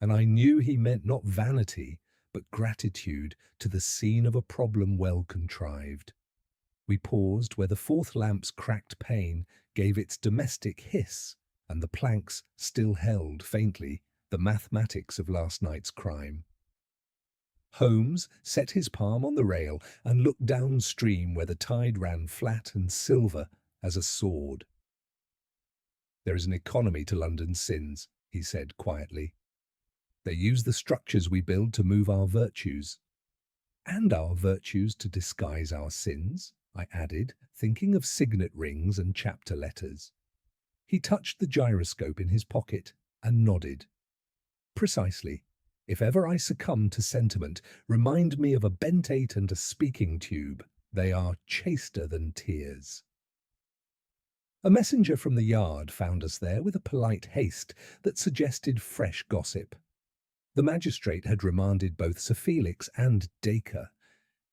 and I knew he meant not vanity, but gratitude to the scene of a problem well contrived. We paused where the fourth lamp's cracked pane gave its domestic hiss, and the planks still held, faintly, the mathematics of last night's crime. Holmes set his palm on the rail and looked downstream where the tide ran flat and silver as a sword. "There is an economy to London's sins," he said quietly. "They use the structures we build to move our virtues." "And our virtues to disguise our sins," I added, thinking of signet rings and chapter letters. He touched the gyroscope in his pocket and nodded. "Precisely. If ever I succumb to sentiment, remind me of a bentate and a speaking tube. They are chaster than tears." A messenger from the yard found us there with a polite haste that suggested fresh gossip. The magistrate had remanded both Sir Felix and Dacre.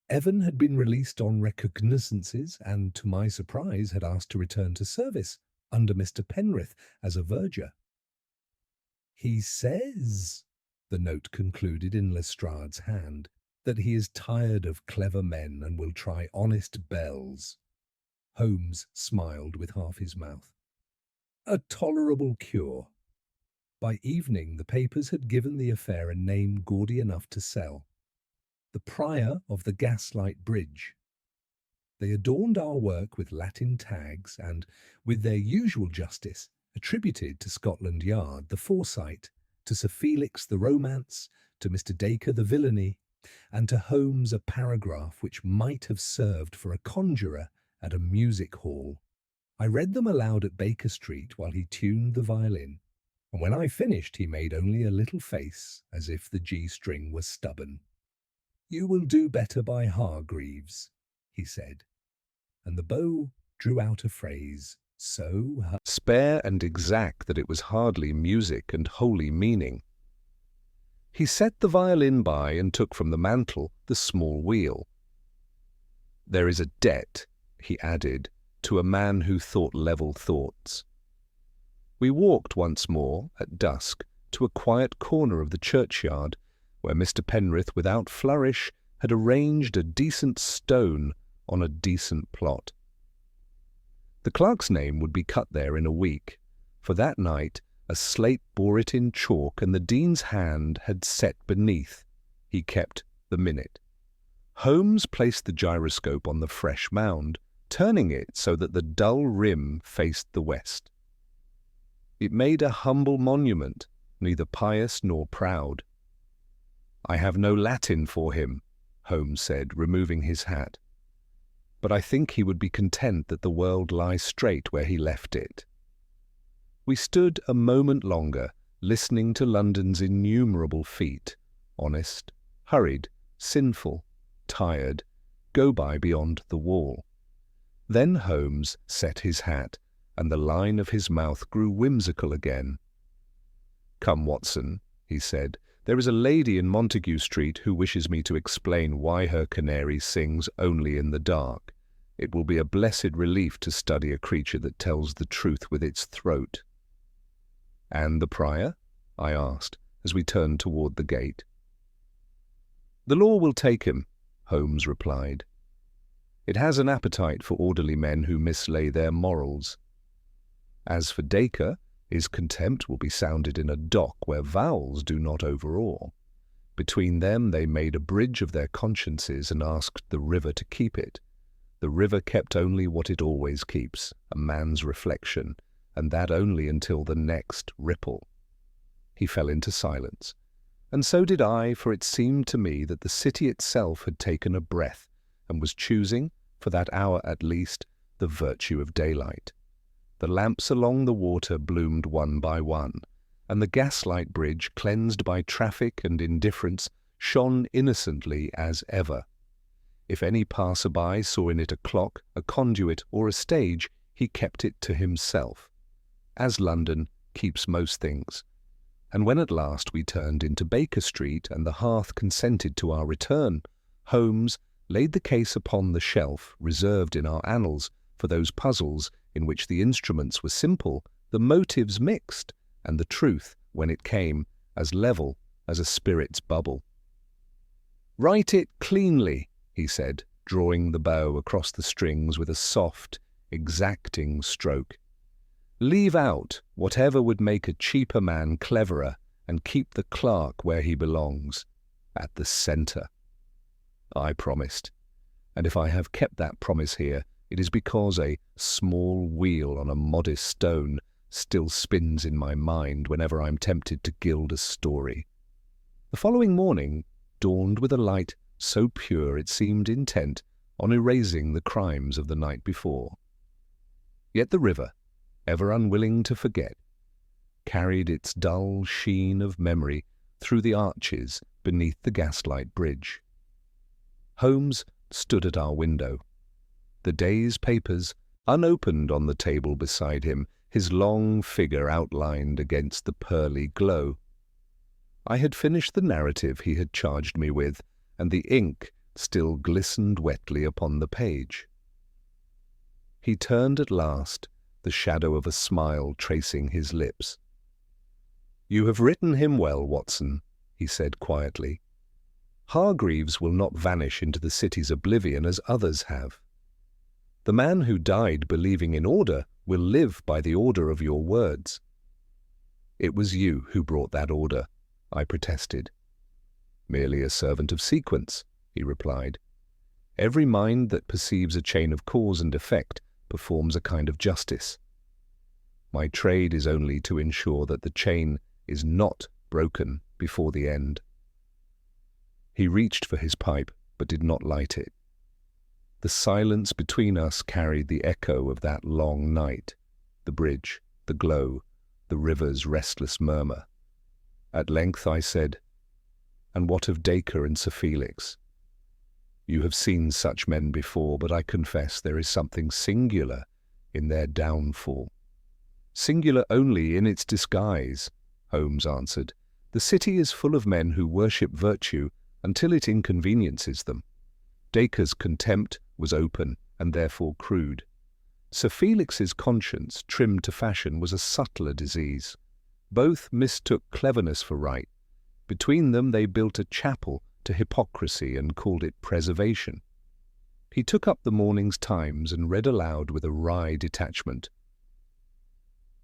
Evan had been released on recognizances and, to my surprise, had asked to return to service under Mr. Penrith as a verger. "He says," the note concluded in Lestrade's hand, "that he is tired of clever men and will try honest belles." Holmes smiled with half his mouth. "A tolerable cure." By evening the papers had given the affair a name gaudy enough to sell: "The Prior of the Gaslight Bridge." They adorned our work with Latin tags and, with their usual justice, attributed to Scotland Yard the foresight, to Sir Felix the romance, to Mr. Dacre the villainy, and to Holmes a paragraph which might have served for a conjurer at a music hall. I read them aloud at Baker Street while he tuned the violin, and when I finished he made only a little face as if the G-string was stubborn. "You will do better by Hargreaves," he said, and the bow drew out a phrase so spare and exact that it was hardly music and wholly meaning. He set the violin by and took from the mantel the small wheel. "There is a debt," he added, "to a man who thought level thoughts." We walked once more, at dusk, to a quiet corner of the churchyard, where Mr. Penrith, without flourish, had arranged a decent stone on a decent plot. The clerk's name would be cut there in a week, for that night a slate bore it in chalk, and the dean's hand had set beneath. He kept the minute. Holmes placed the gyroscope on the fresh mound, turning it so that the dull rim faced the west. It made a humble monument, neither pious nor proud. "I have no Latin for him," Holmes said, removing his hat, "but I think he would be content that the world lie straight where he left it." We stood a moment longer, listening to London's innumerable feet, honest, hurried, sinful, tired, go by beyond the wall. Then Holmes set his hat, and the line of his mouth grew whimsical again. "Come, Watson," he said, "there is a lady in Montague Street who wishes me to explain why her canary sings only in the dark. It will be a blessed relief to study a creature that tells the truth with its throat." "And the prior?" I asked, as we turned toward the gate. "The law will take him," Holmes replied. "It has an appetite for orderly men who mislay their morals. As for Dacre, his contempt will be sounded in a dock where vowels do not overawe. Between them they made a bridge of their consciences and asked the river to keep it. The river kept only what it always keeps, a man's reflection, and that only until the next ripple." He fell into silence, and so did I, for it seemed to me that the city itself had taken a breath and was choosing, for that hour at least, the virtue of daylight. The lamps along the water bloomed one by one, and the Gaslight Bridge, cleansed by traffic and indifference, shone innocently as ever. If any passer-by saw in it a clock, a conduit, or a stage, he kept it to himself, as London keeps most things. And when at last we turned into Baker Street and the hearth consented to our return, Holmes laid the case upon the shelf reserved in our annals for those puzzles in which the instruments were simple, the motives mixed, and the truth, when it came, as level as a spirit's bubble. "Write it cleanly," he said, drawing the bow across the strings with a soft, exacting stroke. "Leave out whatever would make a cheaper man cleverer and keep the clerk where he belongs, at the centre." I promised, and if I have kept that promise here, it is because a small wheel on a modest stone still spins in my mind whenever I'm tempted to gild a story. The following morning dawned with a light so pure it seemed intent on erasing the crimes of the night before. Yet the river, ever unwilling to forget, carried its dull sheen of memory through the arches beneath the Gaslight Bridge. Holmes stood at our window, the day's papers unopened on the table beside him, his long figure outlined against the pearly glow. I had finished the narrative he had charged me with, and the ink still glistened wetly upon the page. He turned at last, the shadow of a smile tracing his lips. "You have written him well, Watson," he said quietly. "Hargreaves will not vanish into the city's oblivion as others have. The man who died believing in order will live by the order of your words." "It was you who brought that order," I protested. "Merely a servant of sequence," he replied. "Every mind that perceives a chain of cause and effect performs a kind of justice. My trade is only to ensure that the chain is not broken before the end." He reached for his pipe, but did not light it. The silence between us carried the echo of that long night, the bridge, the glow, the river's restless murmur. At length I said, "And what of Dacre and Sir Felix? You have seen such men before, but I confess there is something singular in their downfall." "Singular only in its disguise," Holmes answered. "The city is full of men who worship virtue until it inconveniences them. Dacre's contempt was open and therefore crude. Sir Felix's conscience, trimmed to fashion, was a subtler disease. Both mistook cleverness for right. Between them they built a chapel to hypocrisy and called it preservation." He took up the morning's Times and read aloud with a wry detachment.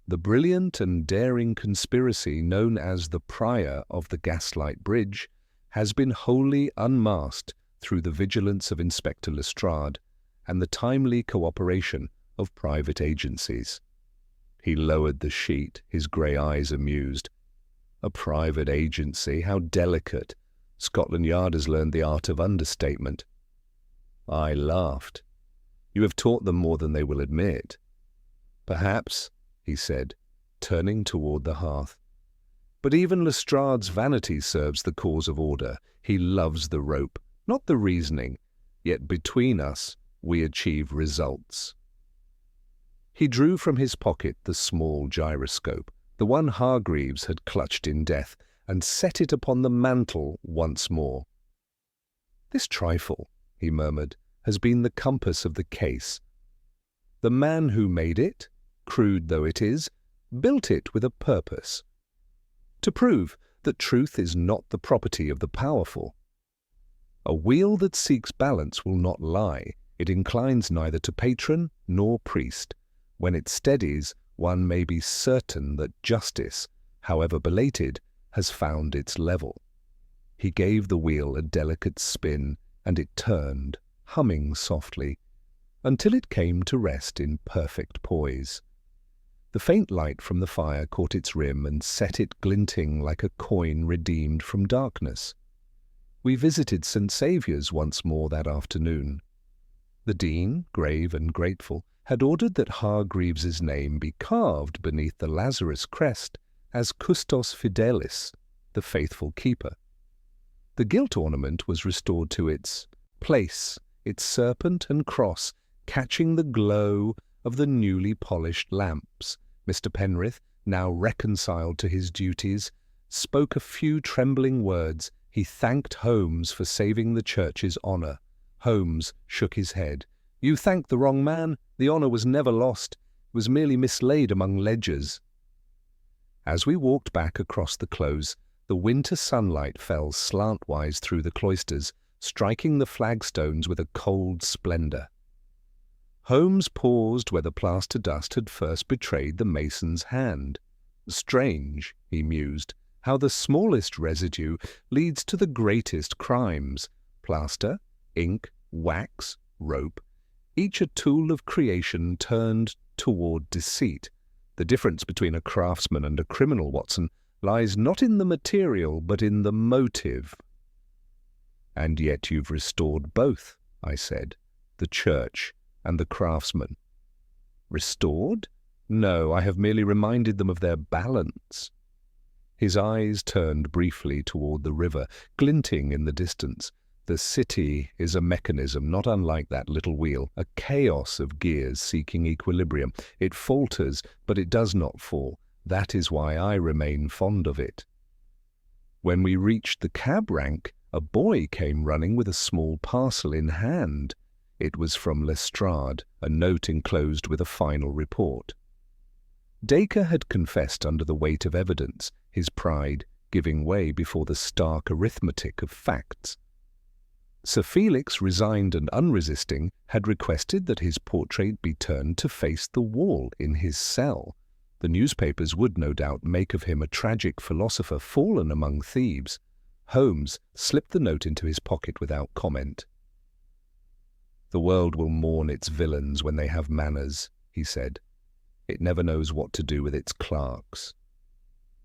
"The brilliant and daring conspiracy known as the Prior of the Gaslight Bridge has been wholly unmasked through the vigilance of Inspector Lestrade and the timely cooperation of private agencies." He lowered the sheet, his grey eyes amused. "A private agency, how delicate! Scotland Yard has learned the art of understatement." I laughed. "You have taught them more than they will admit." "Perhaps," he said, turning toward the hearth. "But even Lestrade's vanity serves the cause of order. He loves the rope, not the reasoning. Yet between us we achieve results." He drew from his pocket the small gyroscope, the one Hargreaves had clutched in death, and set it upon the mantel once more. "This trifle," he murmured, "has been the compass of the case. The man who made it, crude though it is, built it with a purpose. To prove that truth is not the property of the powerful. A wheel that seeks balance will not lie. It inclines neither to patron nor priest. When it steadies, one may be certain that justice, however belated, has found its level." He gave the wheel a delicate spin, and it turned, humming softly, until it came to rest in perfect poise. The faint light from the fire caught its rim and set it glinting like a coin redeemed from darkness. We visited St. Saviour's once more that afternoon. The Dean, grave and grateful, had ordered that Hargreaves's name be carved beneath the Lazarus crest as Custos Fidelis, the faithful keeper. The gilt ornament was restored to its place, its serpent and cross catching the glow of the newly polished lamps. Mr. Penrith, now reconciled to his duties, spoke a few trembling words. He thanked Holmes for saving the church's honour. Holmes shook his head. "You thanked the wrong man. The honour was never lost. It was merely mislaid among ledgers." As we walked back across the close, the winter sunlight fell slantwise through the cloisters, striking the flagstones with a cold splendor. Holmes paused where the plaster dust had first betrayed the mason's hand. Strange, he mused, how the smallest residue leads to the greatest crimes. Plaster, ink, wax, rope, each a tool of creation turned toward deceit. The difference between a craftsman and a criminal, Watson, lies not in the material, but in the motive. And yet you've restored both, I said, the church and the craftsman. Restored? No, I have merely reminded them of their balance. His eyes turned briefly toward the river, glinting in the distance. The city is a mechanism not unlike that little wheel, a chaos of gears seeking equilibrium. It falters, but it does not fall. That is why I remain fond of it. When we reached the cab rank, a boy came running with a small parcel in hand. It was from Lestrade, a note enclosed with a final report. Dacre had confessed under the weight of evidence, his pride giving way before the stark arithmetic of facts. Sir Felix, resigned and unresisting, had requested that his portrait be turned to face the wall in his cell. The newspapers would no doubt make of him a tragic philosopher fallen among thieves. Holmes slipped the note into his pocket without comment. "The world will mourn its villains when they have manners," he said. "It never knows what to do with its clerks."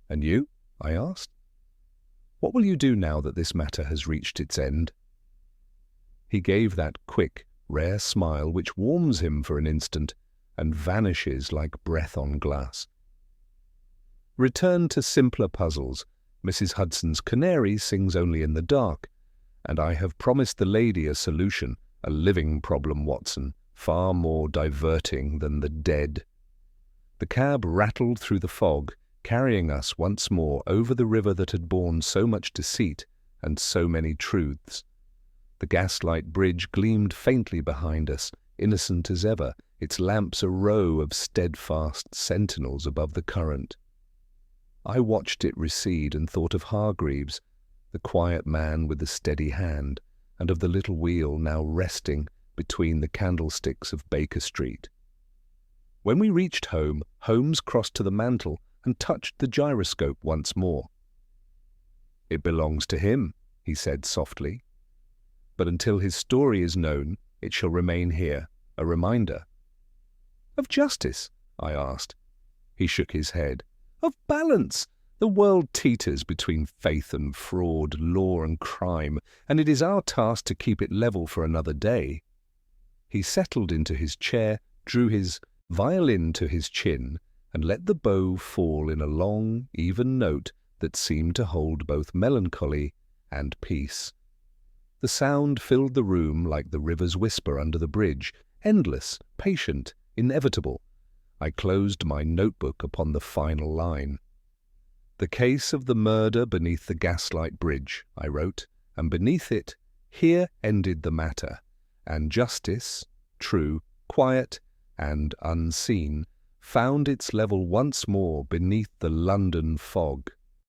"And you?" I asked. "What will you do now that this matter has reached its end?" He gave that quick, rare smile which warms him for an instant and vanishes like breath on glass. "Return to simpler puzzles. Mrs. Hudson's canary sings only in the dark, and I have promised the lady a solution, a living problem, Watson, far more diverting than the dead." The cab rattled through the fog, carrying us once more over the river that had borne so much deceit and so many truths. The Gaslight bridge gleamed faintly behind us, innocent as ever, its lamps a row of steadfast sentinels above the current. I watched it recede and thought of Hargreaves, the quiet man with the steady hand, and of the little wheel now resting between the candlesticks of Baker Street. When we reached home, Holmes crossed to the mantel and touched the gyroscope once more. "It belongs to him," he said softly. "But until his story is known, it shall remain here, a reminder." "Of justice?" I asked. He shook his head. "Of balance. The world teeters between faith and fraud, law and crime, and it is our task to keep it level for another day." He settled into his chair, drew his violin to his chin, and let the bow fall in a long, even note that seemed to hold both melancholy and peace. The sound filled the room like the river's whisper under the bridge, endless, patient, inevitable. I closed my notebook upon the final line. "The case of the murder beneath the Gaslight Bridge," I wrote, and beneath it, "Here ended the matter, and justice, true, quiet, and unseen, found its level once more beneath the London fog."